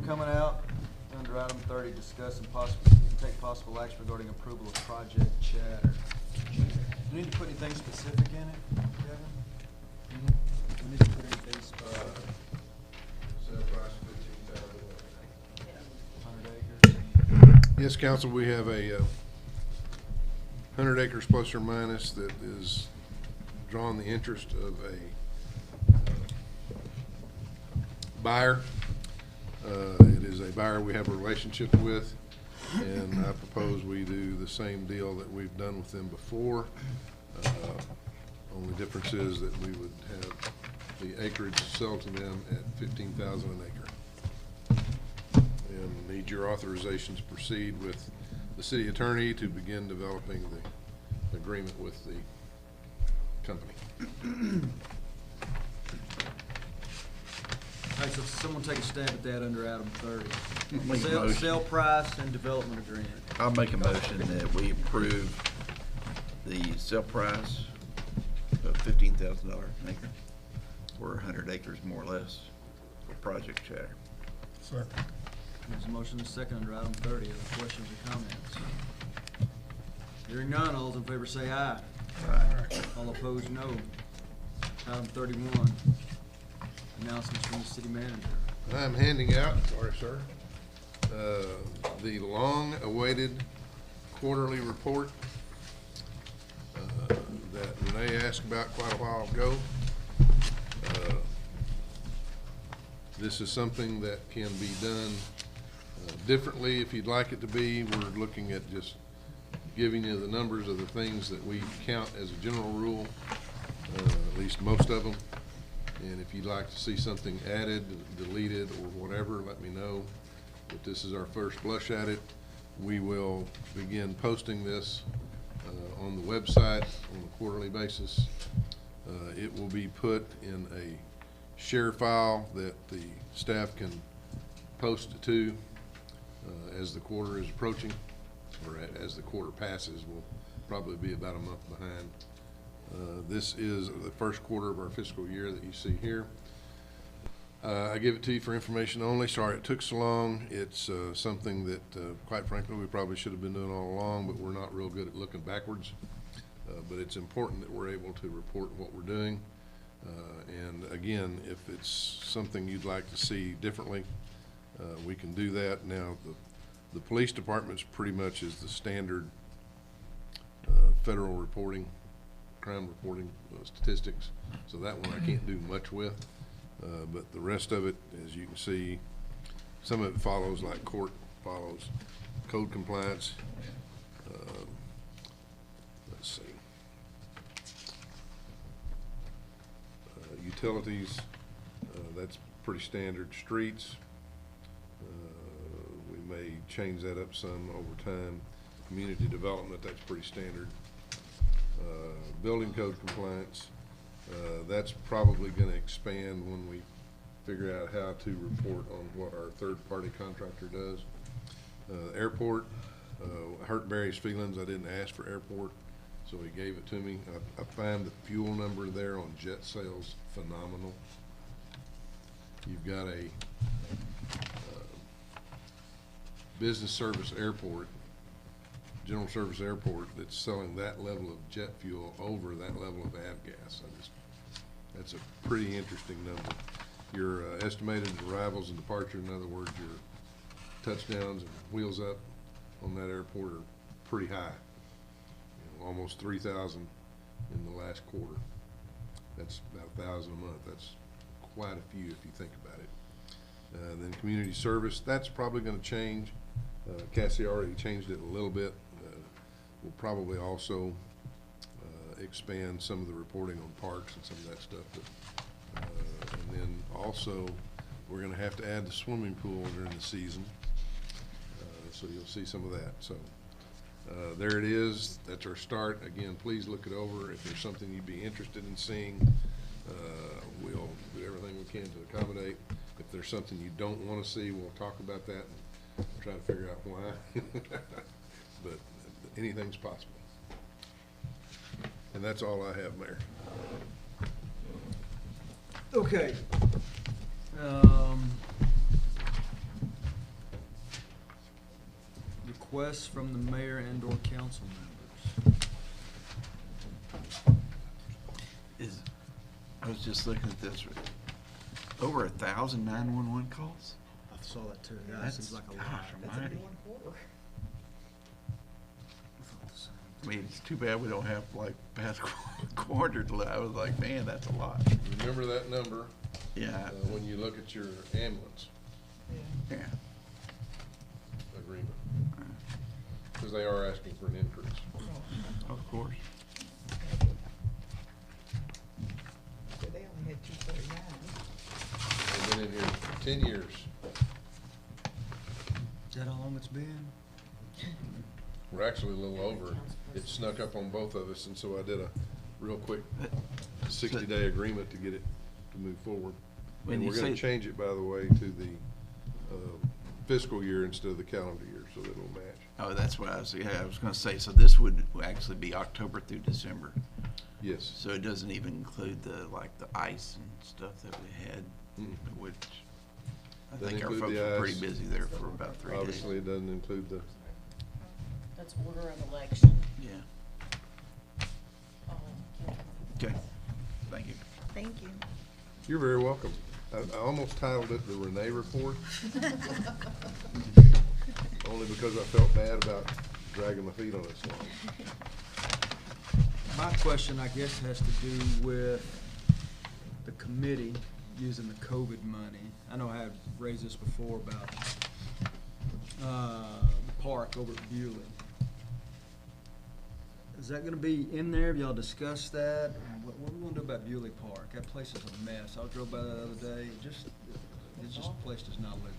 coming out. Under item 30, discuss and take possible action regarding approval of Project Chatter. Do you need to put anything specific in it, Kevin? Do you need to put anything specific? Sale price 100 acres? Yes, council, we have a 100 acres plus or minus that is drawing the interest of a buyer. It is a buyer we have a relationship with, and I propose we do the same deal that we've done with them before. Only difference is that we would have the acreage sell to them at $15,000 an acre. And need your authorization to proceed with the city attorney to begin developing the agreement with the company. All right, so someone take a stab at that under item 30. Make a Sale, motion. sale price and development agreement. I'll make a motion that we approve the sale price of $15,000 an acre, or 100 acres more or less, for Project Chatter. Second. There's a motion and a second under item 30. Other questions or comments? Hearing none, all those in favor say aye. Aye. All opposed, no. Item 31, announcements from the city manager. I'm handing out, sorry, sir, the long-awaited quarterly report that Renee asked about quite a while ago. This is something that can be done differently if you'd like it to be. We're looking at just giving you the numbers of the things that we count as a general rule, at least most of them. And if you'd like to see something added, deleted, or whatever, let me know. But this is our first blush at it. We will begin posting this on the website on a quarterly basis. It will be put in a share file that the staff can post it to as the quarter is approaching, or as the quarter passes. We'll probably be about a month behind. This is the first quarter of our fiscal year that you see here. I give it to you for information only. Sorry it took so long. It's something that, quite frankly, we probably should have been doing all along, but we're not real good at looking backwards. But it's important that we're able to report what we're doing. And again, if it's something you'd like to see differently, we can do that. Now, the police department's pretty much is the standard federal reporting, crime reporting statistics. So that one I can't do much with. But the rest of it, as you can see, some of it follows like court follows. Code compliance. Let's see. Utilities, that's pretty standard. Streets, we may change that up some over time. Community development, that's pretty standard. Building code compliance, that's probably going to expand when we figure out how to report on what our third-party contractor does. Airport, hurt Barry's feelings. I didn't ask for airport, so he gave it to me. I find the fuel number there on jet sales phenomenal. You've got a business service airport, general service airport, that's selling that level of jet fuel over that level of avgas. That's a pretty interesting number. Your estimated arrivals and departure, in other words, your touchdowns and wheels up on that airport are pretty high. You know, almost 3,000 in the last quarter. That's about 1,000 a month. That's quite a few if you think about it. Then community service, that's probably going to change. Cassie already changed it a little bit. We'll probably also expand some of the reporting on parks and some of that stuff. And then also, we're going to have to add the swimming pool during the season. So you'll see some of that. So there it is. That's our start. Again, please look it over. If there's something you'd be interested in seeing, we'll do everything we can to accommodate. If there's something you don't want to see, we'll talk about that and try to figure out why. But anything's possible. And that's all I have, Mayor. Okay. requests from the mayor and/or council members. I was just looking at this, over 1,000 911 calls? I saw that too. Yeah, that That's, seems like a lot. gosh almighty. I mean, it's too bad we don't have like past quarter to, I was like, man, that's a lot. Remember that number? Yeah. When you look at your ambulance Yeah. agreement. Because they are asking for an increase. Of course. So they only had 249. They've been in here 10 years. Is that how long it's been? We're actually a little over. It snuck up on both of us, and so I did a real quick 60-day agreement to get it to move forward. When And you we're gonna say- change it, by the way, to the fiscal year instead of the calendar year, so that it'll match. Oh, that's what I was gonna say, so this would actually be October through December. Yes. So it doesn't even include the, like, the ice and stuff that we had, which I Doesn't think our include folks the were pretty ice. busy there for about 3 days. Obviously, it doesn't include the, That's order of election. Yeah, Oh, okay, thank you. Thank you. you're very welcome. I almost titled it the Renee Report, only because I felt bad about dragging my feet on it so long. My question, I guess, has to do with the committee using the COVID money. I know I had raised this before about the park over at Bewley. Is that gonna be in there? Have y'all discussed that? What are we gonna do about Bewley Park? That place is a mess. I drove by that the other day. The place does not look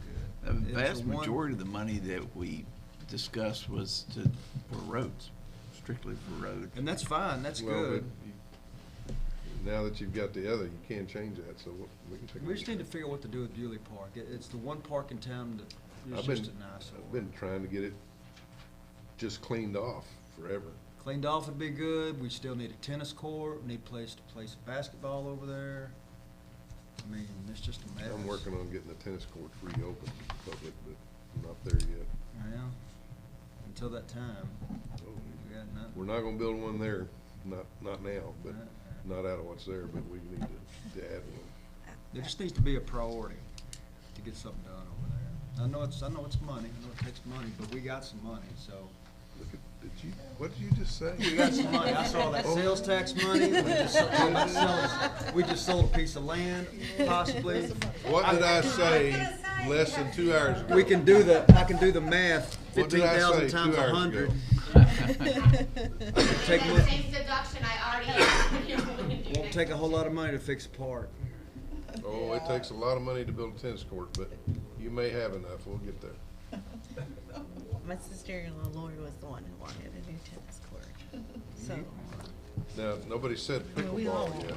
The good. It's vast the one- majority of the money that we discussed was for roads, strictly for roads. And that's fine, that's Well, good. but now that you've got the other, you can change that, so we can take a We just look. need to figure out what to do with Bewley Park. It's the one park in town that I've is just been, a nice. I've been trying to get it just cleaned off forever. Cleaned off would be good. We still need a tennis court, need a place to play some basketball over there. I mean, it's just a mess. I'm working on getting the tennis courts reopened to the public, but I'm not there yet. Well, until that time, we got nothing. We're not gonna build one there, not now, but not out of what's there, but we need to add one. There just needs to be a priority to get something done over there. I know it's money, I know it takes money, but we got some money, so. Look at, what did you just say? We got some money. I saw that sales tax money. We just sold a piece of land, possibly. What did I say less than 2 hours ago? I can do the math. What did I 15,000 say times 2 hours 100. ago? Take one- Same deduction I already Won't take a whole lot of money to fix a park. Oh, it takes a lot of money to build a tennis court, but you may have enough, we'll get there. My sister-in-law Lori was the one who wanted a new tennis court. So, Now, nobody said well, we all pickleball want yet.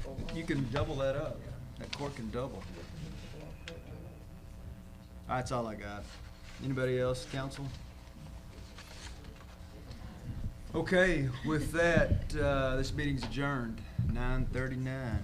one, but You can double that up. That court can double. That's all I got. Anybody else, council? Okay, with that, this meeting's adjourned, 9:39.